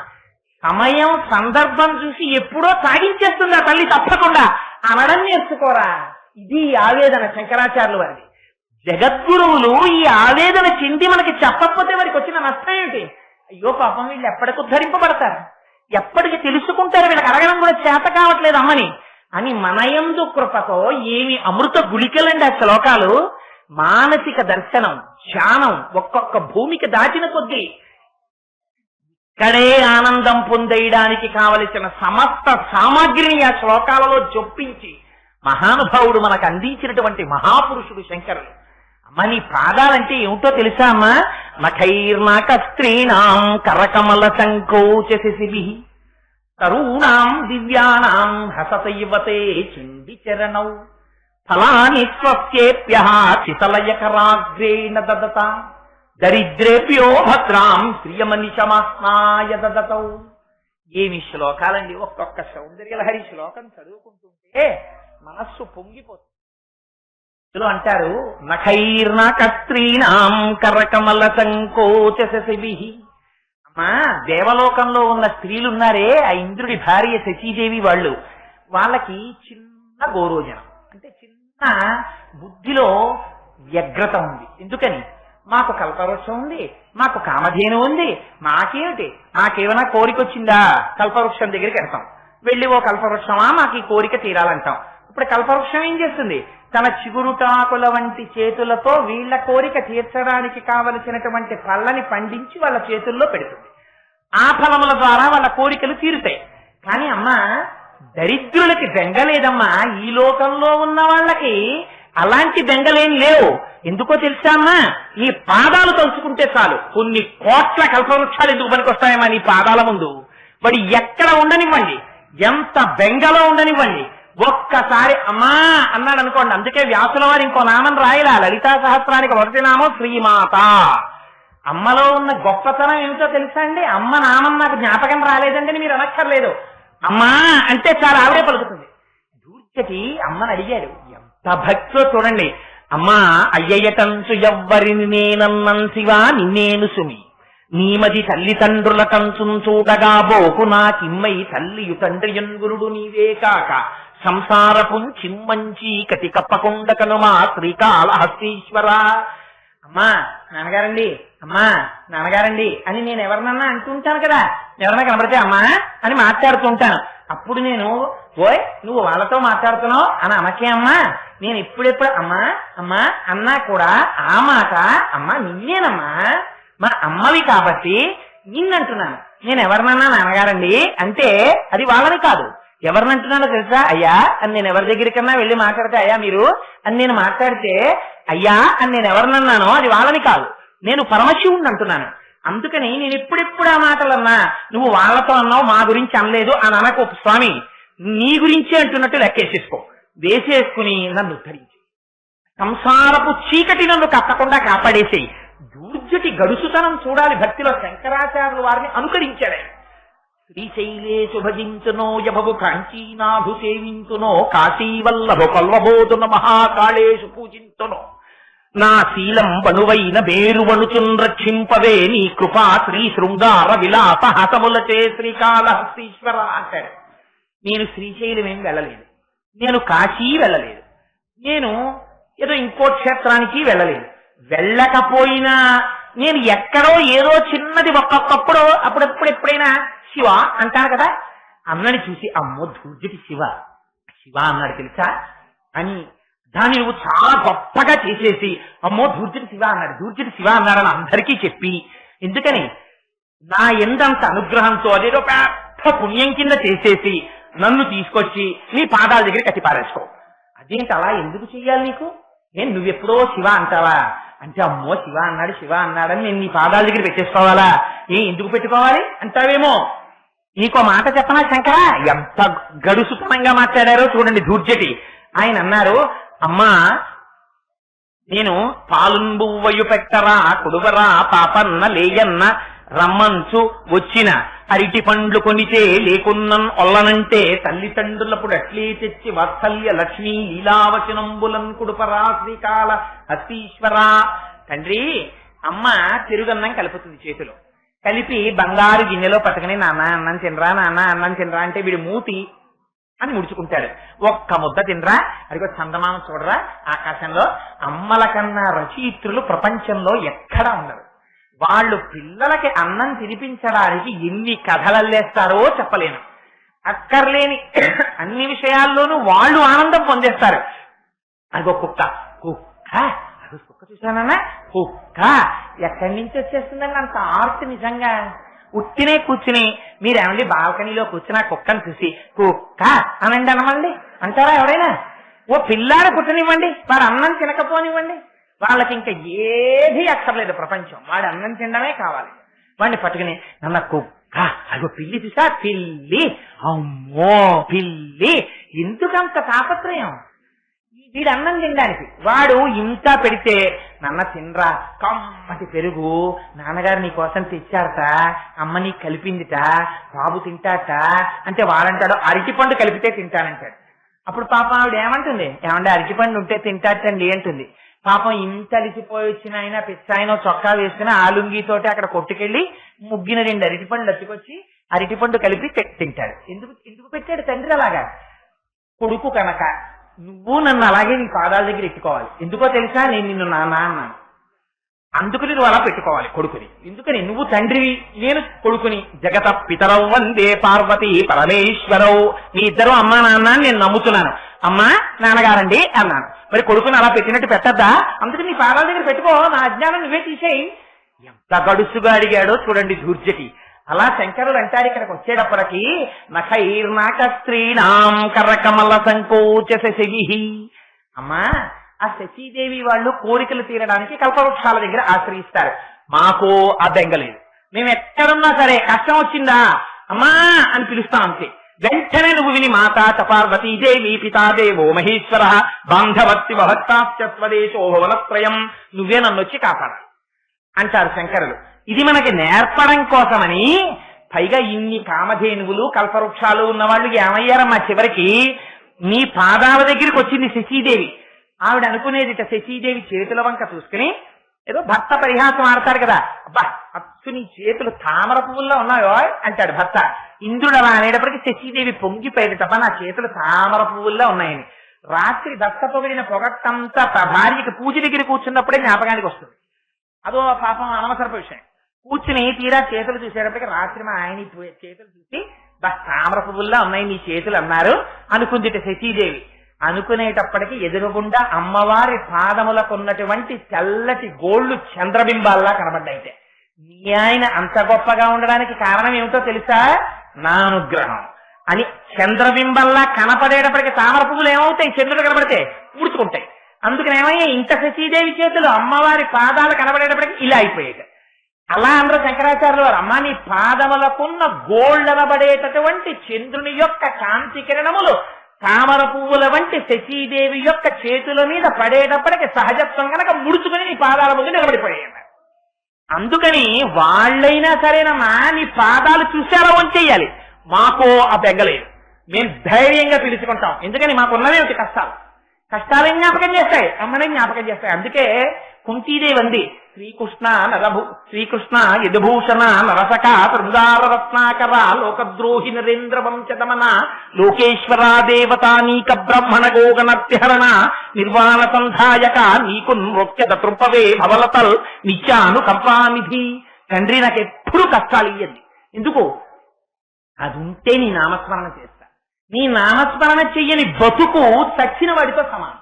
సమయం సందర్భం చూసి ఎప్పుడో తాగించేస్తుంది ఆ తల్లి, తప్పకుండా అనడం నేర్చుకోరా. ఇది ఆవేదన శంకరాచార్యుల వారిది. జగద్గురువులు ఈ ఆవేదన చెంది మనకి చెప్పకపోతే వారికి వచ్చిన నష్టం ఏమిటి? అయ్యో పాపం, వీళ్ళు ఎప్పటికి ఉద్ధరింపబడతారు, ఎప్పటికి తెలుసుకుంటారు, వీళ్ళకి అడగడం కూడా చేత కావట్లేదు అమ్మని అని మనయందు కృపతో ఏమి అమృత గుళికలండి ఆ శ్లోకాలు. మానసిక దర్శనం, ధ్యానం ఒక్కొక్క భూమికి దాటిన కొద్దీ ఇక్కడే ఆనందం పొందేయడానికి కావలసిన సమస్త సామాగ్రిని ఆ శ్లోకాలలో జొప్పించి మహానుభావుడు మనకు అందించినటువంటి మహాపురుషుడు శంకరుడు. అమ్మ, నీ పాదాలంటే ఏమిటో తెలుసా అమ్మా? నఖైర్నాక స్త్రీణాం కరకమల సంకోచశిభి తరూణాం దివ్యానాం హసతైవతే చింది చరణౌ ఫలాని స్వస్యేప్య చితలయకరాగ్రేణ దదత దరిద్రేభ్యో భద్రాం ప్రియమనిశమాస్నాయ దదతౌ. ఏమి శ్లోకాలండి! ఒక్కొక్క సౌందర్యలహరి శ్లోకం చదువుకుంటుంటే మనస్సు పొంగిపోతుంది. అంటారు నఖైర్నాక స్త్రీణాం కరకమల సంకోచశిభి. అమ్మా, దేవలోకంలో ఉన్న స్త్రీలున్నారే, ఆ ఇంద్రుడి భార్య శచీదేవి వాళ్ళకి చిన్న గోరోజనం అంటే చిన్న బుద్ధిలో వ్యగ్రత ఉంది. ఎందుకని? మాకు కల్పవృక్షం ఉంది, మాకు కామధేను ఉంది, మాకేమిటి, మాకేమైనా కోరిక వచ్చిందా కల్పవృక్షం దగ్గరికి వెళ్తాం, వెళ్ళి ఓ కల్పవృక్షమా మాకు ఈ కోరిక తీరాలంటాం. ఇప్పుడు కల్పవృక్షం ఏం చేస్తుంది? తన చిగురుటాకుల వంటి చేతులతో వీళ్ల కోరిక తీర్చడానికి కావలసినటువంటి పళ్ళని పండించి వాళ్ళ చేతుల్లో పెడుతుంది. ఆ ఫలముల ద్వారా వాళ్ళ కోరికలు తీరుతాయి. కానీ అమ్మా, దరిద్రులకి బెంగలేదమ్మా. ఈ లోకంలో ఉన్న వాళ్ళకి అలాంటి బెంగలేం లేవు. ఎందుకో తెలుసా అమ్మా? నీ పాదాలు తలుచుకుంటే చాలు కొన్ని కోట్ల కల్పవృక్షాలు ఎందుకు పనికొస్తాయమ్మా నీ పాదాల ముందు. వాడు ఎక్కడ ఉండనివ్వండి, ఎంత బెంగలో ఉండనివ్వండి, ఒక్కసారి అమ్మా అన్నాడు అనుకోండి. అందుకే వ్యాసుల వారు ఇంకో నామం రాయలా. లలితా సహస్రానికి మొదటి నామం శ్రీమాత. అమ్మలో ఉన్న గొప్పతనం ఏమిటో తెలుసా అండి? అమ్మ నామం నాకు జ్ఞాపకం రాలేదండి మీరు అనక్కర్లేదు, అమ్మా అంటే చాలా ఆవిడే పలుకుతుంది. దూర్చటి అమ్మని అడిగాడు, ఎంత భక్తో చూడండి. అమ్మా అయ్యయ్యటంచు ఎవ్వరిని నేనన్నం శివా నిన్నేను సుమి నీమది తల్లిదండ్రుల కంచును చూడగా బోకు నాకిమ్మై తల్లియు తండ్రియన్ గురుడు నీవే కాక సంసారపు చిమ్మంచి కటి కప్పకొండ కనుమా శ్రీకాళహస్తీశ్వర. అమ్మా నాన్నగారండి, అమ్మా నాన్నగారండి అని నేను ఎవరినన్నా అంటుంటాను కదా, ఎవరన్నా కనబడితే అమ్మా అని మాట్లాడుతుంటాను. అప్పుడు నేను ఓయ్ నువ్వు వాళ్ళతో మాట్లాడుతున్నావు అని అనకే అమ్మా. నేను ఇప్పుడెప్పుడు అమ్మా అమ్మా అన్నా కూడా ఆ మాట అమ్మా నిన్నేనమ్మా, మా అమ్మవి కాబట్టి నిన్నంటున్నాను. నేను ఎవరినన్నా నాన్నగారండి అంటే అది వాళ్ళని కాదు, ఎవరినంటున్నానో తెలుసా? అయ్యా అని నేను ఎవరి దగ్గరికన్నా వెళ్ళి మాట్లాడితే అయ్యా మీరు అని నేను మాట్లాడితే అయ్యా అని నేను ఎవరినన్నానో అది వాళ్ళని కాదు, నేను పరమశివుణ్ణి అంటున్నాను. అందుకని నేను ఇప్పుడెప్పుడు ఆ మాటలన్నా నువ్వు వాళ్ళతో అన్నావు మా గురించి అనలేదు అని అనకు స్వామి, నీ గురించే అంటున్నట్టు లెక్కేసేసుకో, వేసేసుకుని నన్ను ఉద్ధరించి సంసారపు చీకటి నన్ను కప్పకుండా కాపాడేసేయి. దూర్జటి గడుసుతనం చూడాలి భక్తిలో. శంకరాచార్యుల వారిని అనుకరించాడు. శ్రీశైలేశు భజించునో యభవు కాంచీనాథు సేవించునో కాశీవల్లభు కల్వబోతున మహాకాళేశు పూజించునో నా శీలం బనువైన మేరువణుచున్ రక్షింపవే నీ కృపా శ్రీ శృంగార విలాస హతములచే శ్రీకాళహస్తీశ్వర అంటాడు. నేను శ్రీశైలం ఏం వెళ్ళలేదు, నేను కాశీ వెళ్ళలేదు, నేను ఏదో ఇంకో క్షేత్రానికి వెళ్ళలేదు. వెళ్ళకపోయినా నేను ఎక్కడో ఏదో చిన్నది ఒక్కొక్కప్పుడు అప్పుడప్పుడు ఎప్పుడైనా శివ అంటాను కదా, అన్నని చూసి అమ్మో దూర్జటి శివ శివ అన్నాడు తెలుసా అని దాన్ని నువ్వు చాలా గొప్పగా చేసేసి అమ్మో దూర్జటి శివ అన్నాడు, దూర్జటి శివ అన్నాడని అందరికీ చెప్పి, ఎందుకని నా ఎందంత అనుగ్రహంతో అదేదో పెద్ద పుణ్యం కింద చేసేసి నన్ను తీసుకొచ్చి నీ పాదాల దగ్గర కట్టి పారేసుకో. అదేంటి అలా ఎందుకు చెయ్యాలి నీకు? నేను నువ్వెప్పుడో శివ అంటావా అంటే అమ్మో శివ అన్నాడు శివ అన్నాడని నేను నీ పాదాల దగ్గర పెట్టేసుకోవాలా? ఎందుకు పెట్టుకోవాలి అంటావేమో. నీకో మాట చెప్పనా శంకర, ఎంత గడుసుతనంగా మాట్లాడారో చూడండి దూర్జటి. ఆయన అన్నారు, అమ్మా నేను పాలుంబువ్వయు పెట్టరా కుడువరా పాపన్న లేయన్న రమ్మంచు వచ్చిన అరిటి పండ్లు కొనితే లేకున్నన్ ఒల్లనంటే తల్లిదండ్రులప్పుడు అట్లే తెచ్చి వాత్సల్య లక్ష్మీ లీలావచనంబులన్ కుడుపరా శ్రీకాళ హస్తీశ్వర. తండ్రి, అమ్మ తిరుగన్నం కలుపుతుంది చేతిలో, కలిపి బంగారు గిన్నెలో పట్టుకుని నాన్న అన్నం తినరా, నాన్న అన్నం తినరా అంటే వీడు మూతి అని ముడుచుకుంటాడు. ఒక్క ముద్ద తినరా, అదిగో చందమామ చూడరా ఆకాశంలో. అమ్మల కన్నా రచయిత్రులు ప్రపంచంలో ఎక్కడా ఉండరు. వాళ్ళు పిల్లలకి అన్నం తినిపించడానికి ఎన్ని కథలల్లేస్తారో చెప్పలేను. అక్కర్లేని అన్ని విషయాల్లోనూ వాళ్ళు ఆనందం పొందేస్తారు. అదిగో కుక్క, కుక్క కుక్క చూసానన్నా, కుక్క ఎక్కడి నుంచి వచ్చేస్తుందండి అంత ఆర్ట్. నిజంగా ఉట్టినే కూర్చుని మీరేమండి బాల్కనీలో కూర్చుని ఆ కుక్కను చూసి కుక్క అనండి అనమండి అంటారా ఎవరైనా? ఓ పిల్లాడు పుట్టనివ్వండి, వాడు అన్నం తినకపోనివ్వండి, వాళ్ళకి ఇంకా ఏది అక్కర్లేదు ప్రపంచం, వాడు అన్నం తినడమే కావాలి. వాడిని పట్టుకుని నన్న కుక్క, అగో పిల్లి చూసా, పిల్లి, అమ్మో పిల్లి, ఎందుకంత తాపత్రయం? వీడు అన్నం తినడానికి. వాడు ఇంత పెడితే నన్న తినరా, కమ్మటి పెరుగు నాన్నగారు నీ కోసం తెచ్చారట, అమ్మ నీకు కలిపిందిట, బాబు తింటాట అంటే వాడంటాడు అరటిపండు కలిపితే తింటానంటాడు. అప్పుడు పాపం ఆవిడ ఏమంటుంది, ఏమంటే అరటిపండు ఉంటే తింటాటండి అంటుంది. పాపం ఇంత అలిసిపోయి వచ్చిన ఆయన పిచ్చాయన చొక్కా వేసుకుని ఆలుంగితోటి అక్కడ కొట్టుకెళ్లి ముగ్గిన 2 అరటిపండ్లు అట్టుకొచ్చి అరటిపండు కలిపి తింటాడు. ఎందుకు పెట్టాడు తండ్రి అలాగా? కొడుకు కనుక నువ్వు నన్ను అలాగే నీ పాదాల దగ్గర ఎట్టుకోవాలి. ఎందుకో తెలుసా, నేను నిన్ను నాన్న అన్నాను, అందుకని నువ్వు అలా పెట్టుకోవాలి కొడుకుని. ఎందుకని? నువ్వు తండ్రివి, నేను కొడుకుని. జగత పితరౌ వందే పార్వతీ పరమేశ్వరౌ. మీ ఇద్దరు అమ్మా నాన్న నేను నమ్ముతున్నాను. అమ్మా నాన్నగారండి అన్నాను. మరి కొడుకుని అలా పెట్టినట్టు పెట్టద్దా? అందుకని నీ పాదాల దగ్గర పెట్టుకో, నా అజ్ఞానం నువ్వే తీసేయి. ఎంత గడుసుగా అడిగాడో చూడండి ధూర్జటి. అలా శంకరుడు అంటారు ఇక్కడికి వచ్చేటప్పటికి, నఖైర్నాక స్త్రీణాం కర్రకమల సంకోచ శశి. అమ్మా, ఆ శశీదేవి వాళ్ళు కోరికలు తీరడానికి కల్పవృక్షాల దగ్గర ఆశ్రయిస్తారు. మాకు ఆ బెంగలేదు. మేము ఎక్కడున్నా సరే కష్టం వచ్చిందా అమ్మా అని పిలుస్తాం అంతే. వెంటనే నువ్వు విని మాతా చ పార్వతీదేవి పితాదేవో మహేశ్వర బాంధవత్తి మహత్తాశ్చస్వదేశో భువనత్రయం, నువ్వే నన్ను వచ్చి కాపాడాలి అంటారు శంకరులు. ఇది మనకి నేర్పడం కోసమని. పైగా ఇన్ని కామధేనువులు కల్పవృక్షాలు ఉన్నవాళ్ళు ఏమయ్యారమ్మా చివరికి? నీ పాదాల దగ్గరికి వచ్చింది శశీదేవి. ఆవిడ అనుకునేది శశీదేవి చేతుల వంక చూసుకుని, ఏదో భర్త పరిహాసం ఆడతాడు కదా, అబ్బా అచ్చు నీ చేతులు తామర పువ్వుల్లో ఉన్నాయో అంటాడు భర్త. ఇంద్రుడు అలా అనేటప్పటికి శశీదేవి పొంగిపోయేది తప్ప నా చేతులు తామర పువ్వుల్లో ఉన్నాయని. రాత్రి దత్త పొగిడిన పొగట్టంతా భార్యకి పూజ దగ్గర కూర్చున్నప్పుడే జ్ఞాపకానికి వస్తుంది. అదో పాపం అనవసరపు విషయం. కూర్చుని తీరా చేతులు చూసేటప్పటికి రాత్రి మా ఆయన చేతులు చూసి తామర పువ్వుల్లా ఉన్నాయి నీ చేతులు అన్నారు అనుకుందిట శశీదేవి. అనుకునేటప్పటికి ఎదురుగుండా అమ్మవారి పాదములకున్నటువంటి తెల్లటి గోళ్లు చంద్రబింబాల్లా కనబడ్డాయితే. నీ ఆయన అంత గొప్పగా ఉండడానికి కారణం ఏమిటో తెలుసా? నా అనుగ్రహం అని చంద్రబింబల్లా కనపడేటప్పటికి తామర పువ్వులు ఏమవుతాయి? చంద్రుడు కనబడితే ముడుచుకుంటాయి. అందుకని ఏమయ్యా ఇంత శశీదేవి చేతులు అమ్మవారి పాదాలు కనబడేటప్పటికి ఇలా అయిపోయాయి. అలా అందరూ శంకరాచార్యులు వారు, అమ్మా నీ పాదములకున్న గోళ్లనబడేటటువంటి చంద్రుని యొక్క కాంతి కిరణములు తామర పువ్వుల వంటి శశీదేవి యొక్క చేతుల మీద పడేటప్పటికి సహజత్వం కనుక ముడుచుకుని నీ పాదాల ముందు నిలబడిపోయాయి. అందుకని వాళ్ళైనా సరేనమ్మా నీ పాదాలు చూశారో వంచేయాలి. మాకు ఆ బెంగలేదు, మేము ధైర్యంగా పిలుచుకుంటాం. ఎందుకని మాకున్నవేమిటి కష్టాలు? కష్టాలు జ్ఞాపకం చేస్తాయి, అమ్మనే జ్ఞాపకం చేస్తాయి. అందుకే కుంతీదేవి అంది, శ్రీకృష్ణ యదుభూషణ నరసక త్రిభుదార రత్నాకర లోకద్రోహి నరేంద్ర వంశదమన లోకేశ్వర దేవతానీక బ్రహ్మణ గోగణత్యహరణ నిర్వాణ సంధాయక నీకు నృత్యద తృపవే భవలతల్ నిత్యాను కంపానిధి. తండ్రి నాకెప్పుడు కష్టాలు ఇయ్యండి. ఎందుకు? అది ఉంటే నీ నామస్మరణ చేస్తా. నీ నామస్మరణ చెయ్యని బతుకు చచ్చిన వాడితో సమానం.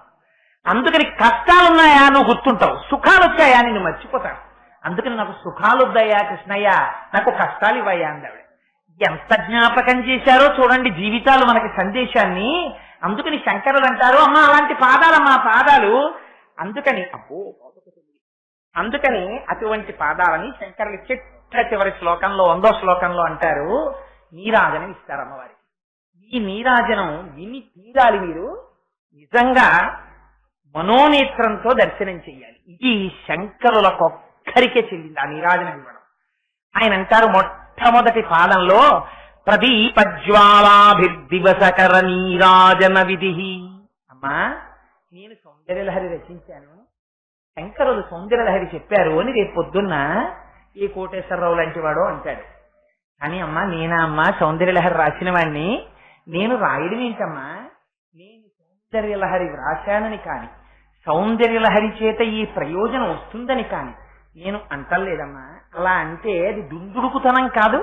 అందుకని కష్టాలున్నాయా నువ్వు గుర్తుంటావు, సుఖాలు వచ్చాయా నిన్ను మర్చిపోతాడు. అందుకని నాకు సుఖాలు వద్దయ్యా కృష్ణయ్య, నాకు కష్టాలు ఇవ్వయ్యా అందావిడ. ఎంత జ్ఞాపకం చేశారో చూడండి జీవితాలు మనకి సందేశాన్ని. అందుకని శంకరులు అంటారు, అమ్మా అలాంటి పాదాలమ్మా పాదాలు. అందుకని అటువంటి పాదాలని శంకరులు చివరి శ్లోకంలో 100వ శ్లోకంలో అంటారు, నీరాజనం ఇస్తారు అమ్మవారికి. ఈ నీరాజనం విని తీరాలి మీరు. నిజంగా మనోనేత్రంతో దర్శనం చెయ్యాలి. ఇది శంకరులకొక్కరికే చెల్లింది ఆ నీరాజనం ఇవ్వడం. ఆయన అంటారు, మొట్టమొదటి పాదంలో ప్రదీపజ్వాలాభిర్దివసకర నీరాజన విధి. అమ్మా, నేను సౌందర్యలహరి రచించాను, శంకరులు సౌందర్యలహరి చెప్పారు అని రేపు పొద్దున్న ఏ కోటేశ్వరరావు లాంటి వాడో అంటాడు. కానీ అమ్మా, నేనా అమ్మా సౌందర్యలహరి రాసిన వాడిని? నేను రాయడం ఏంటమ్మా? నేను సౌందర్యలహరి రాశానని కాని, సౌందర్యలహరి చేత ఈ ప్రయోజనం వస్తుందని కాని నేను అంటలేదమ్మా. అలా అంటే అది దుందుడుకుతనం కాదు.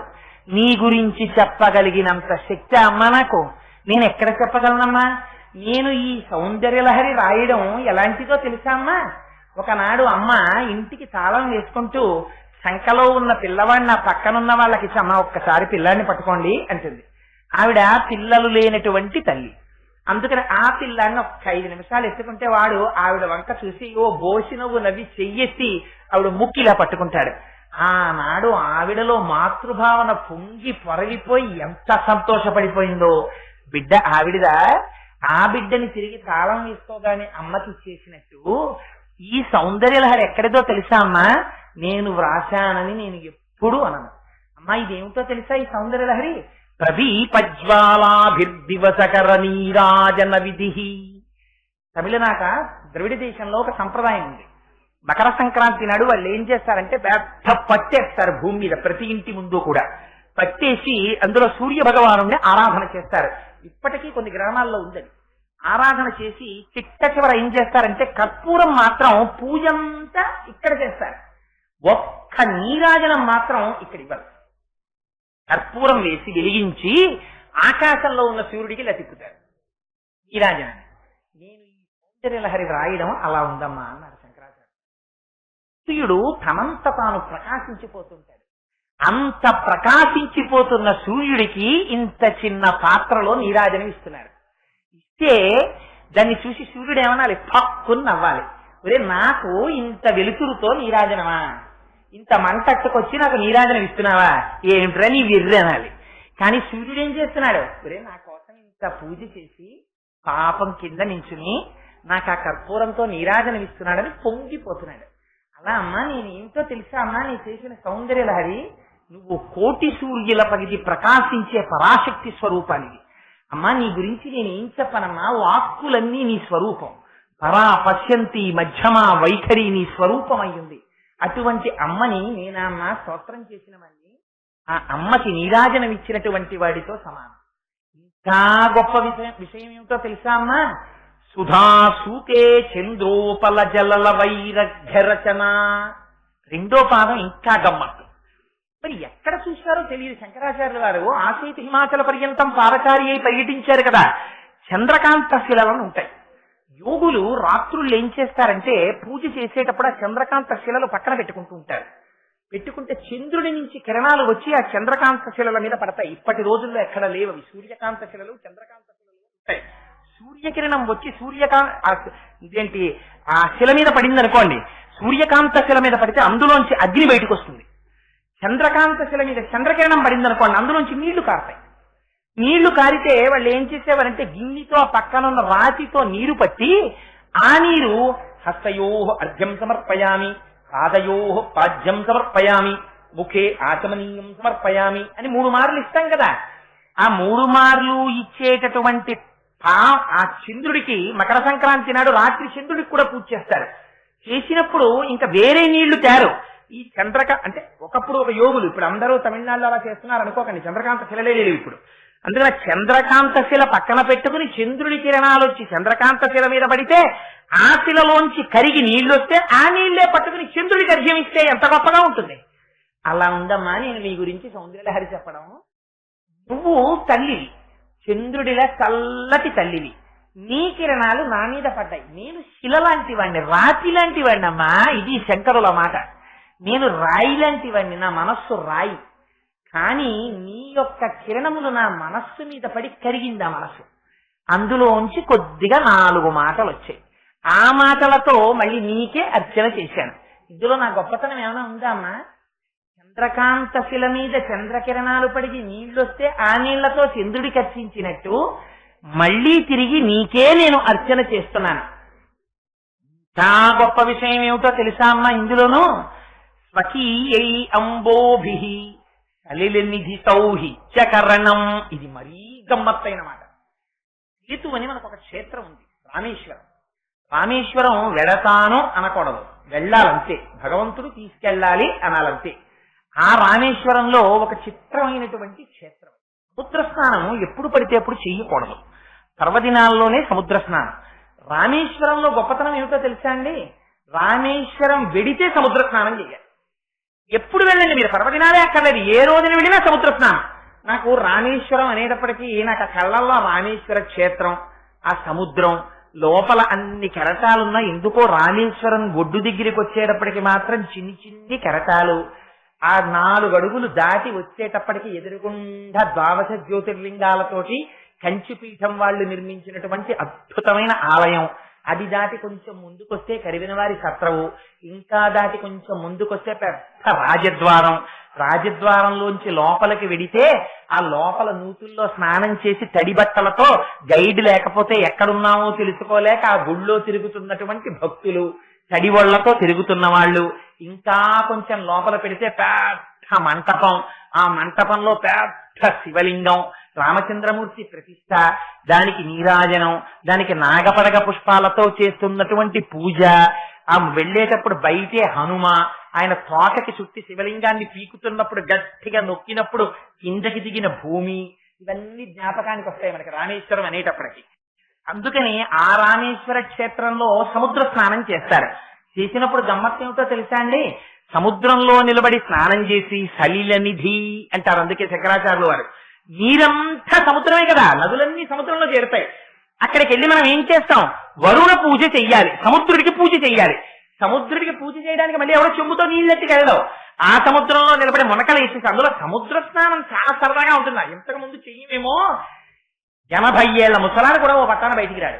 నీ గురించి చెప్పగలిగినంత శక్తి అమ్మా నాకు. నేను ఎక్కడ చెప్పగలనమ్మా? నేను ఈ సౌందర్యలహరి రాయడం ఎలాంటిదో తెలుసా అమ్మా? ఒకనాడు అమ్మ ఇంటికి తాళం వేసుకుంటూ శంకలో ఉన్న పిల్లవాడిని నా పక్కనున్న వాళ్ళకి అమ్మ ఒక్కసారి పిల్లాడిని పట్టుకోండి అంటుంది. ఆవిడ పిల్లలు లేనటువంటి తల్లి. అందుకని ఆ పిల్లాన్ని ఒక 5 నిమిషాలు ఎత్తుకుంటే వాడు ఆవిడ వంక చూసి ఓ బోసి నవ్వు నవ్వి చెయ్యెత్తి ఆవిడ ముక్కిలా పట్టుకుంటాడు. ఆనాడు ఆవిడలో మాతృభావన పొంగి పొరగిపోయి ఎంత సంతోషపడిపోయిందో. బిడ్డ ఆవిడదా, ఆ బిడ్డని తిరిగి తాళం వేసుకోగానే అమ్మకి చేసినట్టు ఈ సౌందర్యలహరి ఎక్కడిదో తెలుసా అమ్మా? నేను వ్రాశానని నేను ఎప్పుడు అనను. అమ్మా, ఇదేమిటో తెలుసా ఈ సౌందర్యలహరి? ప్రదీపజ్వాలాభిర్దివసకర నీరాజన విధి. తమిళనాట ద్రవిడ దేశంలో ఒక సంప్రదాయం ఉంది. మకర సంక్రాంతి నాడు వాళ్ళు ఏం చేస్తారంటే పెద్ద పట్టేస్తారు భూమి మీద, ప్రతి ఇంటి ముందు కూడా పట్టేసి అందులో సూర్య భగవాను ఆరాధన చేస్తారు. ఇప్పటికీ కొన్ని గ్రామాల్లో ఉందని. ఆరాధన చేసి చిట్ట చివర ఏం చేస్తారంటే కర్పూరం మాత్రం పూజంతా ఇక్కడ చేస్తారు, ఒక్క నీరాజనం మాత్రం ఇక్కడ ఇవ్వరు. కర్పూరం వేసి వెలిగించి ఆకాశంలో ఉన్న సూర్యుడికి ఇలా తిప్పుతారు నీరాజనాన్ని. నేను ఈ సౌందర్యలహరి రాయడం అలా ఉందమ్మా అన్నారు శంకరాచార్య. సూర్యుడు తనంత తాను ప్రకాశించిపోతుంటాడు. అంత ప్రకాశించిపోతున్న సూర్యుడికి ఇంత చిన్న పాత్రలో నీరాజనం ఇస్తున్నారు. ఇస్తే దాన్ని చూసి సూర్యుడు ఏమనాలి? పక్కుని నవ్వాలి. ఒరే, నాకు ఇంత వెలుతురుతో నీరాజనమా, ఇంత మంటట్టుకొచ్చి నాకు నీరాజనం ఇస్తున్నావా, ఏమిట్రా నీ వెర్రి అనాలి. కానీ సూర్యుడు ఏం చేస్తున్నాడు? ఒరే, నా కోసం ఇంత పూజ చేసి పాపం కింద నించుని నాకు ఆ కర్పూరంతో నీరాజనం ఇస్తున్నాడని పొంగిపోతున్నాడు. అలా అమ్మా, నేను ఏమిటో తెలుసా అమ్మా, నీ చేసిన సౌందర్యలహరి నువ్వు కోటి సూర్యుల పగిది ప్రకాశించే పరాశక్తి స్వరూపానిది. అమ్మా, నీ గురించి నేను ఏం చెప్పనమ్మా? వాక్కులన్నీ నీ స్వరూపం. పరా పశ్యంతి మధ్యమా వైఖరి నీ స్వరూపం అయ్యింది. అటువంటి అమ్మని నేనమ్మా స్తోత్రం చేసిన వాడిని, ఆ అమ్మకి నీరాజనం ఇచ్చినటువంటి వాడితో సమానం. ఇంకా గొప్ప విషయం ఏమిటో తెలుసా అమ్మా? సుధాసూతే చంద్రోపల జలల వైరఘ్యరచన. 2వ పాదం ఇంకా గమ్మత్తు. మరి ఎక్కడ చూశారో తెలియదు శంకరాచార్యుల వారు. ఆసీతి హిమాచల పర్యంతం పాదచారి అయి పర్యటించారు కదా. చంద్రకాంత శిలలను ఉంటాయి. యోగులు రాత్రులు ఏం చేస్తారంటే పూజ చేసేటప్పుడు ఆ చంద్రకాంత శిలలు పక్కన పెట్టుకుంటూ ఉంటారు. పెట్టుకుంటే చంద్రుడి నుంచి కిరణాలు వచ్చి ఆ చంద్రకాంత శిలల మీద పడతాయి. ఇప్పటి రోజుల్లో ఎక్కడ లేవు అవి. సూర్యకాంత శిలలు చంద్రకాంత శిలలు ఉంటాయి. సూర్యకిరణం వచ్చి ఇదేంటి ఆ శిల మీద పడింది అనుకోండి, సూర్యకాంత శిల మీద పడితే అందులోంచి అగ్ని బయటకు వస్తుంది. చంద్రకాంత శిల మీద చంద్రకిరణం పడింది అనుకోండి, అందులోంచి నీళ్లు కారుతాయి. నీళ్లు కారితే వాళ్ళు ఏం చేసేవారంటే గిన్నెతో ఆ పక్కనున్న రాతితో నీరు పట్టి ఆ నీరు హస్తయో అర్ఘ్యం సమర్పయామి, పాదయో పాద్యం సమర్పయామి, ముఖే ఆచమనీయం సమర్పయామి అని 3 మార్లు ఇస్తాం కదా. ఆ 3 మార్లు ఇచ్చేటటువంటి ఆ చంద్రుడికి మకర సంక్రాంతి నాడు రాత్రి చంద్రుడికి కూడా పూజ చేస్తారు. చేసినప్పుడు ఇంకా వేరే నీళ్లు తేరు. ఈ అంటే ఒకప్పుడు ఒక యోగులు, ఇప్పుడు అందరూ తమిళనాడులో అలా చేస్తున్నారు అనుకోకండి, చంద్రకాంత శిలలే లేవు ఇప్పుడు. అందుకని చంద్రకాంత శిల పక్కన పెట్టుకుని చంద్రుడి కిరణాలు వచ్చి చంద్రకాంత శిల మీద పడితే ఆ శిలలోంచి కరిగి నీళ్లు వస్తే ఆ నీళ్లే పట్టుకుని చంద్రుడికి అర్ఘ్యం ఇస్తే ఎంత గొప్పగా ఉంటుంది. అలా ఉందమ్మా నేను నీ గురించి సౌందర్యలహరి చెప్పడం. నువ్వు తల్లివి, చంద్రుడిలా చల్లటి తల్లివి. నీ కిరణాలు నా మీద పడ్డాయి. నేను శిల లాంటి వాడిని, రాతి లాంటి వాడిని అమ్మా. ఇది శంకరుల మాట. నేను రాయి లాంటి వాడిని, నా మనస్సు రాయి. కానీ నీ యొక్క కిరణములు నా మనస్సు మీద పడి కరిగింది ఆ మనస్సు. అందులోంచి కొద్దిగా 4 మాటలు వచ్చాయి. ఆ మాటలతో మళ్ళీ నీకే అర్చన చేశాను. ఇందులో నా గొప్పతనం ఏమైనా ఉందా అమ్మా? చంద్రకాంత శిల మీద చంద్రకిరణాలు పడిగి నీళ్లు వస్తే ఆ నీళ్లతో చంద్రుడికి అర్చించినట్టు మళ్ళీ తిరిగి నీకే నేను అర్చన చేస్తున్నాను. చాలా గొప్ప విషయం ఏమిటో తెలుసా అమ్మా? ఇందులోనూ స్వకీయై అంబోభి సలిలనిధి సౌహి చకరణం. ఇది మరీ గమ్మత్తైన మాట. కేతు అని మనకు ఒక క్షేత్రం ఉంది, రామేశ్వరం. రామేశ్వరం వెళతాను అనకూడదు, వెళ్ళాలంతే. భగవంతుడు తీసుకెళ్ళాలి అనాలంతే. ఆ రామేశ్వరంలో ఒక చిత్రమైనటువంటి క్షేత్రం. సముద్ర స్నానం ఎప్పుడు పడితే అప్పుడు చెయ్యకూడదు, పర్వదినాల్లోనే సముద్ర స్నానం. రామేశ్వరంలో గొప్పతనం ఏమిటో తెలుసా అండి? రామేశ్వరం వెడితే సముద్ర స్నానం చేయాలి. ఎప్పుడు వెళ్ళండి మీరు, పర్వదినాలే అక్కర్లేదు, ఏ రోజున వెళ్ళినా సముద్ర స్నానం. నాకు రామేశ్వరం అనేటప్పటికీ నాకు ఆ కళ్ళల్లో రామేశ్వర క్షేత్రం, ఆ సముద్రం లోపల అన్ని కెరటాలున్నా ఎందుకో రామేశ్వరం ఒడ్డు దగ్గరికి వచ్చేటప్పటికి మాత్రం చిన్ని చిన్ని కెరటాలు. ఆ 4 అడుగులు దాటి వచ్చేటప్పటికి ఎదురుగుండా ద్వాదశ జ్యోతిర్లింగాలతోటి కంచిపీఠం వాళ్ళు నిర్మించినటువంటి అద్భుతమైన ఆలయం. అది దాటి కొంచెం ముందుకొస్తే కరివినవారి సత్రవు, ఇంకా దాటి కొంచెం ముందుకొస్తే పెద్ద రాజద్వారం. రాజద్వారంలోంచి లోపలికి వెడితే ఆ లోపల నూతుల్లో స్నానం చేసి తడి బట్టలతో, గైడ్ లేకపోతే ఎక్కడున్నామో తెలుసుకోలేక ఆ గుళ్ళో తిరుగుతున్నటువంటి భక్తులు, తడి ఒళ్లతో తిరుగుతున్న వాళ్ళు. ఇంకా కొంచెం లోపల పెడితే పెద్ద మంటపం, ఆ మంటపంలో పెద్ద శివలింగం, రామచంద్రమూర్తి ప్రతిష్ట, దానికి నీరాజనం, దానికి నాగపడగ పుష్పాలతో చేస్తున్నటువంటి పూజ. ఆ వెళ్ళేటప్పుడు బయటే హనుమ, ఆయన తోకకి చుట్టి శివలింగాన్ని పీకుతున్నప్పుడు గట్టిగా నొక్కినప్పుడు కిందకి దిగిన భూమి, ఇవన్నీ జ్ఞాపకానికి వస్తాయి మనకి రామేశ్వరం అనేటప్పటికి. అందుకని ఆ రామేశ్వర క్షేత్రంలో సముద్ర స్నానం చేస్తారు. చేసినప్పుడు గమ్మత్తు ఏమిటో తెలుసా అండి? సముద్రంలో నిలబడి స్నానం చేసి సలిలనిధి అంటారు. అందుకే శంకరాచార్యులు వారు, నీరంతా సముద్రమే కదా, నదులన్నీ సముద్రంలో చేరుతాయి. అక్కడికి వెళ్ళి మనం ఏం చేస్తాం? వరుణ పూజ చెయ్యాలి, సముద్రుడికి పూజ చెయ్యాలి. సముద్రుడికి పూజ చేయడానికి మళ్ళీ ఎవరో చెంబుతో నీళ్ళెత్తికి వెళ్ళవు. ఆ సముద్రంలో నిలబడి మునకలు వేసేసి అందులో సముద్ర స్నానం చాలా సరదాగా ఉంటుంది. ఇంతకు ముందు చెయ్యమేమో 80 ఏళ్ల ముసలాన్ని కూడా ఓ పట్టాన బయటికి రాడు.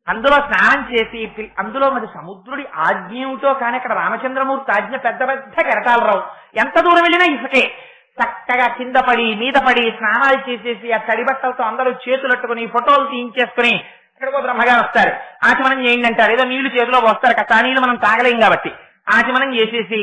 అందులో స్నానం చేసి అందులో మరి సముద్రుడి ఆజ్ఞ ఏమిటో కానీ అక్కడ రామచంద్రమూర్తి ఆజ్ఞ పెద్ద పెద్ద కెరటాలు రావు. ఎంత దూరం వెళ్ళినా ఇసుకే. చక్కగా కింద పడి మీద పడి స్నానాలు చేసేసి ఆ తడి బట్టలతో అందరూ చేతులట్టుకుని ఫోటోలు తీయించేసుకుని అక్కడికో బ్రహ్మగారు వస్తారు, ఆచమనం చేయండి అంటారు. ఏదో నీళ్లు చేతిలో వస్తారు కదా, నీళ్లు మనం తాగలేం కాబట్టి ఆచమనం చేసేసి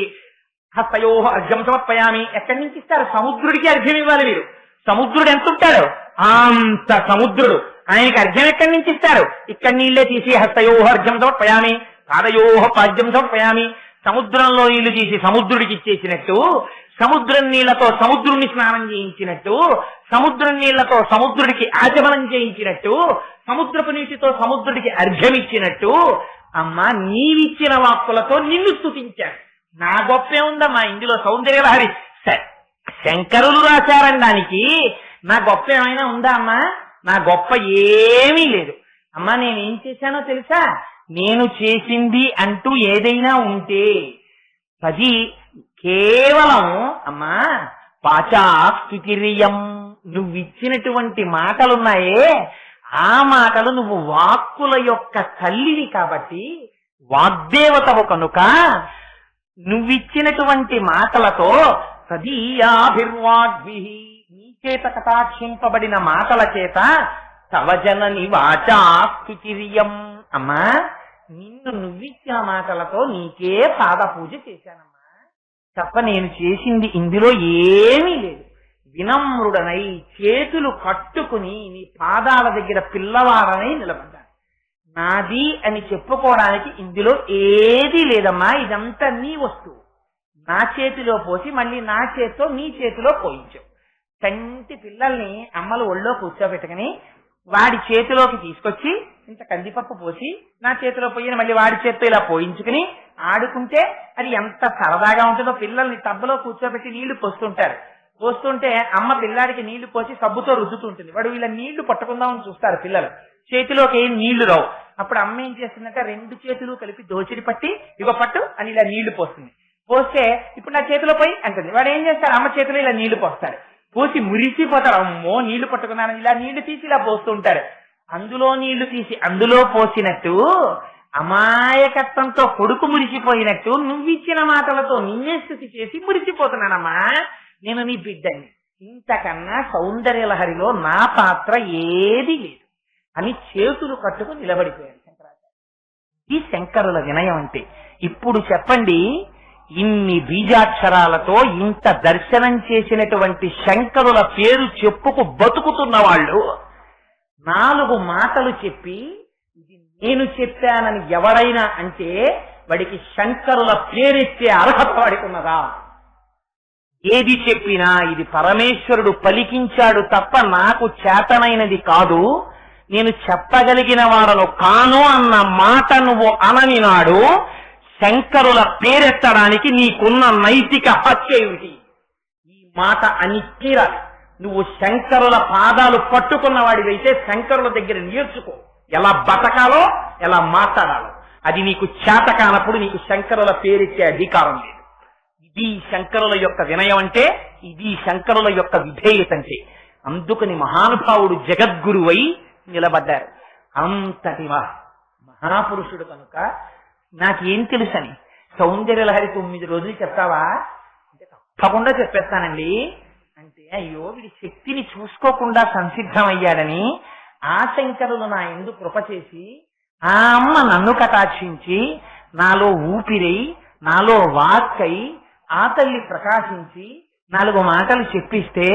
హస్తయోహ అర్ఘ్యం సమర్పయామి. ఎక్కడి నుంచి ఇస్తారు? సముద్రుడికి అర్ఘ్యం ఇవ్వాలి మీరు. సముద్రుడు ఎంత ఉంటాడు? అంత సముద్రుడు. ఆయనకి అర్ఘ్యం ఎక్కడి నుంచి ఇస్తారు? ఇక్కడ నీళ్లే తీసి హస్తయోహ అర్ఘ్యం సమర్పయామి, పాదయోహ పాద్యం సమర్పయామి. సముద్రంలో నీళ్లు తీసి సముద్రుడికి ఇచ్చేసినట్టు, సముద్రం నీళ్లతో సముద్రుడిని స్నానం చేయించినట్టు, సముద్రం నీళ్లతో సముద్రుడికి ఆచమనం చేయించినట్టు, సముద్రపు నీటితో సముద్రుడికి అర్ఘ్యమిచ్చినట్టు, అమ్మా నీవిచ్చిన వాక్కులతో నిన్ను స్తుతించాను. నా గొప్పే ఉందమ్మా ఇందులో, సౌందర్యలహరి శంకరులు రాశారని దానికి నా గొప్ప ఏమైనా ఉందా అమ్మా? నా గొప్ప ఏమీ లేదు అమ్మా. నేనేం చేశానో తెలుసా? నేను చేసింది అంటూ ఏదైనా ఉంటే అది కేవలం అమ్మా పాచాస్తుతిరియం, నువ్విచ్చినటువంటి మాటలున్నాయే ఆ మాటలు నువ్వు వాక్కుల యొక్క తల్లివి కాబట్టి, వాగ్దేవతవు కనుక నువ్విచ్చినటువంటి మాటలతో తదీయాభిర్వాగ్భి, నీ చేత కటాక్షింపబడిన మాటల చేత తవ జనని వాచాస్తుతిరియం, అమ్మా నిన్ను నువ్విచ్చిన మాటలతో నీకే పాద పూజ చేశానమ్మా తప్ప నేను చేసింది ఇందులో ఏమీ లేదు. వినమ్రుడనై చేతులు కట్టుకుని నీ పాదాల దగ్గర పిల్లవాడనై నిలబడ్డాను. నాది అని చెప్పుకోవడానికి ఇందులో ఏదీ లేదమ్మా, ఇదంతా నీ వస్తువు. నా చేతిలో పోసి మళ్ళీ నా చేతితో నీ చేతిలో పోయించావు. చంటి పిల్లల్ని అమ్మలు ఒళ్ళో కూర్చోబెట్టుకుని వాడి చేతిలోకి తీసుకొచ్చి ఇంత కందిపప్పు పోసి నా చేతిలో పోయిన మళ్ళీ వాడి చేతితో ఇలా పోయించుకుని ఆడుకుంటే అది ఎంత సరదాగా ఉంటుందో. పిల్లల్ని టబ్బలో కూర్చోబెట్టి నీళ్లు పోస్తుంటారు. పోస్తుంటే అమ్మ పిల్లాడికి నీళ్లు పోసి సబ్బుతో రుద్దుతుంటుంది. వాడు ఇలా నీళ్లు పట్టుకుందామని చూస్తారు పిల్లలు, చేతిలోకి ఏం నీళ్లు రావు. అప్పుడు అమ్మ ఏం చేస్తుందంటే 2 చేతులు కలిపి దోచిడి పట్టి ఇగో పట్టు అని ఇలా నీళ్లు పోస్తుంది. పోస్తే ఇప్పుడు నా చేతిలో పోయి అంటుంది. వాడు ఏం చేస్తారు? అమ్మ చేతిలో ఇలా నీళ్లు పోస్తాడు. పోసి మురిసిపోతాడు, అమ్మో నీళ్లు పట్టుకున్నాను. ఇలా నీళ్లు తీసి ఇలా పోస్తూ ఉంటారు. అందులో నీళ్లు తీసి అందులో పోసినట్టు అమాయకత్వంతో కొడుకు మురిసిపోయినట్టు నువ్విచ్చిన మాటలతో నిన్నే స్థుతి చేసి మురిసిపోతున్నానమ్మా. నేను నీ బిడ్డని, ఇంతకన్నా సౌందర్యలహరిలో నా పాత్ర ఏది లేదు అని చేతులు కట్టుకుని నిలబడిపోయాడు శంకరాచార్య. ఈ శంకరుల వినయం అంటే. ఇప్పుడు చెప్పండి, ఇన్ని బీజాక్షరాలతో ఇంత దర్శనం చేసినటువంటి శంకరుల పేరు చెప్పుకు బతుకుతున్న వాళ్ళు 4 మాటలు చెప్పి ఇది నేను చెప్పానని ఎవరైనా అంటే వాడికి శంకరుల పేరెత్తే అర్హత వాడికి ఉన్నదా? ఏది చెప్పినా ఇది పరమేశ్వరుడు పలికించాడు తప్ప నాకు చేతనైనది కాదు, నేను చెప్పగలిగిన వాడను కాను అన్న మాట నువ్వు అనని నాడు శంకరుల పేరెత్తడానికి నీకున్న నైతిక హక్కు ఏమిటి? ఈ మాట అని తీరాలి. నువ్వు శంకరుల పాదాలు పట్టుకున్న వాడివైతే శంకరుల దగ్గర నేర్చుకో, ఎలా బతకాలో ఎలా మాట్లాడాలో. అది నీకు చేత కానప్పుడు నీకు శంకరుల పేరెత్తే అధికారం లేదు. ఇది శంకరుల యొక్క వినయం అంటే, ఇది శంకరుల యొక్క విధేయత అంటే. అందుకని మహానుభావుడు జగద్గురువై నిలబడ్డారు. అంతటి మహాపురుషుడు కనుక నాకేం తెలుసని సౌందర్యలహరి 9 రోజులు చెప్తావా అంటే తప్పకుండా చెప్పేస్తానండి అంటే, అయ్యో వీడి శక్తిని చూసుకోకుండా సంసిద్ధమయ్యాడని ఆ శంకరులు నా యందు కృప చేసి ఆ అమ్మ నన్ను కటాక్షించి నాలో ఊపిరై నాలో వాక్కై ఆ తల్లి ప్రకాశించి 4 మాటలు చెప్పిస్తే,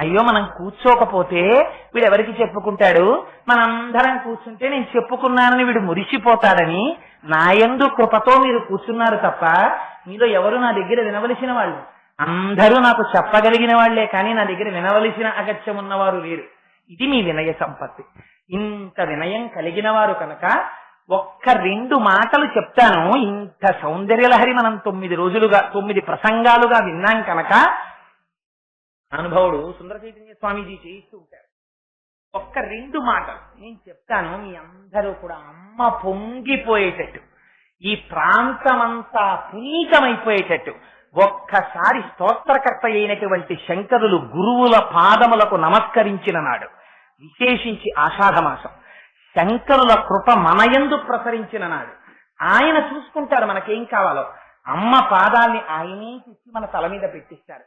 అయ్యో మనం కూర్చోకపోతే వీడెవరికి చెప్పుకుంటాడు, మనందరం కూర్చుంటే నేను చెప్పుకున్నానని వీడు మురిసిపోతాడని నా యందు కృపతో మీరు కూర్చున్నారు తప్ప మీలో ఎవరు నా దగ్గర వినవలసిన వాళ్ళు? అందరూ నాకు చెప్పగలిగిన వాళ్లే, కానీ నా దగ్గర వినవలసిన అగత్యం ఉన్నవారు లేరు. ఇది మీ వినయ సంపత్తి. ఇంత వినయం కలిగిన వారు కనుక ఒక్క 2 మాటలు చెప్తాను. ఇంత సౌందర్యలహరి మనం 9 రోజులుగా 9 ప్రసంగాలుగా విన్నాం కనుక అనుభవుడు సుందర చైతన్య స్వామీజీ చేయిస్తూ ఉంటారు. ఒక్క 2 మాటలు నేను చెప్తాను, మీ అందరూ కూడా అమ్మ పొంగిపోయేటట్టు, ఈ ప్రాంతమంతా పునీతమైపోయేటట్టు ఒక్కసారి స్తోత్రకర్త అయినటువంటి శంకరులు గురువుల పాదములకు నమస్కరించిన నాడు, విశేషించి ఆషాఢమాసం శంకరుల కృప మనయందు ప్రసరించిన నాడు, ఆయన చూసుకుంటారు మనకేం కావాలో. అమ్మ పాదాల్ని ఆయనే తెచ్చి మన తల మీద పెట్టిస్తారు.